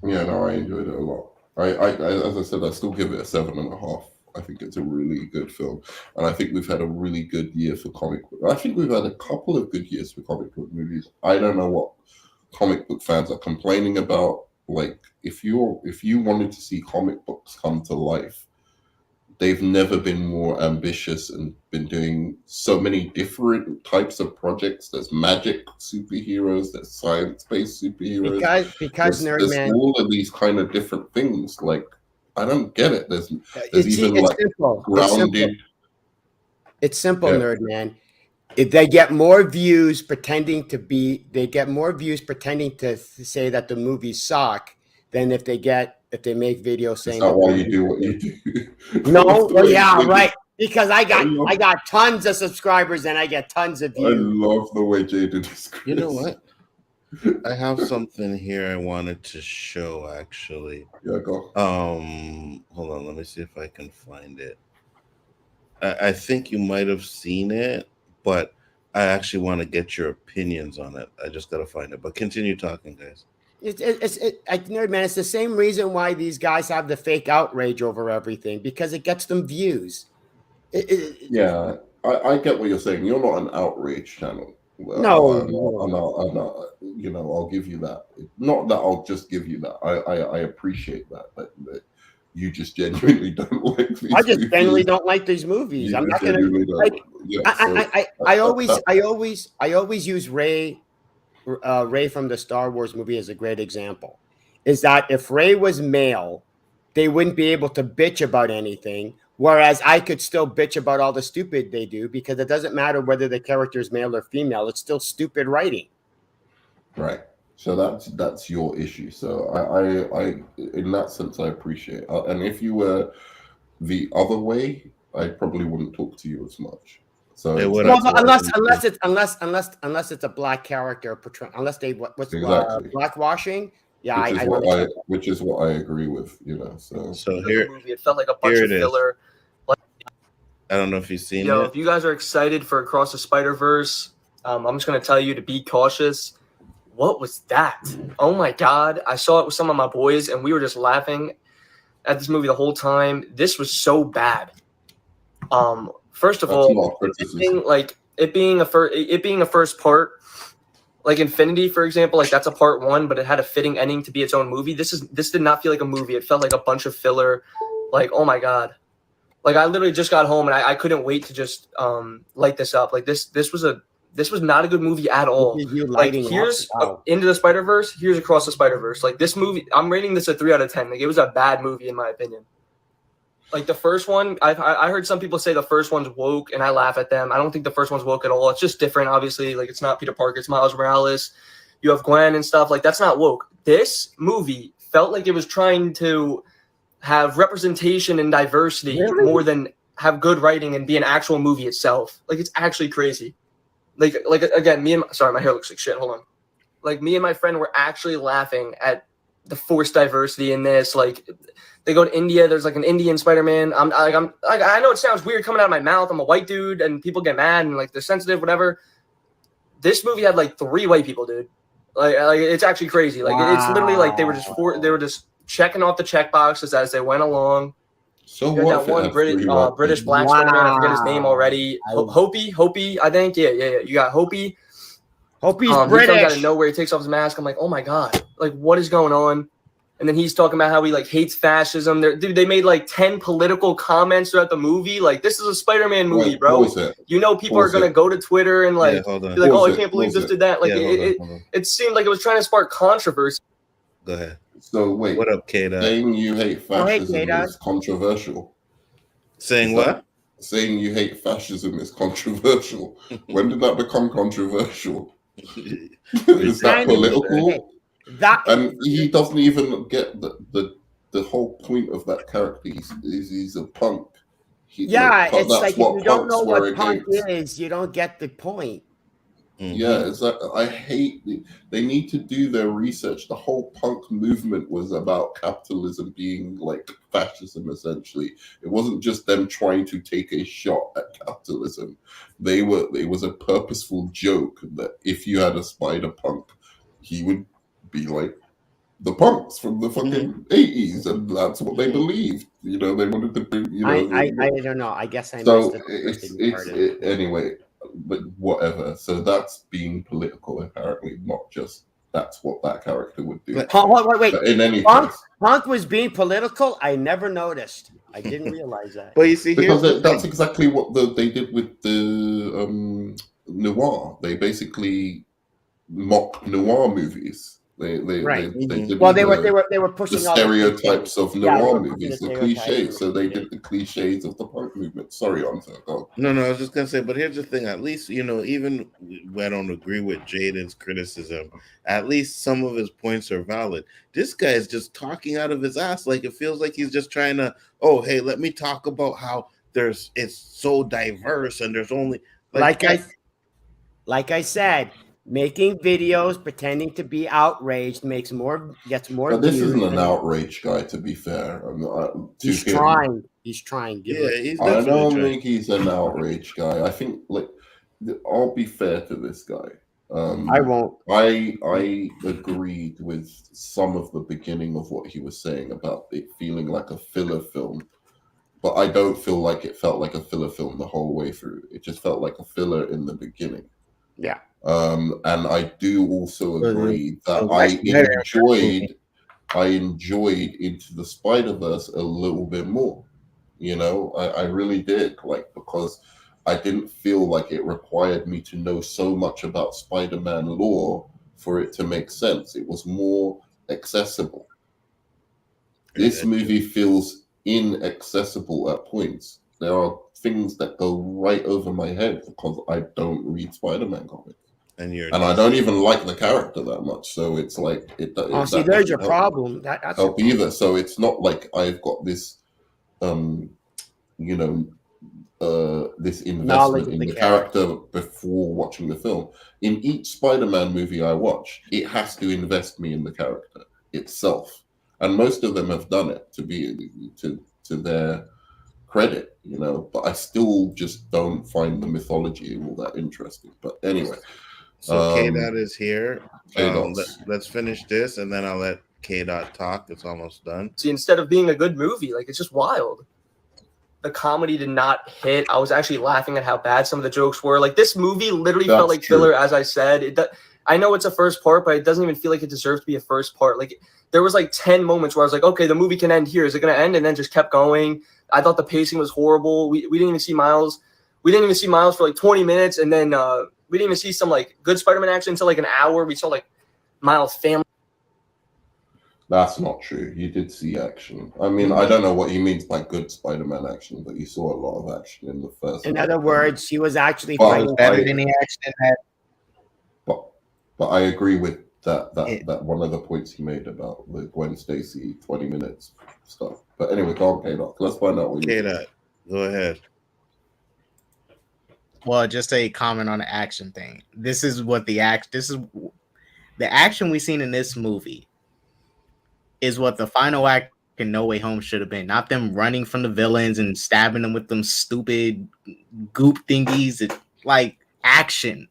S3: Yeah, no, I enjoyed it a lot. I as I said, I still give it a 7.5. I think it's a really good film, and I think we've had a really good year for comic book. I think we've had a couple of good years for comic book movies. I don't know what comic book fans are complaining about. Like, if you wanted to see comic books come to life, they've never been more ambitious and been doing so many different types of projects. There's magic superheroes, there's science-based superheroes.
S1: Because
S3: There's
S1: Nerdman,
S3: all of these kind of different things. Like, I don't get it. There's
S1: it's
S3: even like
S1: simple.
S3: grounded.
S1: It's simple,
S3: Yeah.
S1: Nerdman. If they get more views pretending to say that the movies suck than if they make videos saying
S3: Is that why you do what you do?
S1: No,
S3: The
S1: well,
S3: way
S1: yeah,
S3: JD
S1: right. Because I
S3: love-
S1: got tons of subscribers and I get tons of
S3: I
S1: views.
S3: love the way Jada describes.
S2: You know what? I have something here I wanted to show actually.
S3: Yeah, go.
S2: Hold on, let me see if I can find it. I think you might have seen it, but I actually want to get your opinions on it. I just gotta find it. But continue talking, guys.
S1: Nerdman, it's the same reason why these guys have the fake outrage over everything, because it gets them views.
S3: Yeah, I get what you're saying. You're not an outrage channel.
S1: No.
S3: I'm not. I'll give you that. Not that I'll just give you that. I appreciate that you just genuinely don't like these.
S1: I just genuinely don't like these movies. I'm not gonna like. Yeah, I always use Ray from the Star Wars movie as a great example. Is that if Ray was male, they wouldn't be able to bitch about anything. Whereas I could still bitch about all the stupid they do, because it doesn't matter whether the character is male or female. It's still stupid writing.
S3: Right. So that's your issue. So I in that sense I appreciate. And if you were the other way, I probably wouldn't talk to you as much. So
S1: unless it's a black character, unless they blackwashing. Yeah,
S3: which is what I agree with.
S2: So here,
S4: movie. It felt like a bunch of filler.
S2: I don't know if you've seen it.
S4: If you guys are excited for Across the Spiderverse, I'm just gonna tell you to be cautious. What was that? Oh my God. I saw it with some of my boys and we were just laughing at this movie the whole time. This was so bad. First of all, it being a first part, like Infinity, for example, like that's a part one, but it had a fitting ending to be its own movie. This did not feel like a movie. It felt like a bunch of filler. Like, oh my God. Like I literally just got home and I couldn't wait to just light this up. Like this was not a good movie at all. Like here's Into the Spider-Verse, here's Across the Spider-Verse. Like this movie, I'm rating this a 3 out of 10. Like it was a bad movie in my opinion. Like the first one, I heard some people say the first one's woke, and I laugh at them. I don't think the first one's woke at all. It's just different, obviously. Like it's not Peter Parker, it's Miles Morales. You have Gwen and stuff. Like that's not woke. This movie felt like it was trying to have representation and diversity more than have good writing and be an actual movie itself. Like it's actually crazy. Like again, sorry, my hair looks like shit. Hold on. Like me and my friend were actually laughing at the forced diversity in this. Like they go to India. There's like an Indian Spider-Man. I know it sounds weird coming out of my mouth. I'm a white dude, and people get mad and like they're sensitive, whatever. This movie had like 3 white people, dude. Like it's actually crazy. Like it's literally like they were just checking off the check boxes as they went along.
S3: So
S4: you got that one British black Spider-Man. I forget his name already. Hopi, I think. Yeah. You got Hopi.
S1: Hopi's British.
S4: He comes out of nowhere. He takes off his mask. I'm like, oh my God, like what is going on? And then he's talking about how he like hates fascism. They made like 10 political comments throughout the movie. Like this is a Spider-Man movie, bro. People are gonna go to Twitter and like be like, oh, I can't believe this did that. Like it seemed like it was trying to spark controversy.
S2: Go ahead.
S3: So wait,
S2: what up, Kata?
S3: Saying you hate fascism is controversial.
S2: Saying what?
S3: saying you hate fascism is controversial. When did that become controversial? Is that political? And he doesn't even get the whole point of that character. He's a punk.
S1: It's like if you don't know what punk is, you don't get the point.
S3: Yeah, I hate. They need to do their research. The whole punk movement was about capitalism being like fascism, essentially. It wasn't just them trying to take a shot at capitalism. It was a purposeful joke that if you had a spider punk, he would be like the punks from the fucking 80s, and that's what they believed. You know, they wanted to bring. You know,
S1: I don't know. I guess I
S3: so
S1: missed
S3: it anyway. But whatever. So that's being political, apparently, not just that's what that character would do.
S1: Wait.
S3: But in any
S1: Punk,
S3: case,
S1: Punk was being political. I never noticed. I didn't realize that.
S2: But you see,
S3: because that's exactly what they did with the noir. They basically mocked noir movies. They did
S1: well, they were pushing
S3: the stereotypes of noir movies, the cliches. So they did the cliches of the punk movement. Sorry, go.
S2: No, I was just gonna say, but here's the thing. At least even when I don't agree with Jaden's criticism, at least some of his points are valid. This guy is just talking out of his ass. Like it feels like he's just trying to. Oh, hey, let me talk about how it's so diverse and there's only like
S1: I said. Making videos pretending to be outraged gets more.
S3: But this isn't an outrage guy, to be fair.
S1: He's trying. He's trying.
S3: I don't think he's an outrage guy. I think I'll be fair to this guy.
S1: I won't.
S3: I agreed with some of the beginning of what he was saying about it feeling like a filler film, but I don't feel like it felt like a filler film the whole way through. It just felt like a filler in the beginning.
S1: Yeah.
S3: And I do also agree that I enjoyed Into the Spiderverse a little bit more. You know, I really did, because I didn't feel like it required me to know so much about Spider-Man lore for it to make sense. It was more accessible. This movie feels inaccessible at points. There are things that go right over my head because I don't read Spider-Man comics. And I don't even like the character that much, so it's like
S1: there's your problem. That's
S3: help either. So it's not like I've got this, this investment in the character before watching the film. In each Spider-Man movie I watch, it has to invest me in the character itself, and most of them have done it to their credit, But I still just don't find the mythology all that interesting. But anyway.
S2: So K-Dot is here. Let's finish this, and then I'll let K-Dot talk. It's almost done.
S4: See, instead of being a good movie, it's just wild. The comedy did not hit. I was actually laughing at how bad some of the jokes were. This movie literally felt like filler, as I said. I know it's a first part, but it doesn't even feel like it deserves to be a first part. There was 10 moments where I was like, okay, the movie can end here. Is it going to end? And then just kept going. I thought the pacing was horrible. We didn't even see Miles. We didn't even see Miles for 20 minutes, and then we didn't even see some good Spider-Man action until an hour. We saw Miles' family.
S3: That's not true. You did see action. I mean, I don't know what he means by good Spider-Man action, but you saw a lot of action in the first.
S1: In other words, he was actually fighting better than the action had.
S3: But I agree with that one of the points he made about the Gwen Stacy 20 minutes stuff. But anyway, go on, K-Dot. Let's find out what you
S2: K-Dot, go ahead.
S5: Well, just a comment on the action thing. This is the action we seen in this movie is what the final act in No Way Home should have been. Not them running from the villains and stabbing them with them stupid goop thingies. Action.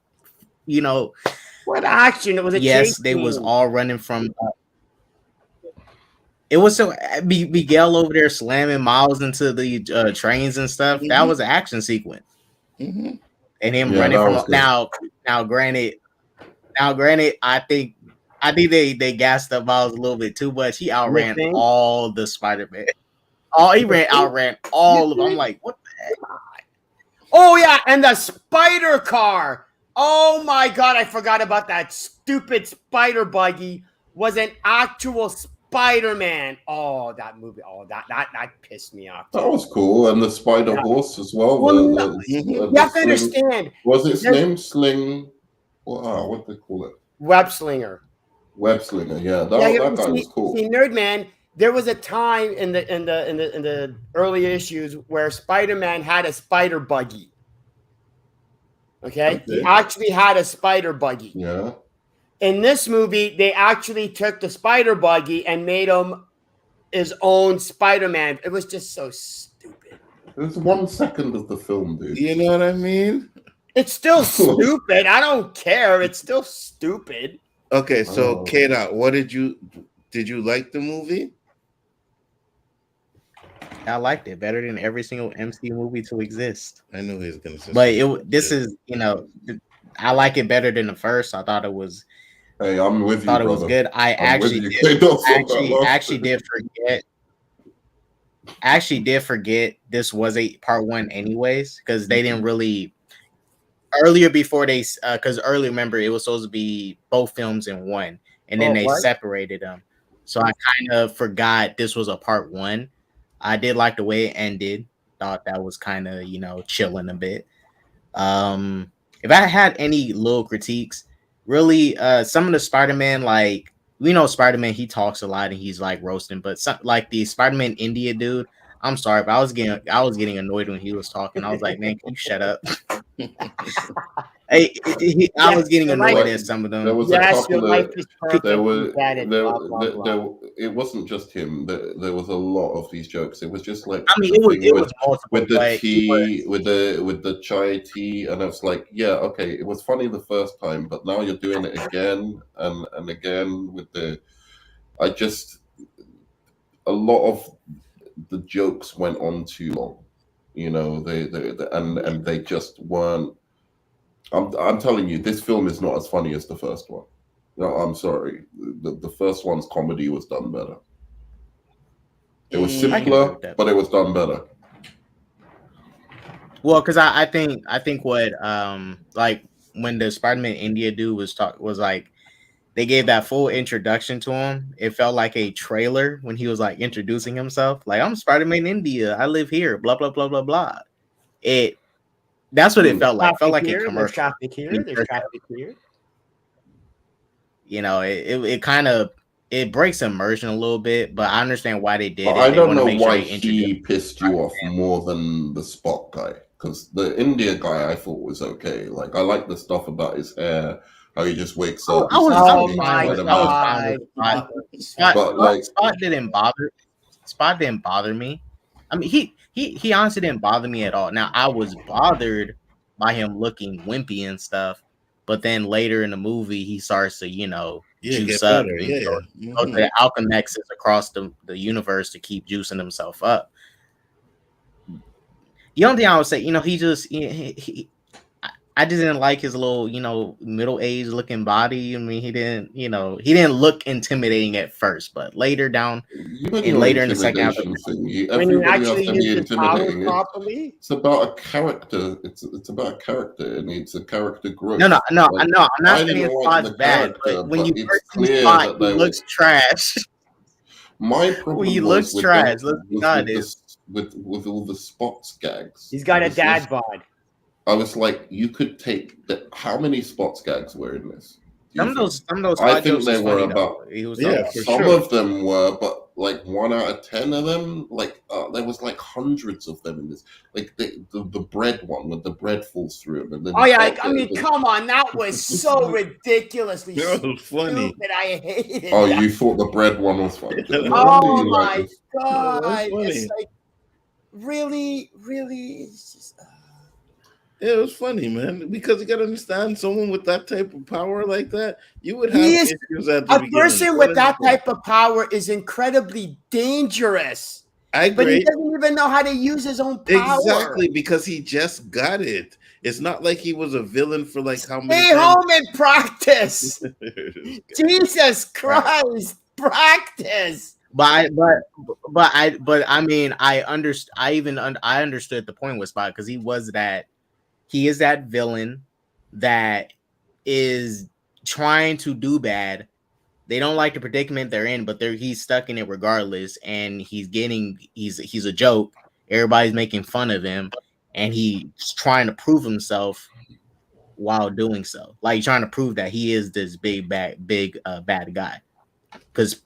S1: What action? It was a
S5: chase they scene. Was all running from. It was so Miguel over there slamming Miles into the trains and stuff. Mm-hmm. That was an action sequence.
S2: Mm-hmm.
S5: And him running from now. Granted, I think they gassed up Miles a little bit too much. He outran all the Spider-Man. Outran all of them. I'm like, what the heck?
S1: Oh yeah, and the spider car. Oh my god, I forgot about that. Stupid spider buggy was an actual Spider-Man. Oh, that movie. Oh, that pissed me off.
S3: That was cool, and the Spider Horse as well.
S1: You have to understand.
S3: Was its name Sling? What do they call it?
S1: Web Slinger.
S3: Web Slinger. Yeah, that guy was cool.
S1: See, Nerdman. There was a time in the early issues where Spider-Man had a spider buggy. Okay, he actually had a spider buggy.
S3: Yeah.
S1: In this movie, they actually took the spider buggy and made him his own Spider-Man. It was just so stupid.
S3: It was 1 second of the film, dude.
S2: You know what I mean?
S1: It's still stupid. I don't care. It's still stupid.
S2: Okay, so Kata, what did you like the movie?
S5: I liked it better than every single MCU movie to exist.
S2: I knew he was gonna say,
S5: but this is, I like it better than the first. I thought it was.
S3: Hey, I'm with you.
S5: Thought
S3: brother.
S5: it was good. I actually did forget this was a part 1 anyways, because they didn't really earlier before they because earlier, remember, it was supposed to be both films in one, and then they separated them. So I kind of forgot this was a part 1. I did like the way it ended. Thought that was kind of, chilling a bit. If I had any little critiques, really, some of the Spider-Man, like, we know Spider-Man, he talks a lot and he's like roasting, but some, like the Spider-Man India dude, I'm sorry, but I was getting annoyed when he was talking. I was like, man, can you shut up? I was getting annoyed at some of them.
S3: There was a couple of it wasn't just him. There was a lot of these jokes. It was just like,
S5: I mean, it was multiple,
S3: with the tea, with the chai tea, and I was like, yeah, okay, it was funny the first time, but now you're doing it again and again with the. A lot of the jokes went on too long. They just weren't. I'm telling you, this film is not as funny as the first one. No, I'm sorry. The first one's comedy was done better. It was simpler, but it was done better.
S5: Well, because I think what like when the Spider-Man India dude was like, they gave that full introduction to him. It felt like a trailer when he was like introducing himself. Like, I'm Spider-Man India. I live here. Blah blah blah blah blah. That's what it felt like. It felt like a commercial.
S1: Traffic here. There's traffic here.
S5: It kind of breaks immersion a little bit, but I understand why they did it.
S3: I don't know why he pissed you off more than the Spot guy, because the India guy I thought was okay. Like, I like the stuff about his hair, how he just wakes up.
S1: Oh my god!
S5: Spot didn't bother me. I mean, he honestly didn't bother me at all. Now, I was bothered by him looking wimpy and stuff, but then later in the movie, he starts to, juice up. Go to Alchemexes across the universe to keep juicing himself up. The only thing I would say, he just, I just didn't like his little, middle-aged looking body. I mean, he didn't look intimidating at first, but later in the second half,
S1: when you actually use his power properly,
S3: it's about a character. It's about a character, and it's a character growth.
S5: No, I know. I'm not saying Spot's bad, but when you first see Spot, he looks trash.
S3: My problem
S5: when he looks trash.
S3: With all the Spots gags,
S1: he's got a dad bod.
S3: I was like, you could take how many Spots gags were in this?
S5: Some of those.
S3: I think they were about. Some
S2: sure.
S3: of them were, but like 1 out of 10 of them, like there was like hundreds of them in this. Like the bread one, when the bread falls through him, and then
S1: come on, that was so ridiculously
S2: funny.
S1: Stupid. I hated it.
S3: Oh, you thought the bread one was funny?
S1: Oh my god! It's like really, it's just.
S2: Yeah, it was funny, man, because you got to understand, someone with that type of power like that, you would have issues at the beginning.
S1: A person with that type of power is incredibly dangerous.
S2: I agree.
S1: But he doesn't even know how to use his own power.
S2: Exactly, because he just got it. It's not like he was a villain for like how many
S1: Stay home and practice. Jesus Christ, practice.
S5: But I mean, I understood the point with Spot, because he is that villain that is trying to do bad, they don't like the predicament they're in, but he's stuck in it regardless, and he's a joke. Everybody's making fun of him, and he's trying to prove himself while doing so. Like trying to prove that he is this big bad guy. Because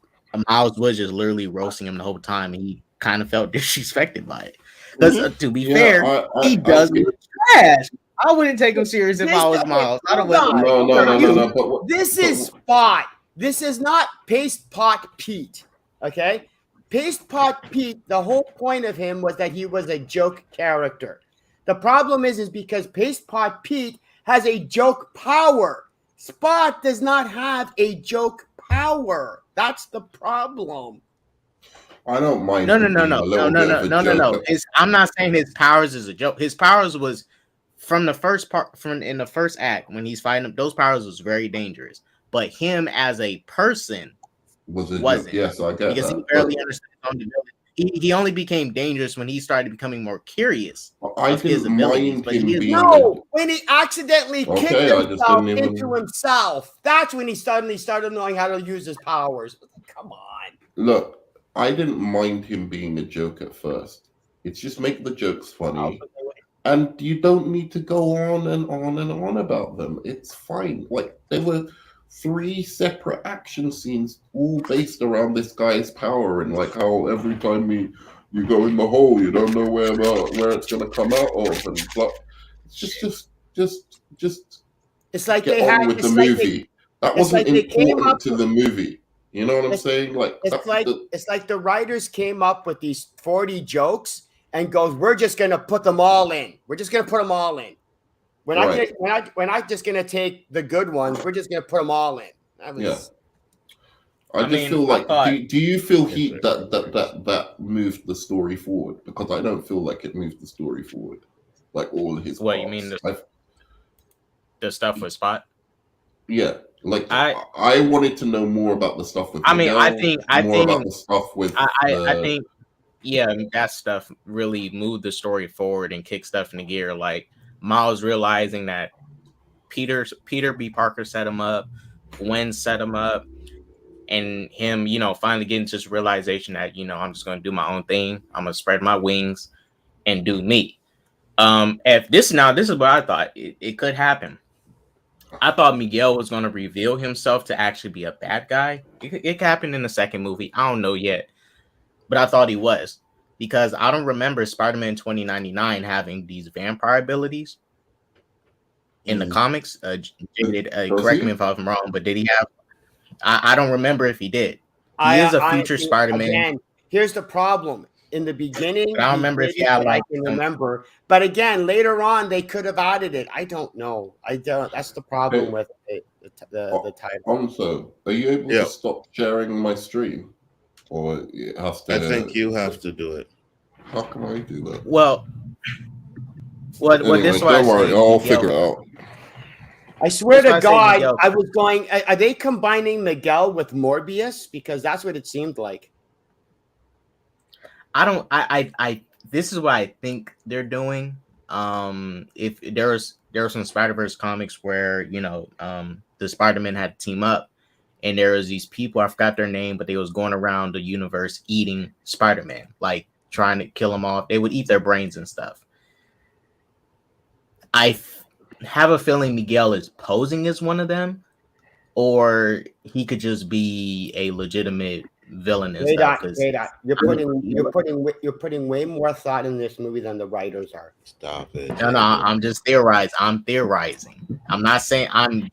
S5: Miles was just literally roasting him the whole time, and he kind of felt disrespected by it. Because to be fair, he does look trash. I wouldn't take him serious if I was Miles. I don't
S3: No.
S1: This is Spot. This is not Paste Pot Pete. Okay? Paste Pot Pete, the whole point of him was that he was a joke character. The problem is because Paste Pot Pete has a joke power. Spot does not have a joke power. That's the problem.
S3: I don't mind.
S5: No. I'm not saying his powers is a joke. His powers was from the first part, in the first act when he's fighting them. Those powers was very dangerous, but him as a person wasn't.
S3: Yes, I get
S5: because
S3: that.
S5: He barely understood his own ability. He only became dangerous when he started becoming more curious of his abilities. But
S1: when he accidentally kicked himself into himself, that's when he suddenly started knowing how to use his powers. Come on.
S3: Look, I didn't mind him being a joke at first. It's just make the jokes funny. And you don't need to go on and on and on about them. It's fine. Like, there were 3 separate action scenes all based around this guy's power and like how every time you go in the hole, you don't know where it's gonna come out of, and like, it's just
S1: it's like
S3: get
S1: they
S3: on
S1: had
S3: with the movie. That wasn't important to the movie. You know what I'm saying? Like
S1: it's like the writers came up with these 40 jokes and goes, we're just gonna put them all in. We're just gonna put them all in. We're not just gonna take the good ones. We're just gonna put them all in. I
S3: just feel like. Do you feel that moved the story forward? Because I don't feel like it moved the story forward. Like all his.
S5: What you mean? The stuff with Spot.
S3: Yeah, like I wanted to know more about the stuff with.
S5: I think
S3: about the stuff with.
S5: I think that stuff really moved the story forward and kicked stuff into gear. Like Miles realizing that Peter B. Parker set him up, Gwen set him up, and him, finally getting to this realization that, I'm just going to do my own thing. I'm going to spread my wings and do me. If this is what I thought it could happen. I thought Miguel was going to reveal himself to actually be a bad guy. It happened in the second movie. I don't know yet, but I thought he was, because I don't remember Spider-Man 2099 having these vampire abilities in the comics. Correct me if I'm wrong, but did he have? I don't remember if he did. He is a future Spider-Man.
S1: Again, here's the problem. In the beginning,
S5: I don't remember if he had like.
S1: Remember, but again, later on, they could have added it. I don't know. I don't. That's the problem with the title.
S3: Also, are you able to stop sharing my stream, or it has to?
S2: I think you have to do it.
S3: How can I do that?
S5: Well,
S3: anyway,
S5: this
S3: don't worry, I'll figure it out.
S1: I swear to God, I was going. Are they combining Miguel with Morbius? Because that's what it seemed like.
S5: This is what I think they're doing. If there were some Spider-Verse comics where, the Spider-Man had to team up, and there was these people, I forgot their name, but they was going around the universe eating Spider-Man, like trying to kill them off. They would eat their brains and stuff. I have a feeling Miguel is posing as one of them, or he could just be a legitimate villain and stuff.
S1: You're putting way more thought in this movie than the writers are.
S2: Stop it.
S5: No, I'm just theorizing. I'm theorizing. I'm not saying I'm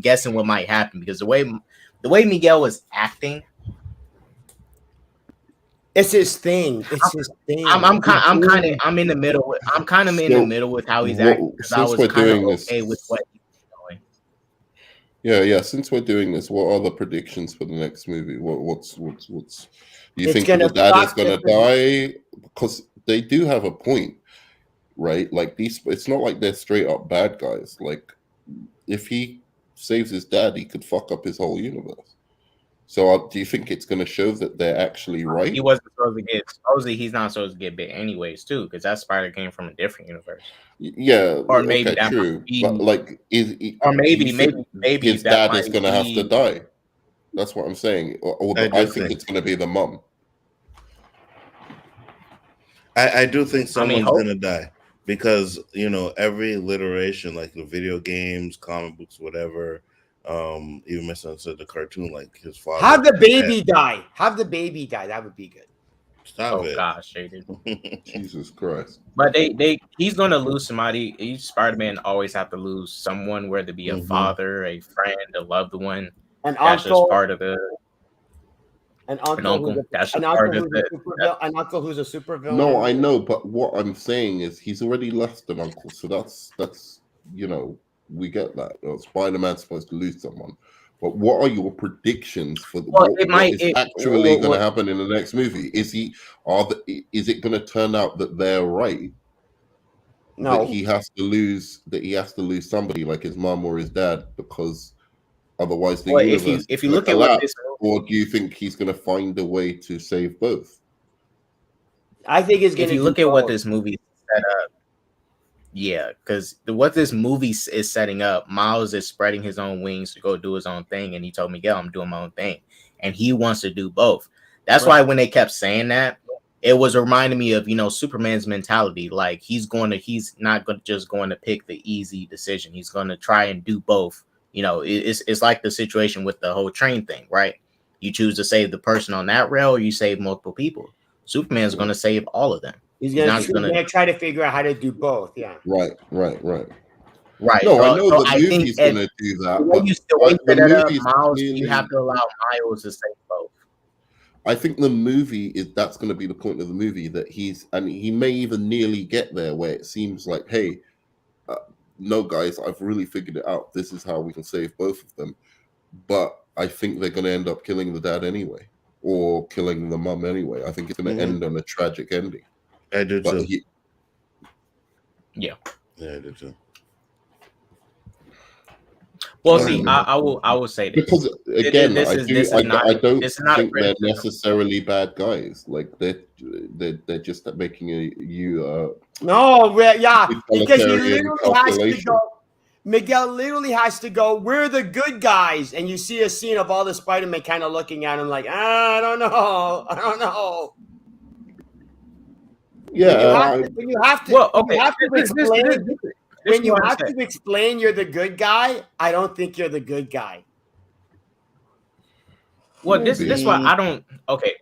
S5: guessing what might happen, because the way Miguel was acting,
S1: it's his thing. It's his thing.
S5: I'm in the middle. I'm kind of in the middle with how he's acting, because I was kind of okay with what he's doing.
S3: Yeah. Since we're doing this, what are the predictions for the next movie? What's you think the dad is gonna die? Because they do have a point, right? Like it's not like they're straight up bad guys. Like if he saves his dad, he could fuck up his whole universe. So do you think it's going to show that they're actually right?
S5: He wasn't supposed to get. Supposedly, he's not supposed to get bit anyways, too, because that spider came from a different universe.
S3: Yeah,
S5: or maybe
S3: true. But like,
S5: maybe
S3: his dad is going to have to die. That's what I'm saying.
S2: I
S3: think it's going to be the mom.
S2: I do think someone's gonna die because every iteration, like the video games, comic books, whatever, even my son said the cartoon, like his father.
S1: Have the baby die. Have the baby die. That would be good.
S2: Stop it.
S5: Gosh, Shaded.
S3: Jesus Christ.
S5: But he's gonna lose somebody. Each Spider-Man always have to lose someone, whether it be a father, a friend, a loved one.
S1: An
S5: That's
S1: uncle.
S5: just part of the
S1: An uncle.
S5: That's just part of it.
S1: An uncle who's a supervillain.
S3: No, I know, but what I'm saying is he's already lost an uncle, so that's we get that. Spider-Man's supposed to lose someone. But what are your predictions for what is actually going to happen in the next movie? Is it going to turn out that they're right?
S1: No,
S3: that he has to lose somebody like his mom or his dad because otherwise the universe.
S5: If you look at what this,
S3: or do you think he's going to find a way to save both?
S1: I think it's going to.
S5: If you look at what this movie set up, yeah, because what this movie is setting up, Miles is spreading his own wings to go do his own thing, and he told Miguel, "I'm doing my own thing," and he wants to do both. That's why when they kept saying that, it was reminding me of Superman's mentality. Like he's not just going to pick the easy decision. He's going to try and do both. It's like the situation with the whole train thing, right? You choose to save the person on that rail, or you save multiple people. Superman's going to save all of them.
S1: He's going to try to figure out how to do both. Yeah.
S3: Right.
S5: No,
S3: I know the movie's going to do that.
S5: Miles, you have to allow Miles to save both.
S3: I think the movie that's going to be the point of the movie, that he may even nearly get there where it seems like, hey, no guys, I've really figured it out. This is how we can save both of them. But I think they're going to end up killing the dad anyway, or killing the mum anyway. I think it's going to end on a tragic ending.
S2: I do too.
S5: Yeah,
S2: I do too.
S5: Well, see, I will say this
S3: because again, I don't think they're necessarily bad guys. Like they're just making
S1: because he literally has to go. Miguel literally has to go. We're the good guys, and you see a scene of all the Spider-Man kind of looking at him like, I don't know.
S3: Yeah,
S1: when you have to explain you're the good guy, I don't think you're the good guy.
S5: Well, this why I don't. Okay.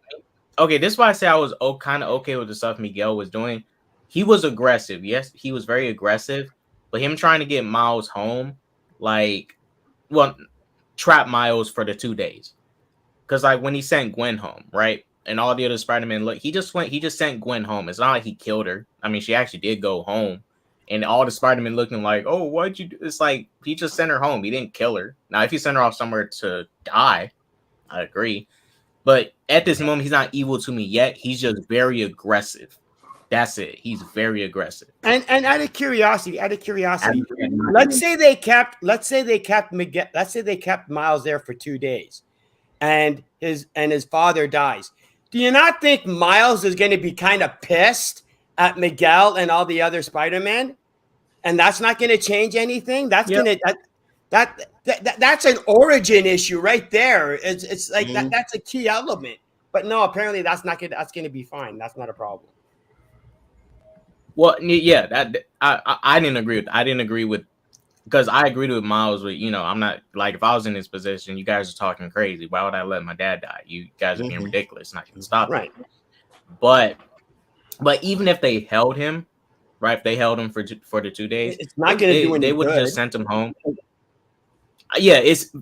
S5: This is why I say I was kind of okay with the stuff Miguel was doing. He was aggressive. Yes, he was very aggressive. But him trying to get Miles home, trap Miles for the 2 days, because when he sent Gwen home, right, and all the other Spider-Man, he just sent Gwen home. It's not like he killed her. I mean, she actually did go home. And all the Spider-Man looking like, oh, why'd you do? It's like he just sent her home. He didn't kill her. Now, if he sent her off somewhere to die, I agree. But at this moment, he's not evil to me yet. He's just very aggressive. That's it. He's very aggressive.
S1: And out of curiosity, let's say they kept Miguel. Let's say they kept Miles there for 2 days, and his father dies. Do you not think Miles is going to be kind of pissed at Miguel and all the other Spider-Man, and that's not going to change anything? That's that's an origin issue right there. It's like that's a key element. But no, apparently that's going to be fine. That's not a problem.
S5: Well, yeah, that I didn't agree with. I didn't agree with, because I agreed with Miles with, I'm not, like, if I was in his position, you guys are talking crazy. Why would I let my dad die? You guys are being ridiculous. Not going to stop
S1: right.
S5: it. But even if they held him, right? If they held him for the 2 days,
S1: it's not going to do anything.
S5: They would have just sent him home. Yeah, it's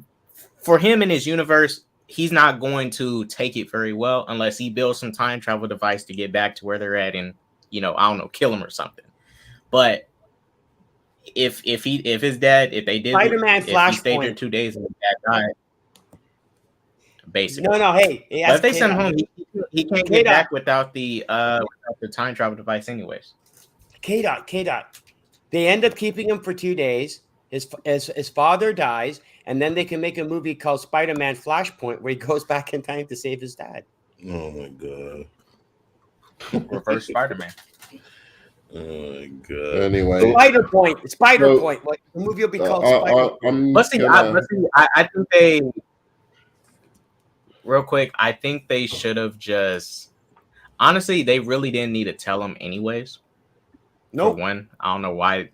S5: for him in his universe. He's not going to take it very well unless he builds some time travel device to get back to where they're at and, I don't know, kill him or something. But if his dad, if they did
S1: Spider-Man Flashpoint,
S5: he stayed there 2 days and his dad died, basically.
S1: No, hey.
S5: But if they send him home, he can't get back without the time travel device, anyways.
S1: K-Dot. They end up keeping him for 2 days. His father dies, and then they can make a movie called Spider-Man Flashpoint where he goes back in time to save his dad.
S2: Oh my god.
S5: Reverse Spider-Man.
S2: Oh my god.
S3: Anyway,
S1: Spider-Point. The movie will be called Spider-Point.
S5: I think real quick, I think they should have just honestly, they really didn't need to tell him anyways.
S1: Nope.
S5: For one, I don't know why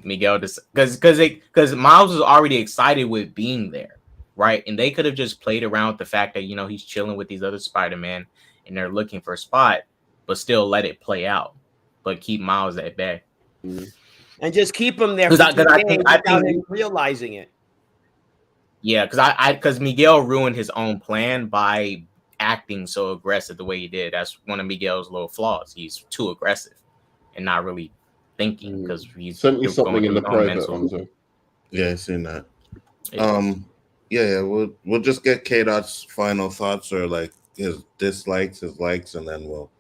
S5: Miguel just because Miles was already excited with being there, right? And they could have just played around with the fact that he's chilling with these other Spider-Man and they're looking for a spot, but still let it play out, but keep Miles at bay.
S1: And just keep him there I think him realizing it.
S5: Yeah, because Miguel ruined his own plan by acting so aggressive the way he did. That's one of Miguel's little flaws. He's too aggressive and not really thinking because he's
S3: sent me something in the private.
S2: Yeah, I seen that. Yeah, we'll just get K-Dot's final thoughts or like his dislikes, his likes, and then we'll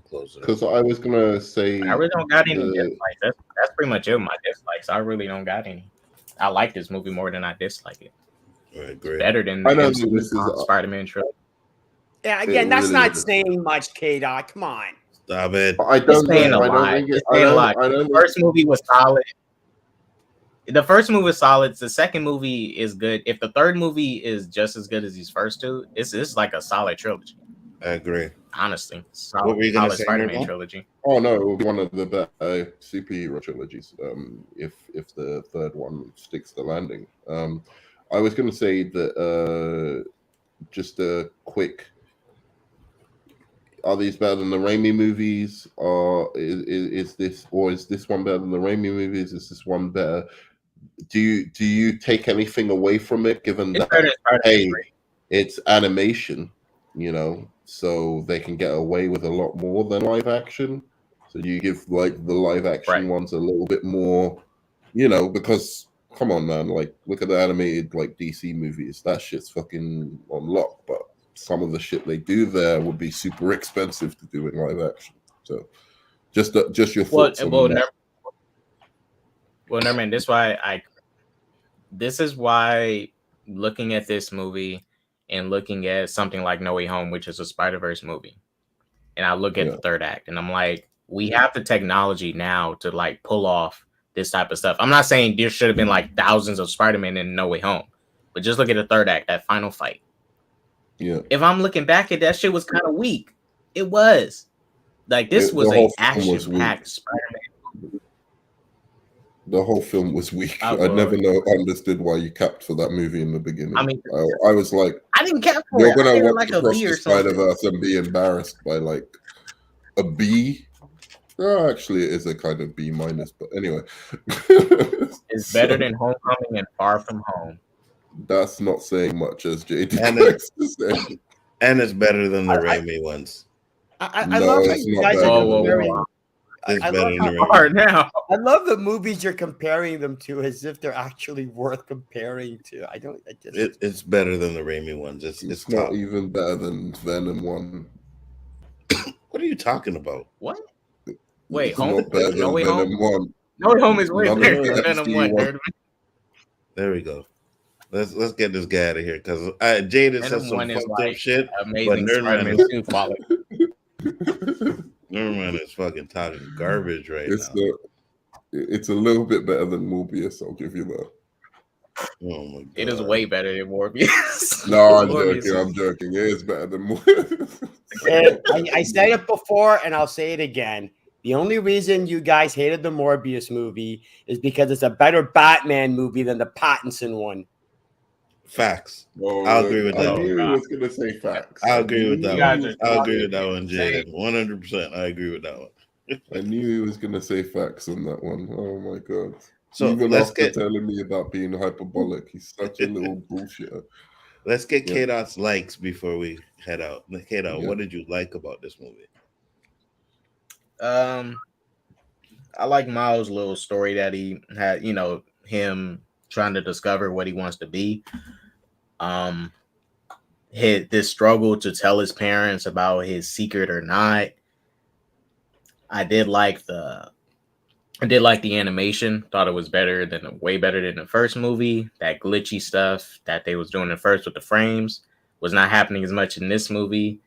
S2: close it.
S3: Because I was gonna say
S5: I really don't got any dislikes. That's pretty much it. My dislikes. I really don't got any. I like this movie more than I dislike it.
S2: Right, great.
S5: Better than
S3: I know this is
S5: Spider-Man trilogy.
S1: Yeah, again, that's really not saying much, K-Dot. Come on.
S2: Stop it.
S3: I don't think
S5: the first movie was solid. The first movie was solid. The second movie is good. If the third movie is just as good as these first two, it's like a solid trilogy.
S2: I agree.
S5: Honestly,
S2: what were you gonna say,
S5: Spider-Man trilogy.
S3: Oh no, it will be one of the better superhero trilogies. If the third one sticks the landing. I was going to say that just a quick. Are these better than the Raimi movies? Or is this one better than the Raimi movies? Is this one better? Do you take anything away from it? Given that it's animation, so they can get away with a lot more than live action. So you give like the live action ones a little bit more, because come on, man, like look at the animated like DC movies. That shit's fucking on lock, but some of the shit they do there would be super expensive to do in live action. So just your thoughts on that.
S5: Never mind. This is why looking at this movie and looking at something like No Way Home, which is a Spider-Verse movie, and I look at the third act and I'm like, we have the technology now to like pull off this type of stuff. I'm not saying there should have been like thousands of Spider-Man in No Way Home, but just look at the third act, that final fight.
S3: Yeah.
S5: If I'm looking back at that shit was kind of weak. It was. Like this was an action-packed Spider-Man.
S3: The whole film was weak. I never understood why you capped for that movie in the beginning.
S5: I mean,
S3: I was like,
S5: I didn't cap for
S3: you're
S5: it.
S3: gonna watch
S5: like
S3: Across the Spider-Verse and be embarrassed by like a B. Oh, actually, it is a kind of B minus, but anyway.
S5: It's better than Homecoming and Far From Home.
S3: That's not saying much, as JD
S2: likes to say. And it's better than the Raimi ones.
S1: I love how you guys are comparing. I love the movies you're comparing them to as if they're actually worth comparing to.
S2: It's better than the Raimi ones.
S3: It's not even better than Venom 1.
S2: What are you talking about?
S5: What? Wait,
S3: it's not better than Venom 1.
S5: No Way Home is way better than Venom 1.
S2: There we go. Let's get this guy out of here because Jada said some fucked up shit.
S5: Amazing Spider-Man 2 quality.
S2: Nerdman is fucking talking garbage now.
S3: It's a little bit better than Morbius. I'll give you that.
S2: Oh my god!
S5: It is way better than Morbius.
S3: No, I'm joking. It is better than Morbius.
S1: I said it before, and I'll say it again. The only reason you guys hated the Morbius movie is because it's a better Batman movie than the Pattinson one.
S2: Facts. I'll agree with that.
S3: I knew he was going to say facts.
S2: I'll agree with that one. I'll agree with that one, Jaden. 100%. I agree with that one.
S3: I knew he was going to say facts on that one. Oh my god.
S2: So
S3: even after telling me about being hyperbolic, he's such a little bullshitter.
S2: Let's get K-Dot's likes before we head out. K-Dot, what did you like about this movie?
S5: I like Miles' little story that he had, him trying to discover what he wants to be. This struggle to tell his parents about his secret or not. I did like the animation. Thought it was way better than the first movie. That glitchy stuff that they was doing at first with the frames was not happening as much in this movie.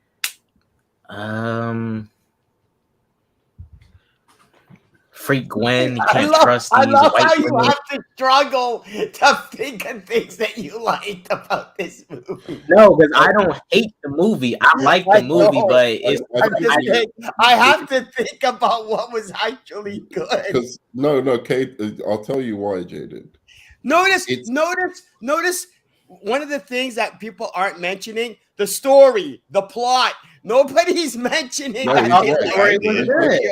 S5: freak Gwen. He can't trust these
S1: love
S5: white
S1: how you
S5: women.
S1: have to struggle to think of things that you liked about this movie.
S5: No, because I don't hate the movie. I like the movie, but it's
S1: I have to think about what was actually good.
S3: Because no, Kate, I'll tell you why, Jaden.
S1: Notice one of the things that people aren't mentioning: the story, the plot. Nobody's mentioning
S3: No,
S1: that.
S3: he's right.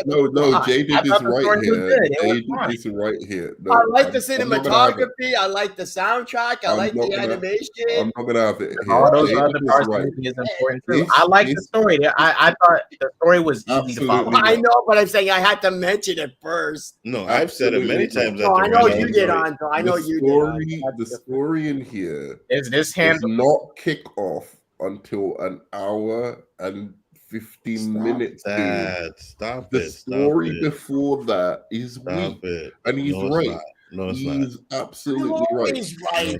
S3: No, Jaden is right here.
S5: Jaden
S3: is right here. No,
S1: I like the cinematography. I like the soundtrack. I like the animation.
S3: I'm not gonna have it here.
S5: All those other parts of the movie is important too. I like the story. I thought the story was easy to follow.
S1: I know, but I'm saying I had to mention it first.
S2: No, I've said it many times.
S1: No, I know you did, Anto. I know you did.
S3: The story in here
S5: is this
S3: does not kick off until an hour and 15 minutes.
S2: Stop
S3: the
S2: it.
S3: story before that is weak.
S2: It.
S3: And he's right.
S2: No, it's
S3: he's absolutely right.
S1: He's right.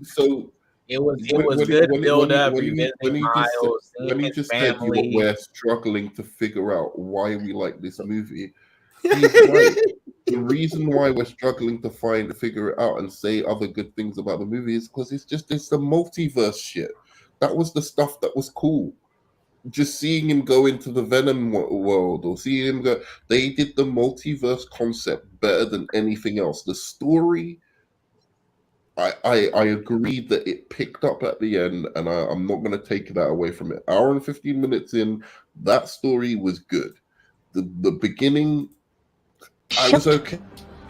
S3: So
S5: it was good build up.
S3: When he just said we're struggling to figure out why we like this movie, he's right. The reason why we're struggling to figure it out and say other good things about the movie is because it's the multiverse shit. That was the stuff that was cool. Just seeing him go into the Venom world or seeing him go, they did the multiverse concept better than anything else. The story, I agree that it picked up at the end, and I'm not going to take that away from it. Hour and 15 minutes in, that story was good. The beginning, I was okay.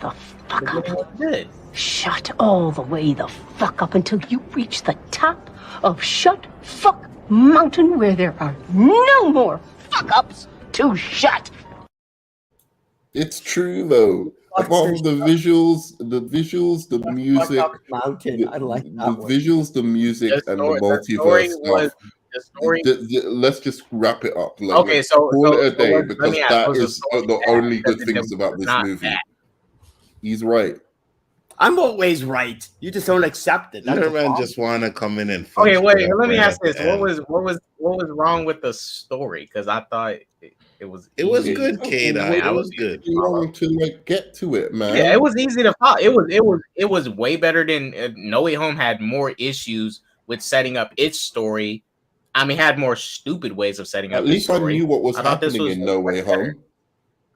S6: The fuck up. Good. Shut all the way the fuck up until you reach the top of Shut Fuck Mountain, where there are no more fuck ups to shut.
S3: It's true though. Apart from the visuals, the music,
S1: Mountain. I like that
S3: the visuals, the music, and the multiverse stuff. The story. Let's just wrap it up.
S5: Okay, so
S3: call it a day because that is the only good things about this movie. He's right.
S1: I'm always right. You just don't accept it.
S2: Man just want to come in and.
S5: Okay, wait. Let me ask this: what was wrong with the story? Because I thought it was
S2: good, Kate. It was good.
S3: Wrong to get to it, man.
S5: Yeah, it was easy to follow. It was way better than No Way Home had more issues with setting up its story. I mean, had more stupid ways of setting up.
S3: At least I knew what was happening
S5: in
S3: No Way Home.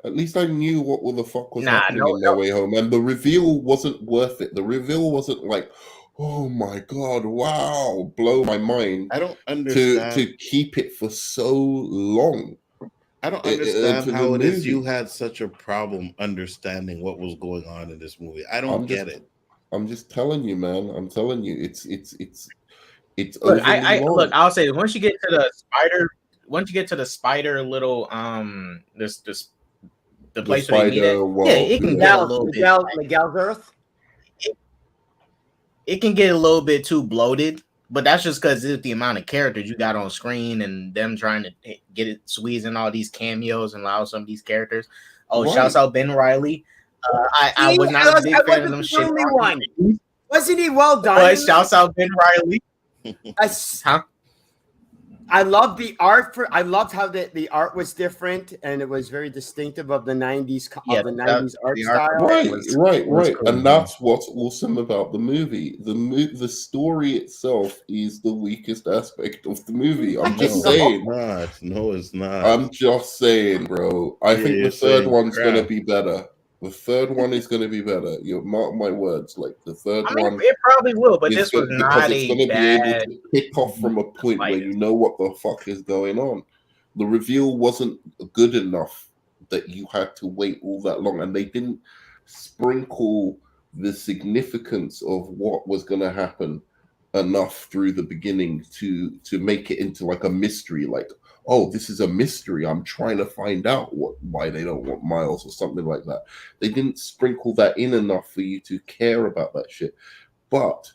S3: At least I knew what the fuck was happening in No Way Home, and the reveal wasn't worth it. The reveal wasn't like, oh my god, wow, blow my mind.
S2: I don't understand
S3: to keep it for so long.
S2: I don't understand how it is you had such a problem understanding what was going on in this movie. I don't get it.
S3: I'm just telling you, man. I'm telling you, it's.
S5: Look, look. I'll say once you get to the spider little the place where they meet it, it can get a little bit.
S1: Miguel's Earth.
S5: It can get a little bit too bloated, but that's just because it's the amount of characters you got on screen and them trying to get it, squeezing all these cameos and allow some of these characters. Oh, shouts out Ben Riley. I was not a big fan of them shit.
S1: Wasn't he well done?
S5: Shouts out Ben Riley.
S1: I love the art I loved how the art was different and it was very distinctive of the 90s art style.
S3: Right. Cool, and that's what's awesome about the movie. The story itself is the weakest aspect of the movie. I'm just saying.
S2: No, it's not.
S3: I'm just saying, bro. I think the third one's gonna be better. The third one is going to be better. You mark my words. Like the third one,
S5: it probably will. But this was not a
S3: going to be able to pick off from a point where you know what the fuck is going on. The reveal wasn't good enough that you had to wait all that long, and they didn't sprinkle the significance of what was going to happen enough through the beginning to make it into like a mystery. Like, oh, this is a mystery. I'm trying to find out why they don't want Miles or something like that. They didn't sprinkle that in enough for you to care about that shit. But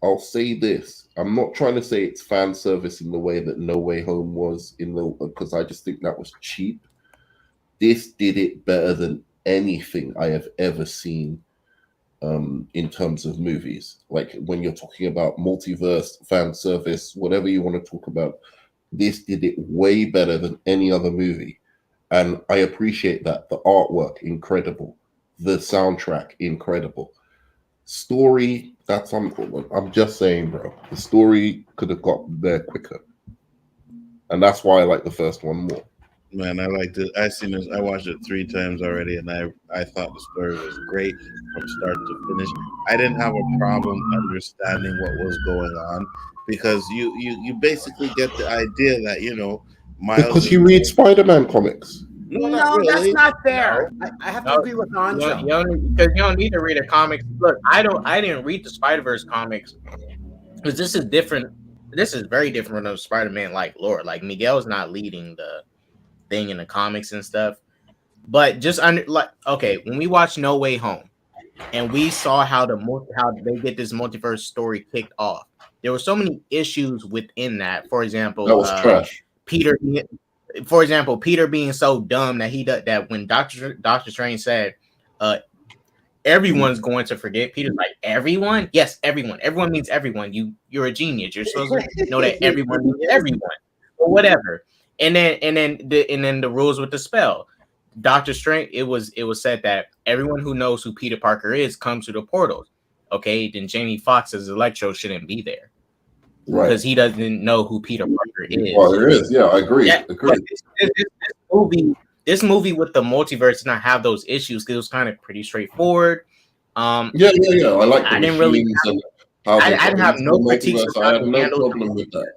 S3: I'll say this. I'm not trying to say it's fan service in the way that No Way Home was because I just think that was cheap. This did it better than anything I have ever seen in terms of movies. Like when you're talking about multiverse, fan service, whatever you want to talk about, this did it way better than any other movie. and I appreciate that. The artwork, incredible. The soundtrack, incredible. Story, that's I'm just saying, bro. The story could have got there quicker, and that's why I like the first one more.
S2: Man, I liked it. I watched it 3 times already, and I thought the story was great from start to finish. I didn't have a problem understanding what was going on because you basically get the idea that Miles,
S3: because you read Spider-Man comics.
S1: No, really. That's not fair. No. I have to agree with Anjo.
S5: Because you don't need to read a comic. Look, I didn't read the Spiderverse comics because this is different. This is very different from Spider-Man like lore. Like Miguel's not leading the thing in the comics and stuff. But just when we watched No Way Home and we saw how they get this multiverse story kicked off, there were so many issues within that. For example,
S3: that was trash.
S5: Peter being so dumb that when Doctor Strange said, everyone's going to forget. Peter's like, everyone? Yes, everyone. Everyone means everyone. You're a genius. You're supposed to know that everyone means everyone, or whatever. And then the rules with the spell. Doctor Strange. It was said that everyone who knows who Peter Parker is comes to the portals. Okay, then Jamie Foxx's Electro shouldn't be there. Right. Because he doesn't know who Peter Parker is.
S3: Well, there is. Yeah, I agree.
S5: This movie with the multiverse did not have those issues because it was kind of pretty straightforward.
S3: Yeah. I like. I didn't really. I
S5: didn't have no critiques.
S3: I had no problem with that.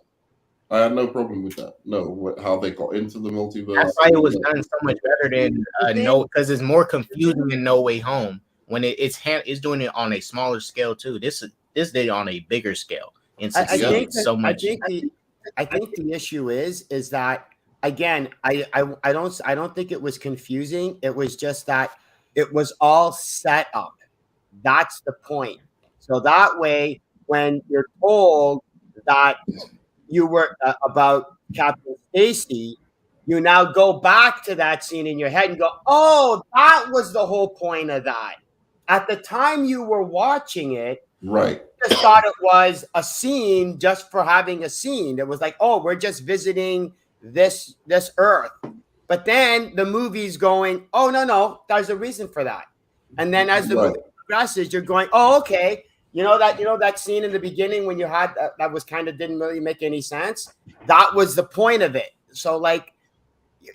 S3: I had no problem with that. No, how they got into the multiverse.
S5: That's why it was done so much better than because it's more confusing in No Way Home when it's doing it on a smaller scale too. This did it on a bigger scale.
S1: I think the issue is that again, I don't think it was confusing. It was just that it was all set up. That's the point. So that way, when you're told that you were about Captain Stacy, you now go back to that scene in your head and go, "Oh, that was the whole point of that." At the time you were watching it,
S3: right?
S1: Just thought it was a scene just for having a scene. It was like, oh, we're just visiting this Earth. But then the movie's going, oh, no, there's a reason for that. And then as the movie progresses, you're going, oh, okay. You know that scene in the beginning when you had that was kind of didn't really make any sense. That was the point of it. So like,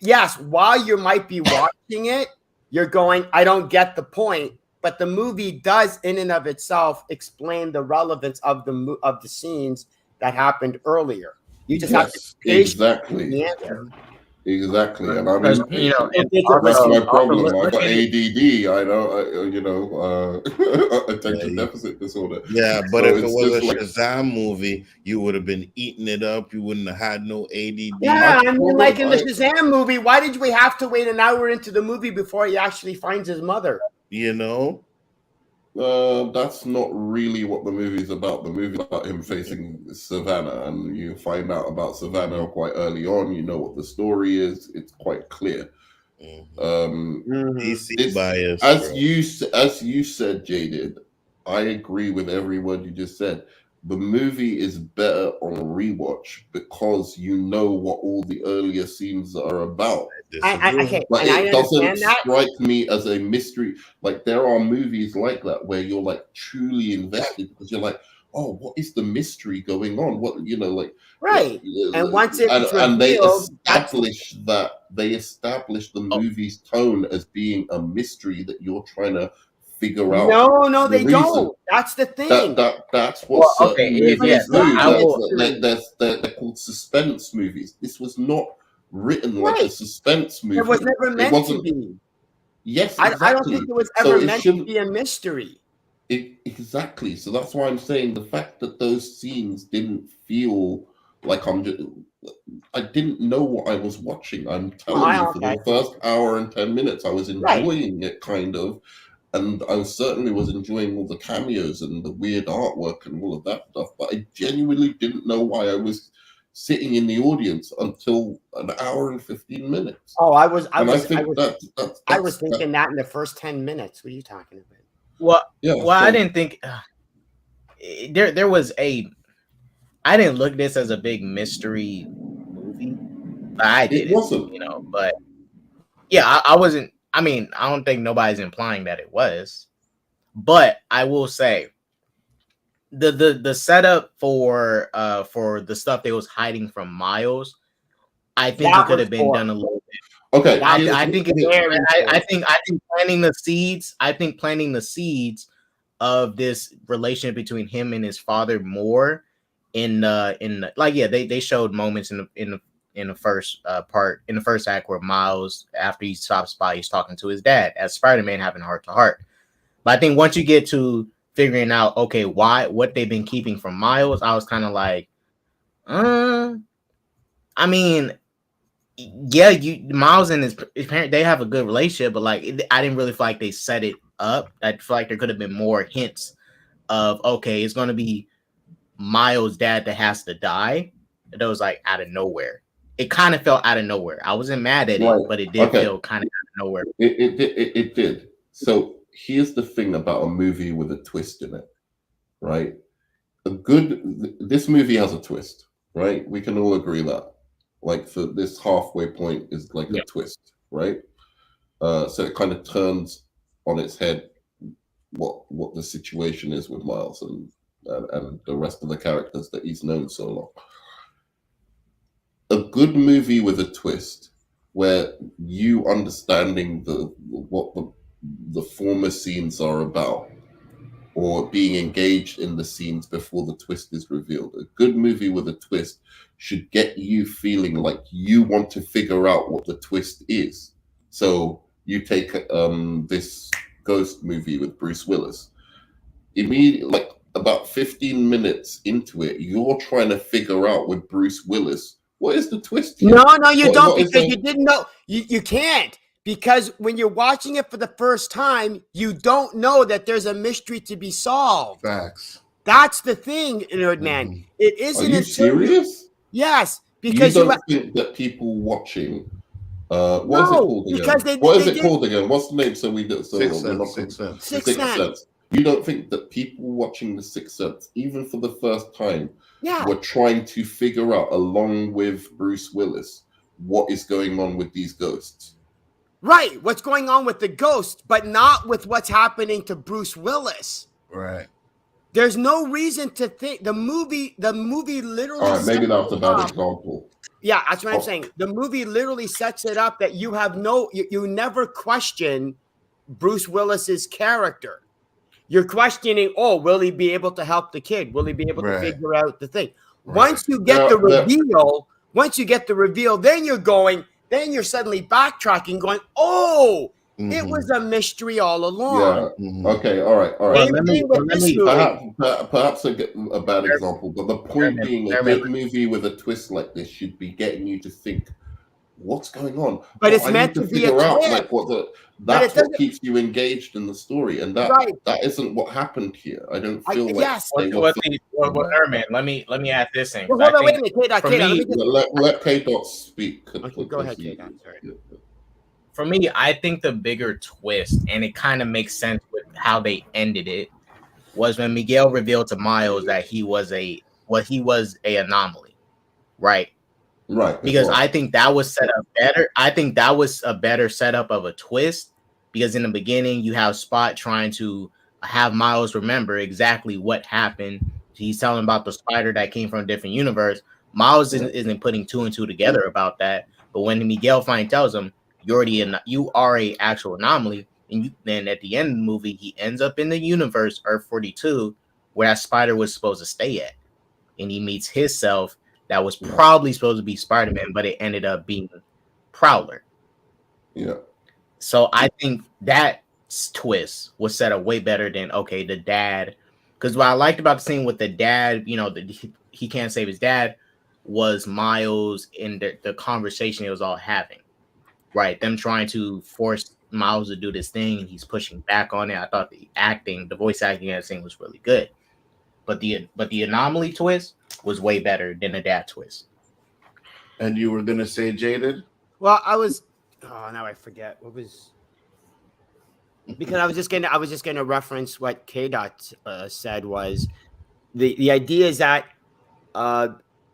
S1: yes, while you might be watching it, you're going, I don't get the point. But the movie does, in and of itself, explain the relevance of the scenes that happened earlier. You just have to
S3: exactly. Exactly, and I mean, that's my problem. I've got ADD. I know, attention deficit disorder.
S2: Yeah, but if it was a Shazam movie, you would have been eating it up. You wouldn't have had no ADD.
S1: Yeah, I mean, like in the Shazam movie, why did we have to wait an hour into the movie before he actually finds his mother?
S3: That's not really what the movie's about. The movie's about him facing Savannah, and you find out about Savannah quite early on. You know what the story is. It's quite clear.
S2: DC bias.
S3: As you said, Jaded, I agree with every word you just said. The movie is better on rewatch because you know what all the earlier scenes are about. But it doesn't strike me as a mystery. Like there are movies like that where you're like truly invested because you're like, oh, what is the mystery going on? What
S1: right? And once it's
S3: and they establish the movie's tone as being a mystery that you're trying to figure out.
S1: No, they don't. That's the thing.
S3: That's what movies do. They're called suspense movies. This was not written like a suspense movie.
S1: It was never meant to be.
S3: Yes, exactly.
S1: I don't think it was ever meant to be a mystery.
S3: Exactly. So that's why I'm saying the fact that those scenes didn't feel like I didn't know what I was watching. I'm telling you, for the first hour and 10 minutes, I was enjoying it kind of. And I certainly was enjoying all the cameos and the weird artwork and all of that stuff. But I genuinely didn't know why I was sitting in the audience until an hour and 15 minutes.
S1: Oh, I was thinking that in the first 10 minutes. What are you talking about?
S5: Well, I didn't think there was I didn't look at this as a big mystery movie. I did,
S3: it wasn't,
S5: but Yeah, I wasn't. I mean, I don't think nobody's implying that it was, but I will say the setup for the stuff they was hiding from Miles, I think it could have been done a little bit.
S3: Okay,
S5: I think planting the seeds. I think planting the seeds of this relationship between him and his father more in like, yeah, they showed moments in the first part, in the first act, where Miles, after he stops by, he's talking to his dad as Spider-Man, having heart to heart. But I think once you get to figuring out, okay, what they've been keeping from Miles, I was kind of like, I mean, yeah, Miles and his parent, they have a good relationship, but like, I didn't really feel like they set it up. I feel like there could have been more hints of, okay, it's going to be Miles' dad that has to die. That was like out of nowhere. It kind of felt out of nowhere. I wasn't mad at it, but it did feel kind of out of nowhere.
S3: It did. So here's the thing about a movie with a twist in it, right? This movie has a twist, right? We can all agree that. Like, for this halfway point is like a twist, right? So it kind of turns on its head what the situation is with Miles and the rest of the characters that he's known so long. A good movie with a twist, where you understanding what the former scenes are about, or being engaged in the scenes before the twist is revealed. A good movie with a twist should get you feeling like you want to figure out what the twist is. So you take this Ghost movie with Bruce Willis. Immediately, like about 15 minutes into it, you're trying to figure out with Bruce Willis, what is the twist here?
S1: No, you don't, because you didn't know. You can't. Because when you're watching it for the first time, you don't know that there's a mystery to be solved.
S2: Facts.
S1: That's the thing, Nerd Man. It isn't.
S3: Are you serious?
S1: Yes, because
S3: you don't think that people watching. What is it called again? Called again? What's the name? So we do. So Sixth Sense. You don't think that people watching The Sixth Sense, even for the first time, were trying to figure out, along with Bruce Willis, what is going on with these ghosts?
S1: Right, what's going on with the ghost, but not with what's happening to Bruce Willis.
S2: Right.
S1: There's no reason to think the movie literally.
S3: All right, maybe that's a bad example.
S1: Yeah, that's what I'm saying. The movie literally sets it up that you have you never question Bruce Willis's character. You're questioning, will he be able to help the kid? Will he be able to figure out the thing? Right. Once you get the reveal, then you're suddenly backtracking, going, it was a mystery all along.
S3: Yeah. Okay. All right. Perhaps a bad example, but the point being, a good movie with a twist like this should be getting you to think, what's going on?
S1: But it's meant to be
S3: figure out like that's what keeps you engaged in the story, and that isn't what happened here. I don't feel like.
S1: Yes.
S5: Erman, let me add this thing.
S1: Well, hold on, wait a minute,
S3: let K-Dot speak.
S1: Okay, go ahead, K-Dot. Sorry.
S5: For me, I think the bigger twist, and it kind of makes sense with how they ended it, was when Miguel revealed to Miles that he was a anomaly, right?
S3: Right.
S5: Because I think that was set up better. I think that was a better setup of a twist, because in the beginning you have Spot trying to have Miles remember exactly what happened. He's telling about the spider that came from a different universe. Miles isn't putting two and two together about that. But when Miguel finally tells him, you are a actual anomaly, and then at the end of the movie, he ends up in the universe Earth 42, where that spider was supposed to stay at, and he meets his self that was probably supposed to be Spider-Man, but it ended up being Prowler.
S3: Yeah.
S5: So I think that twist was set up way better than the dad. Because what I liked about the scene with the dad, he can't save his dad, was Miles in the conversation he was all having. Right, them trying to force Miles to do this thing, and he's pushing back on it. I thought the voice acting, and everything was really good, but the anomaly twist was way better than the dad twist.
S2: And you were gonna say Jaded?
S1: Well, I was. Oh, now I forget what was. Because I was just gonna reference what K-Dot said, was the idea is that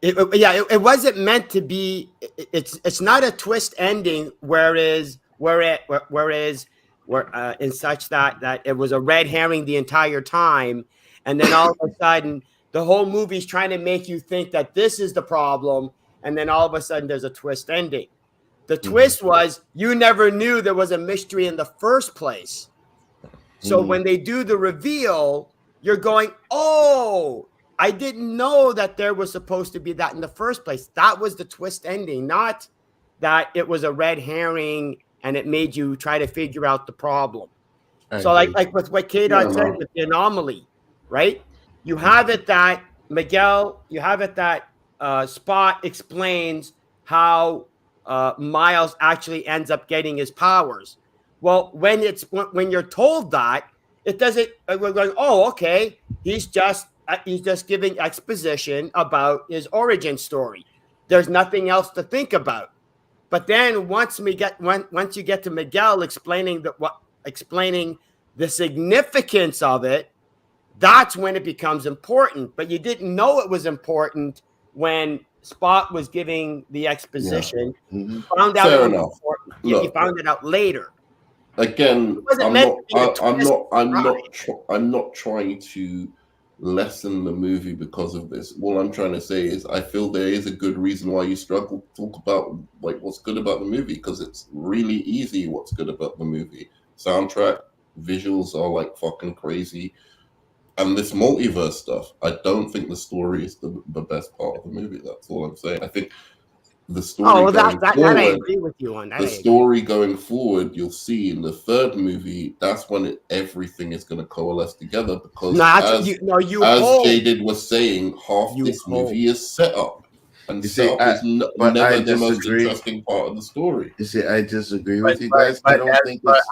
S1: it wasn't meant to be. It's not a twist ending, whereas whereas in such that it was a red herring the entire time, and then all of a sudden the whole movie's trying to make you think that this is the problem, and then all of a sudden there's a twist ending. The twist was you never knew there was a mystery in the first place. So when they do the reveal, you're going, oh, I didn't know that there was supposed to be that in the first place. That was the twist ending, not that it was a red herring and it made you try to figure out the problem. So like with what K-Dot said with the anomaly, right? You have it that Spot explains how Miles actually ends up getting his powers. Well, when you're told that, it doesn't. We're going, oh, okay. He's just giving exposition about his origin story. There's nothing else to think about. But then once you get to Miguel explaining the significance of it, that's when it becomes important. But you didn't know it was important when Spot was giving the exposition.
S3: Yeah.
S1: Found out
S3: Fair
S1: it was
S3: enough.
S1: important.
S3: Look,
S1: you found it out later.
S3: Again, I'm not trying to lessen the movie because of this. All I'm trying to say is I feel there is a good reason why you struggle to talk about like what's good about the movie, because it's really easy what's good about the movie. Soundtrack, visuals are like fucking crazy. And this multiverse stuff, I don't think the story is the best part of the movie. That's all I'm saying. I think the story
S1: that I agree with you on that.
S3: The story going forward, you'll see in the third movie, that's when everything is going to coalesce together, because as Jaded was saying, half this movie is set up. And set up is never the most interesting part of the story.
S2: You see, I disagree with you guys. I don't think it's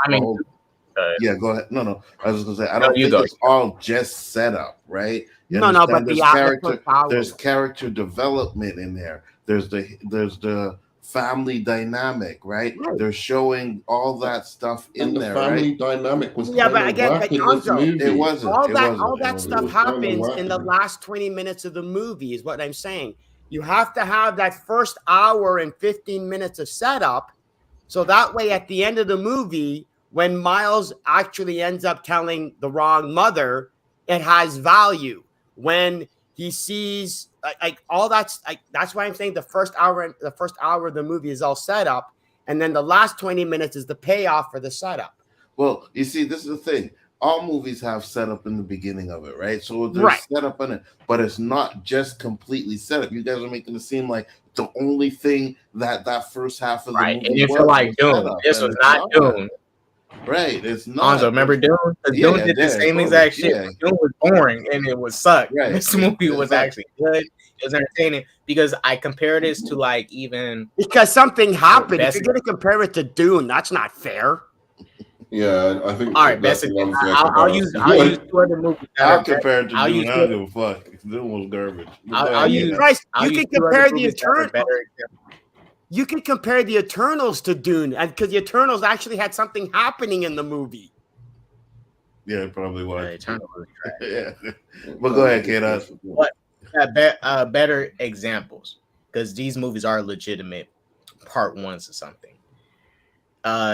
S2: yeah, go ahead. No. I was just gonna say I don't think it's all just set up, right?
S1: But
S2: there's character development in there. There's the family dynamic, right? They're showing all that stuff in there.
S3: The family dynamic was but again,
S2: it wasn't.
S1: All that stuff happens in the last 20 minutes of the movie, is what I'm saying. You have to have that first hour and 15 minutes of setup, so that way at the end of the movie, when Miles actually ends up telling the wrong mother, it has value. When he sees like all that's why I'm saying the first hour of the movie is all set up, and then the last 20 minutes is the payoff for the setup.
S2: Well, you see, this is the thing. All movies have setup in the beginning of it, right? So there's setup in it, but it's not just completely set up. You guys are making it seem like the only thing that first half of the movie
S5: and you feel like Dune. This was not Dune.
S2: Right, it's not.
S5: Anzo, remember Dune? Dune did the same exact shit. Yeah. Dune was boring and it was sucked. Right. This movie was actually good. It was entertaining because I compare this to like even
S1: because something happened. If you're going to compare it to Dune, that's not fair.
S3: Yeah, I think.
S5: All right, I'll use two other movies.
S2: I'll compare it to Dune. I don't give a fuck. Dune was garbage.
S1: You can compare the Eternals. You can compare the Eternals to Dune, and because the Eternals actually had something happening in the movie.
S2: Yeah, it probably was. Yeah, but go ahead, K-Dot.
S5: What better examples? Because these movies are legitimate part ones or something.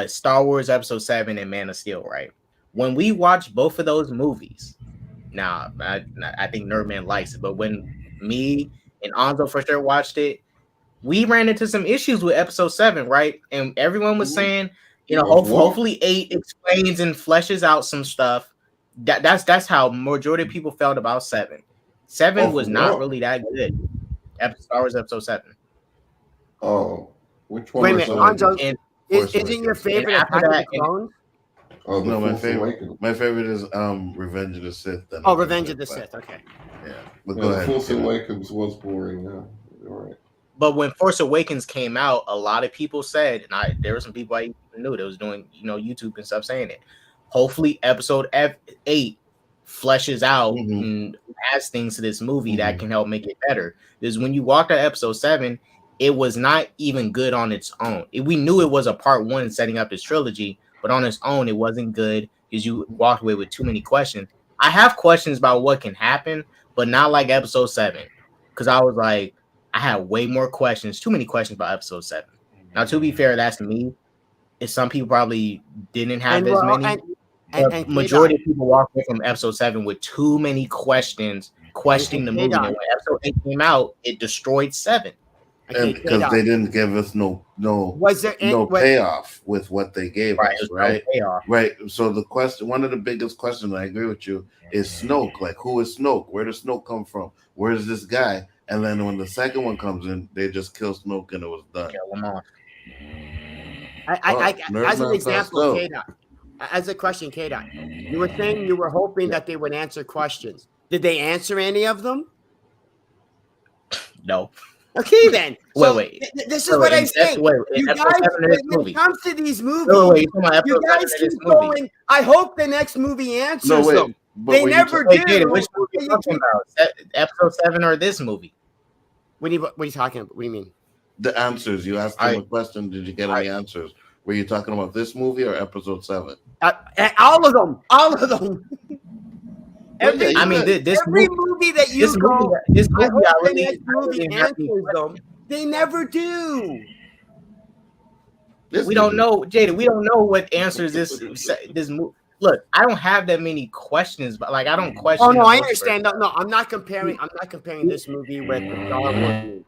S5: Star Wars Episode 7 and Man of Steel, right? When we watch both of those movies, now I think Nerdman likes it, but when me and Anzo for sure watched it, we ran into some issues with Episode 7, right? And everyone was saying, hopefully 8 explains and fleshes out some stuff. That's how majority of people felt about 7. 7 was not really that good. Star Wars Episode 7.
S3: Oh, which one?
S1: Wait a minute, Anzo. Isn't your favorite Attack of the Clones?
S3: Oh,
S2: no, my favorite is Revenge of the Sith.
S1: Revenge of the Sith. Okay.
S2: Yeah, but go ahead.
S3: Force Awakens was boring. Yeah, all right.
S5: But when Force Awakens came out, a lot of people said, and there were some people I knew that was doing, YouTube and stuff saying it. Hopefully, Episode 8 fleshes out and adds things to this movie that can help make it better. Because when you walked out Episode 7, it was not even good on its own. We knew it was a part 1 setting up this trilogy, but on its own, it wasn't good because you walked away with too many questions. I have questions about what can happen, but not like Episode 7, because I was like, I had way more questions, too many questions about Episode 7. Now, to be fair, that's me. some people probably didn't have
S1: And
S5: as
S1: well,
S5: many.
S1: and
S5: Majority of people walked away from episode 7 with too many questions, questioning the movie. And when episode 8 came out, it destroyed 7.
S2: And because they didn't give us no payoff with what they gave us, right? Right. So the question, one of the biggest questions, I agree with you, is Snoke. Like, who is Snoke? Where does Snoke come from? Where is this guy? And then when the second one comes in, they just kill Snoke and it was done.
S5: Kill him off.
S1: As an example, K-Dot, as a question, K-Dot, you were saying you were hoping that they would answer questions. Did they answer any of them?
S5: No.
S1: Okay, then.
S5: Wait.
S1: This is what I'm saying. You guys, when it comes to these movies, you guys keep going. I hope the next movie answers them. They never do.
S5: Jada, which movie are you talking about? Episode 7 or this movie?
S1: What are you talking about? What do you mean?
S2: The answers. You asked them a question. Did you get any answers? Were you talking about this movie or episode 7?
S1: All of them. All of them. Every movie that you go, this movie answers them. They never do.
S5: We don't know, Jada. We don't know what answers this movie. Look, I don't have that many questions, but like I don't question.
S1: Oh no, I understand. No, I'm not comparing. I'm not comparing this movie with the Star Wars movie.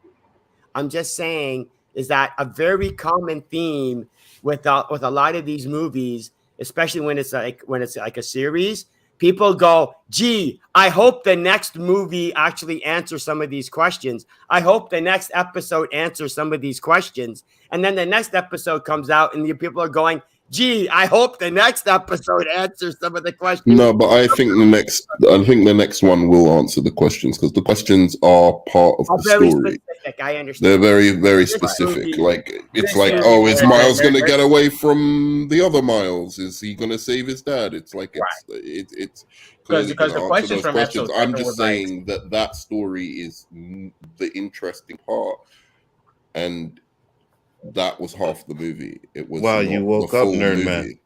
S1: I'm just saying is that a very common theme with a lot of these movies, especially when it's like a series. People go, gee, I hope the next movie actually answers some of these questions. I hope the next episode answers some of these questions. And then the next episode comes out and the people are going, gee, I hope the next episode answers some of the questions.
S3: No, but I think the next one will answer the questions because the questions are part of the story.
S1: Specific, I understand.
S3: They're very, very specific. Like it's like, oh, is Miles going to get away from the other Miles? Is he going to save his dad? It's like it's
S5: because the questions from episode.
S3: I'm just saying that story is the interesting part, and that was half the movie. It was
S2: you woke up, nerd
S3: movie.
S2: Man.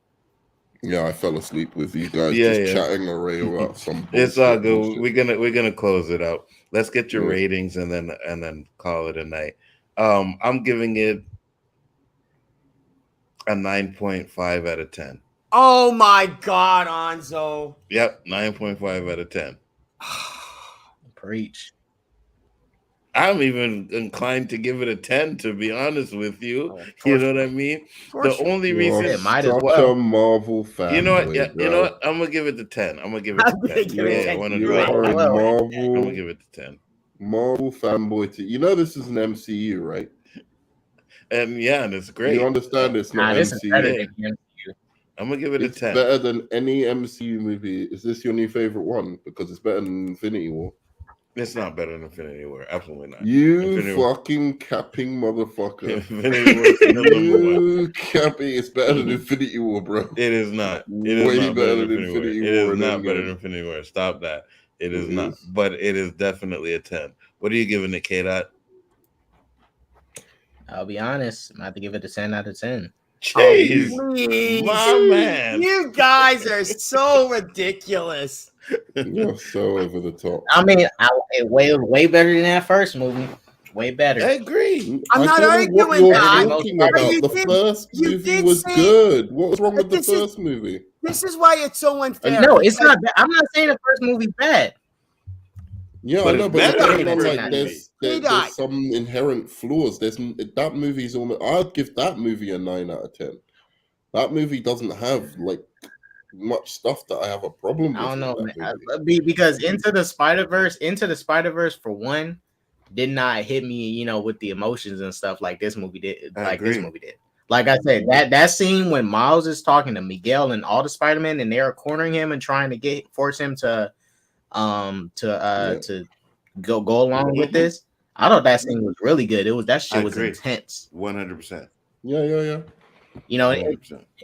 S3: Yeah, I fell asleep with you guys chatting away about some.
S2: It's all good. We're gonna close it out. Let's get your ratings and then call it a night. I'm giving it a 9.5 out of 10.
S1: Oh my God, Anzo.
S2: Yep, 9.5 out of 10.
S5: Preach.
S2: I'm even inclined to give it a 10, to be honest with you. You know what I mean? The only reason
S3: it might as well. A Marvel fan.
S2: You know what? Yeah, you know what? I'm gonna give it the 10. I'm gonna give it the 10. I'm gonna give it the 10.
S3: Marvel fanboy. You know this is an MCU, right?
S2: And it's great.
S3: You understand it's not MCU.
S2: I'm gonna give it a 10.
S3: Better than any MCU movie. Is this your new favorite one? Because it's better than Infinity War.
S2: It's not better than Infinity War. Absolutely not.
S3: Fucking capping motherfucker.
S2: Infinity War is
S3: you capping. It's better than Infinity War, bro.
S2: It is not. It is way better than Infinity War. It is not better than Infinity War. Stop that. It is not. But it is definitely a 10. What are you giving it, K-Dot?
S5: I'll be honest. I'm about to give it a 10 out of 10.
S2: Jeez, my man.
S1: You guys are so ridiculous.
S3: You're so over the top.
S5: I mean, way better than that first movie. Way better.
S2: I agree.
S1: I'm not arguing that.
S3: The first movie was good. What was wrong with the first movie?
S1: This is why it's so unfair.
S5: No, it's not. I'm not saying the first movie's bad.
S3: Yeah, I know, but there's some inherent flaws. That movie's almost. I'd give that movie a 9 out of 10. That movie doesn't have like much stuff that I have a problem with.
S5: I don't know, man. Because Into the Spiderverse for one did not hit me, with the emotions and stuff like this movie did. This movie did. Like I said, that scene when Miles is talking to Miguel and all the Spider-Man and they're cornering him and trying to force him to go along with this. I thought that scene was really good. That shit was intense.
S2: 100%.
S3: Yeah.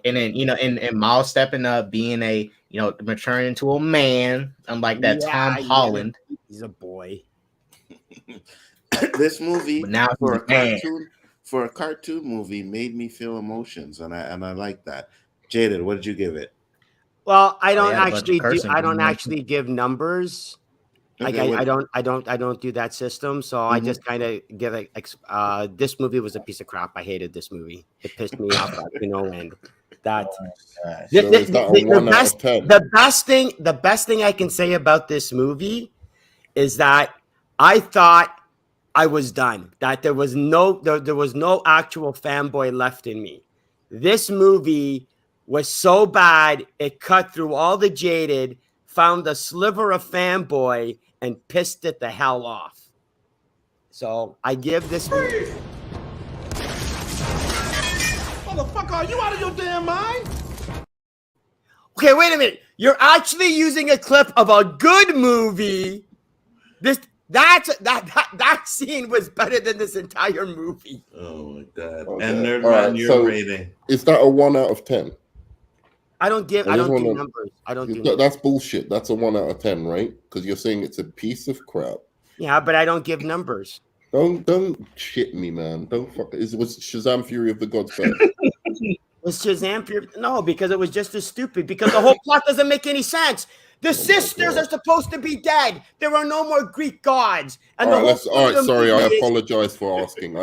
S5: And then and Miles stepping up, being a maturing into a man, unlike that Tom Holland.
S1: He's a boy.
S2: This movie
S5: now
S2: for a cartoon movie made me feel emotions, and I like that. Jaded, what did you give it?
S1: Well, I don't actually give numbers. Like I don't do that system, so I just kind of give it. This movie was a piece of crap. I hated this movie. It pissed me off to no end. That the best thing I can say about this movie is that I thought I was done. That there was no actual fanboy left in me. This movie was so bad it cut through all the jaded, found a sliver of fanboy, and pissed it the hell off. So I give this movie.
S7: Motherfucker, are you out of your damn mind?
S1: Okay, wait a minute. You're actually using a clip of a good movie. That scene was better than this entire movie.
S2: Oh my god!
S3: Okay.
S2: And Nerdman, your rating?
S3: Is that a 1 out of 10?
S1: I don't do numbers. I don't do.
S3: That's bullshit. That's a 1 out of 10, right? Because you're saying it's a piece of crap.
S1: Yeah, but I don't give numbers.
S3: Don't shit me, man. Don't fuck. Was Shazam: Fury of the Gods better?
S1: Was Shazam Fury? No, because it was just as stupid. Because the whole plot doesn't make any sense. The sisters are supposed to be dead. There are no more Greek gods. And
S3: all right, sorry. I apologize for asking.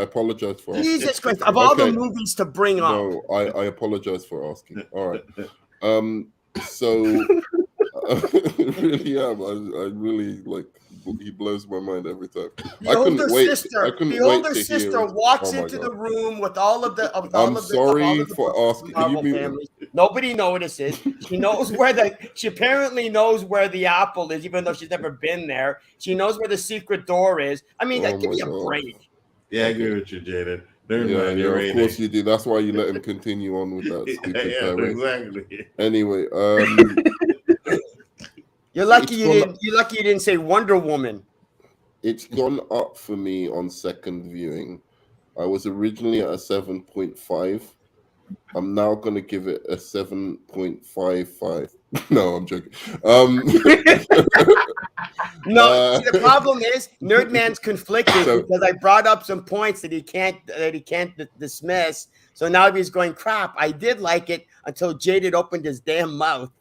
S1: Jesus Christ! Of all the movies to bring up,
S3: no, I apologize for asking. All right. So really am. I really like. He blows my mind every time.
S1: The older sister walks into the room with all of the.
S3: I'm sorry for asking.
S1: Nobody notices. She apparently knows where the apple is, even though she's never been there. She knows where the secret door is. I mean, give me a break.
S2: Yeah, I agree with you, Jaden.
S3: Of course you do. That's why you let him continue on with that stupid
S2: exactly.
S3: Anyway,
S1: You're lucky you didn't say Wonder Woman.
S3: It's gone up for me on second viewing. I was originally at a 7.5. I'm now going to give it a 7.55. No, I'm joking.
S1: No, the problem is Nerdman's conflicted because I brought up some points that he can't dismiss. So now he's going, crap. I did like it until Jaded opened his damn mouth.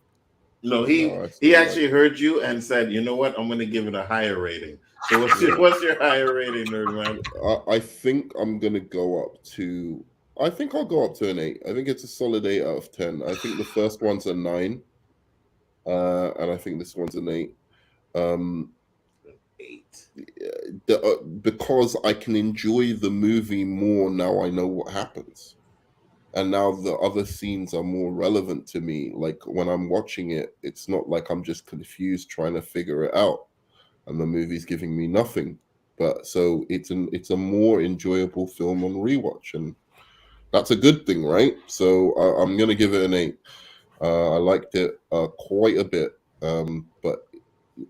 S2: No, he actually heard you and said, "You know what? I'm going to give it a higher rating." So what's your higher rating, Nerdman?
S3: I think I'm going to go up to. I think I'll go up to an 8. I think it's a solid 8 out of 10. I think the first one's a 9, and I think this one's an 8. 8. Because I can enjoy the movie more now. I know what happens. And now the other scenes are more relevant to me. Like when I'm watching it, it's not like I'm just confused trying to figure it out, and the movie's giving me nothing. But so it's a more enjoyable film on rewatch, and that's a good thing, right? So I'm gonna give it an 8. I liked it quite a bit, but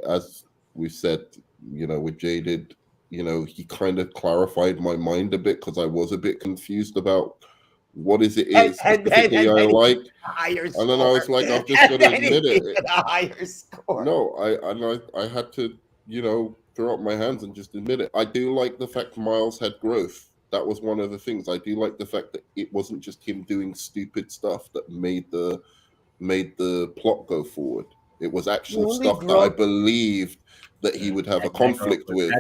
S3: as we said, with Jaded, he kind of clarified my mind a bit because I was a bit confused about. What is it? Specifically, I like, and then I was like, I've just got to admit it.
S1: A higher score.
S3: No, I had to, throw up my hands and just admit it. I do like the fact Miles had growth. That was one of the things. I do like the fact that it wasn't just him doing stupid stuff that made the plot go forward. It was actual stuff that I believed that he would have a conflict with,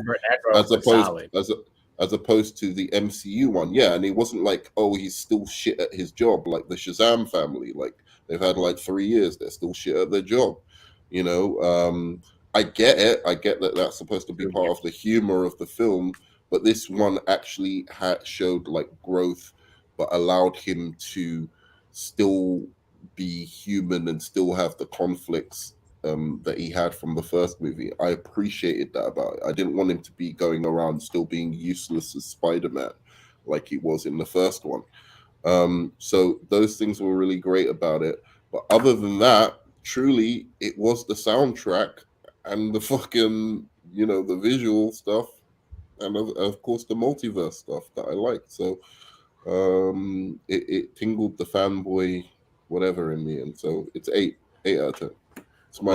S3: as opposed to the MCU one. Yeah, and it wasn't like, oh, he's still shit at his job, like the Shazam family. Like, they've had like 3 years, they're still shit at their job. I get it. I get that that's supposed to be part of the humor of the film, but this one actually showed like growth, but allowed him to still be human and still have the conflicts that he had from the first movie. I appreciated that about it. I didn't want him to be going around still being useless as Spider-Man like he was in the first one. So those things were really great about it. But other than that, truly, it was the soundtrack and the fucking, the visual stuff, and of course the multiverse stuff that I liked. So it tingled the fanboy whatever in me, and so it's 8 out of 10.
S2: Go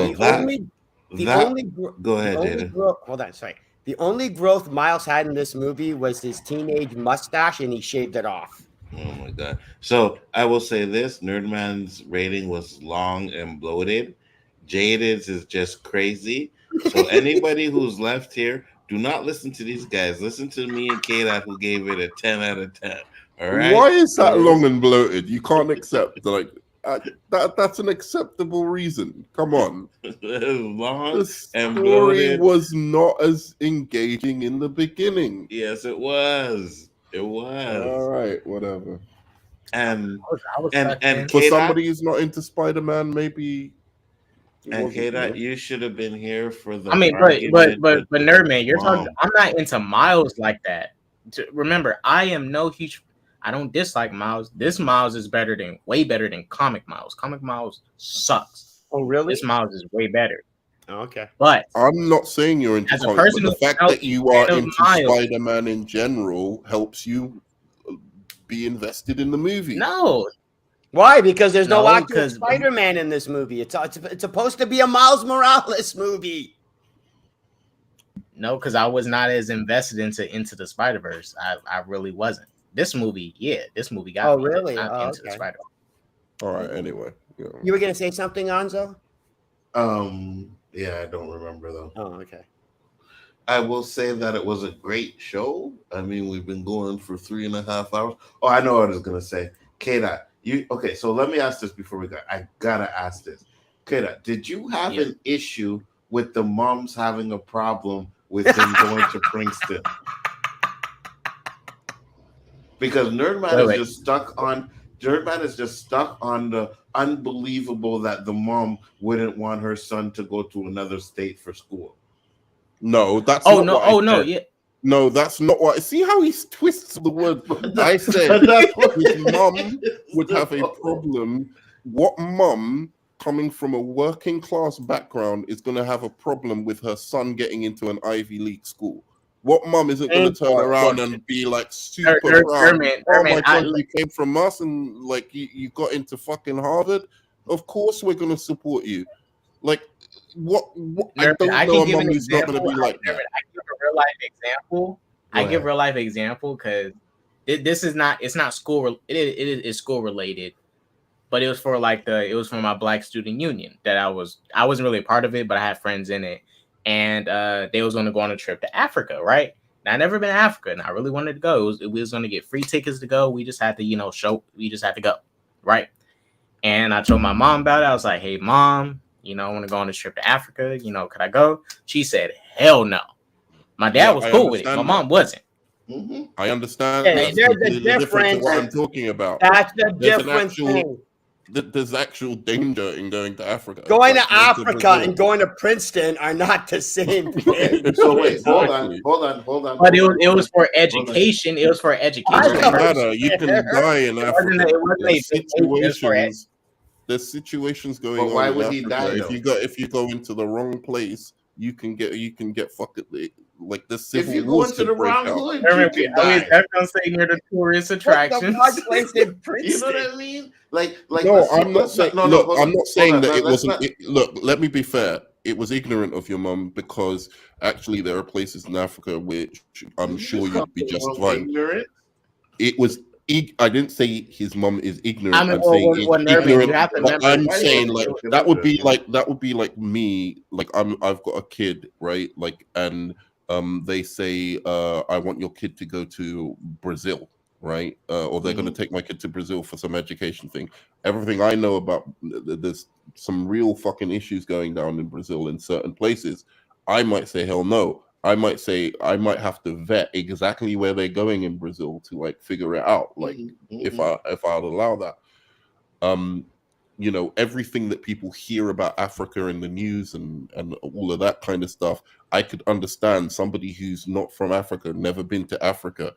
S2: ahead, Jada.
S1: Hold on, sorry. The only growth Miles had in this movie was his teenage mustache, and he shaved it off.
S2: Oh my god! So I will say this: Nerdman's rating was long and bloated. Jaded's is just crazy. So anybody who's left here, do not listen to these guys. Listen to me and Kayla, who gave it a 10 out of 10. All right.
S3: Why is that long and bloated? You can't accept that's an acceptable reason. Come on.
S2: Long
S3: The story
S2: and bloated
S3: was not as engaging in the beginning.
S2: Yes, it was. It was.
S3: All right, whatever.
S2: And
S5: and
S3: for somebody who's not into Spider-Man, maybe.
S2: And K-Dot, you should have been here for the.
S5: I mean, but Nerdman, you're talking. I'm not into Miles like that. Remember, I am no huge. I don't dislike Miles. This Miles is way better than Comic Miles. Comic Miles sucks.
S1: Oh, really?
S5: This Miles is way better.
S1: Okay.
S5: But
S3: I'm not saying you're into
S5: as a
S3: comic,
S5: person,
S3: but the fact that you are into Spider-Man in general helps you be invested in the movie.
S5: No.
S1: Why? Because there's no actual Spider-Man in this movie. It's supposed to be a Miles Morales movie.
S5: No, because I was not as invested into the Spiderverse. I really wasn't. This movie got me.
S1: Really?
S5: Into the Spider-Verse.
S3: All right. Anyway,
S1: you were gonna say something, Anzo?
S2: Yeah, I don't remember though.
S1: Oh, okay.
S2: I will say that it was a great show. I mean, we've been going for 3.5 hours. Oh, I know what I was gonna say. K-Dot, okay? So let me ask this before we go. I gotta ask this. K-Dot, did you have an issue with the moms having a problem with them going to Princeton? Because Nerdman is just stuck on the unbelievable that the mom wouldn't want her son to go to another state for school.
S3: No, that's
S5: no,
S3: no, that's not what. See how he twists the word. I said his mom would have a problem. What mom coming from a working class background is going to have a problem with her son getting into an Ivy League school? What mom isn't going to turn around and be like super proud? Oh my God, you came from us and like you got into fucking Harvard. Of course, we're going to support you. Like, what I don't know a mom who's not going to be like that.
S5: I give a real life example. I give real life example because this is not. It's not school. It is school related, but it was for my Black Student Union that I wasn't really a part of it, but I had friends in it. And they was going to go on a trip to Africa, right? Now, I never been to Africa, and I really wanted to go. We was going to get free tickets to go. We just had to, we just had to go, right? And I told my mom about it. I was like, "Hey, Mom, I want to go on this trip to Africa. Could I go?" She said, "Hell no." My dad was cool with it. My mom wasn't.
S3: Mm-hmm. I understand.
S1: Yeah, there's a difference.
S3: What I'm talking about.
S1: That's the difference.
S3: There's actual danger in going to Africa.
S1: Going to Africa and going to Princeton are not the same thing.
S2: So wait, hold on.
S5: But it was for education. It was for education.
S3: It doesn't matter. You can die in Africa. There's situations going on.
S2: Why would he die?
S3: If you go into the wrong place, you can get fucked. Like the civil
S2: if you go into the wrong hood,
S5: that's not saying you're the tourist attractions.
S2: You know what I mean?
S3: No, I'm not saying. Look, I'm not saying that it wasn't. Look, let me be fair. It was ignorant of your mum because actually there are places in Africa which I'm sure you'd be just fine.
S2: Ignorant?
S3: It was. I didn't say his mum is ignorant.
S5: I'm saying ignorant.
S3: I'm saying that would be like me. Like I've got a kid, right? Like and they say I want your kid to go to Brazil, right? Or they're going to take my kid to Brazil for some education thing. Everything I know about there's some real fucking issues going down in Brazil in certain places. I might say hell no. I might say I might have to vet exactly where they're going in Brazil to figure it out. If I'd allow that, everything that people hear about Africa in the news and all of that kind of stuff, I could understand somebody who's not from Africa, never been to Africa,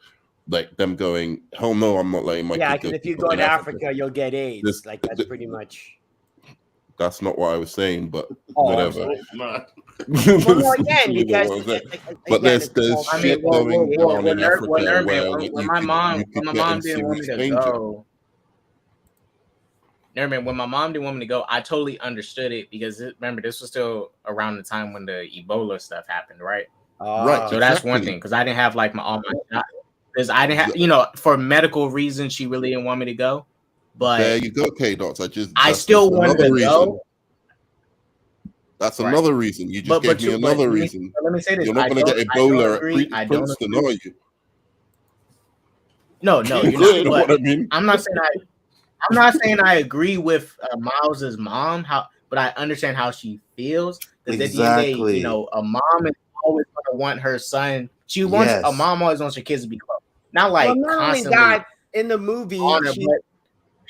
S3: like them going, hell no, I'm not letting my kid go.
S1: Yeah, because if you go to Africa, you'll get AIDS. That's pretty much.
S3: That's not what I was saying, but whatever.
S2: Not.
S1: Well, again, because
S3: but there's shit going on in Africa
S5: when my mom didn't want me to go. When my mom didn't want me to go, I totally understood it because remember this was still around the time when the Ebola stuff happened, right?
S3: Right.
S5: So that's one thing because I didn't have all my shots. Because I didn't have, for medical reasons, she really didn't want me to go. But
S3: there you go, K-Dots. I
S5: still wanted to go.
S3: That's another reason. You just gave me another reason.
S5: Let me say this.
S3: You're not going to get Ebola at Princeton, are you?
S5: No, you're not. But what I mean? I'm not saying I agree with Miles's mom. But I understand how she feels. Because at the end of the day, a mom is always going to want her son. A mom always wants her kids to be close. Not like constantly.
S1: That, in the movie,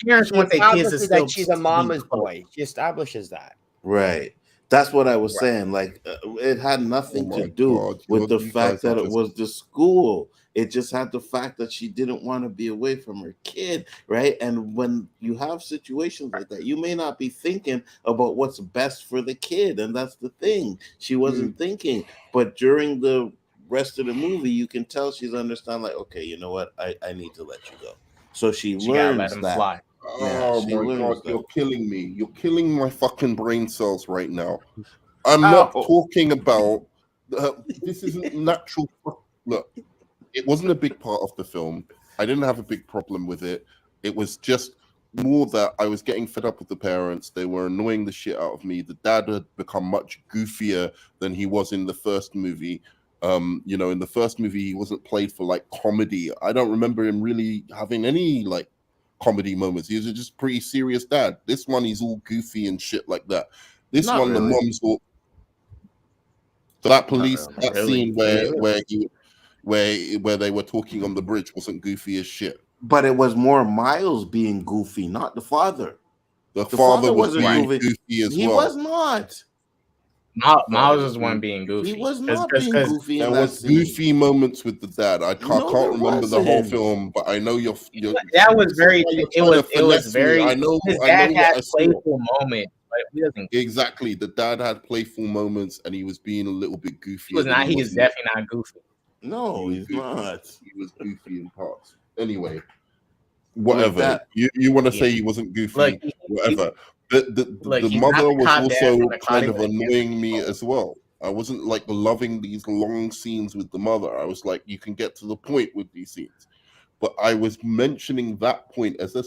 S5: parents want their kids to still.
S1: That she's a mama's boy. She establishes that.
S2: Right. That's what I was saying. Like, it had nothing to do with the fact that it was the school. It just had the fact that she didn't want to be away from her kid, right? And when you have situations like that, you may not be thinking about what's best for the kid, and that's the thing. She wasn't thinking. But during the rest of the movie, you can tell she's understand, like, okay, you know what? I need to let you go. So she learns let him that. Fly.
S3: Oh my God, you're killing me. You're killing my fucking brain cells right now. I'm not talking about this isn't natural. Look, it wasn't a big part of the film. I didn't have a big problem with it. It was just more that I was getting fed up with the parents. They were annoying the shit out of me. The dad had become much goofier than he was in the first movie. In the first movie, he wasn't played for like comedy. I don't remember him really having any like comedy moments. He was just pretty serious dad. This one, he's all goofy and shit like that. This one, the mom's all that scene where they were talking on the bridge wasn't goofy as shit.
S2: But it was more Miles being goofy, not the father.
S3: The father was being goofy as well.
S2: He was not.
S5: Miles was one being goofy.
S2: He was not being goofy.
S3: There was goofy moments with the dad. I can't remember the whole film, but I know you're
S5: that was very. It was very. I know. His dad had playful moments, but he doesn't.
S3: Exactly, the dad had playful moments, and he was being a little bit goofy.
S5: He was not. He is definitely not goofy.
S2: No, he's not.
S3: He was goofy in parts. Anyway, whatever. You want to say he wasn't goofy? Whatever. The mother was also kind of annoying me as well. I wasn't like loving these long scenes with the mother. I was like, you can get to the point with these scenes. But I was mentioning that point as a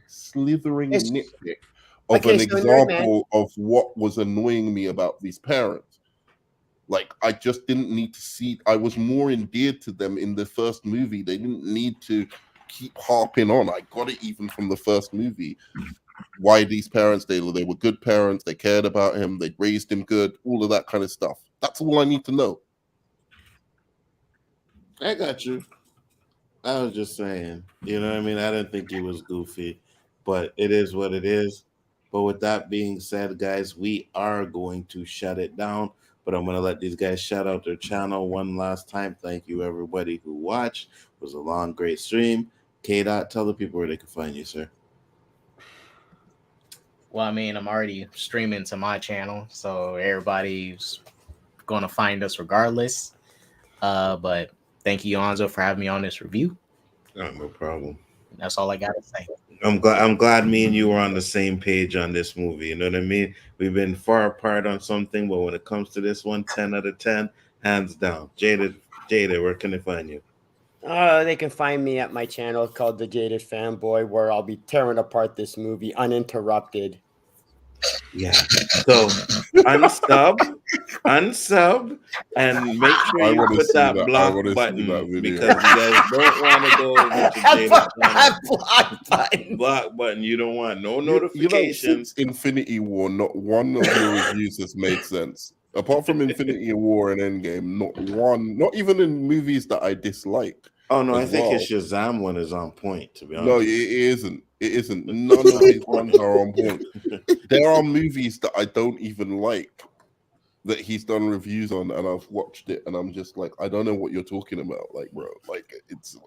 S3: slithering nitpick of an example of what was annoying me about these parents. Like, I just didn't need to see. I was more endeared to them in the first movie. They didn't need to keep harping on. I got it even from the first movie. Why these parents, they were good parents, they cared about him, they raised him good, all of that kind of stuff. That's all I need to know.
S2: I got you. I was just saying, you know what I mean? I didn't think he was goofy, but it is what it is. But with that being said, guys, we are going to shut it down, but I'm going to let these guys shout out their channel one last time. Thank you, everybody who watched. It was a long, great stream. K-Dot, tell the people where they can find you, sir.
S5: Well, I mean, I'm already streaming to my channel, so everybody's going to find us regardless. But thank you, Anzo, for having me on this review.
S2: Oh, no problem.
S5: That's all I got to say.
S2: I'm glad me and you were on the same page on this movie. You know what I mean? We've been far apart on something, but when it comes to this one, 10 out of 10, hands down. Jada, where can they find you?
S1: They can find me at my channel called The Jaded Fanboy, where I'll be tearing apart this movie uninterrupted.
S2: Yeah. So unsub, and make sure you put that block button because you guys don't want to go over to block button. You don't want no notifications.
S3: Since Infinity War, not one of your reviews has made sense. Apart from Infinity War and Endgame, not one, not even in movies that I dislike.
S2: Oh no, I think his Shazam one is on point, to be honest.
S3: No, it isn't. It isn't. None of these ones are on point. There are movies that I don't even like that he's done reviews on, and I've watched it, and I'm just like, I don't know what you're talking about, like, bro. Like, it's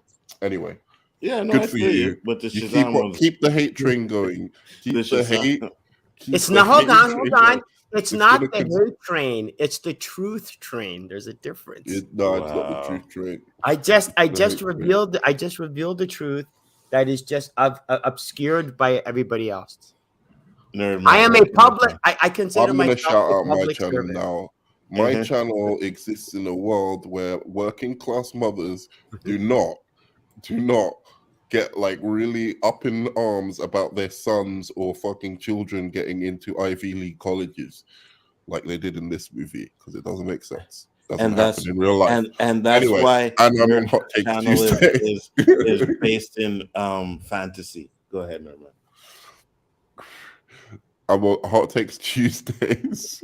S3: anyway.
S2: Yeah, no,
S3: good for you.
S2: But the Shazam
S3: keep the hate train going. Keep the hate.
S1: Hold on. It's not the hate train. It's the truth train. There's a difference.
S3: It's not the truth train.
S1: I just revealed the truth that is just obscured by everybody else. I am a public. I consider myself
S3: shout out my channel
S1: servant.
S3: now. My channel exists in a world where working class mothers do not get like really up in arms about their sons or fucking children getting into Ivy League colleges. like they did in this movie, because it doesn't make sense.
S2: And that's
S3: in real life.
S2: And that's
S3: anyway,
S2: why
S3: your Hot Take
S2: channel is based in fantasy. Go ahead, Norman.
S3: I'm on Hot Takes Tuesdays.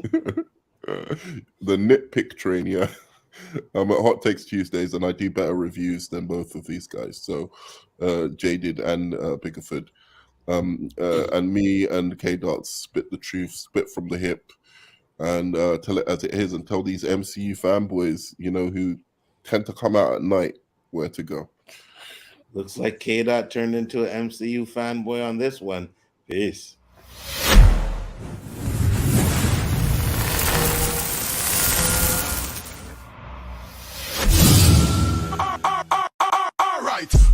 S3: The nitpick train, yeah. I'm at Hot Takes Tuesdays, and I do better reviews than both of these guys. So, Jaded and Biggerford, and me and K Dots spit the truth, spit from the hip, and tell it as it is, and tell these MCU fanboys, who tend to come out at night, where to go.
S2: Looks like K Dot turned into an MCU fanboy on this one. Peace.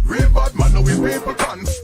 S8: Real bad man, now we paper guns.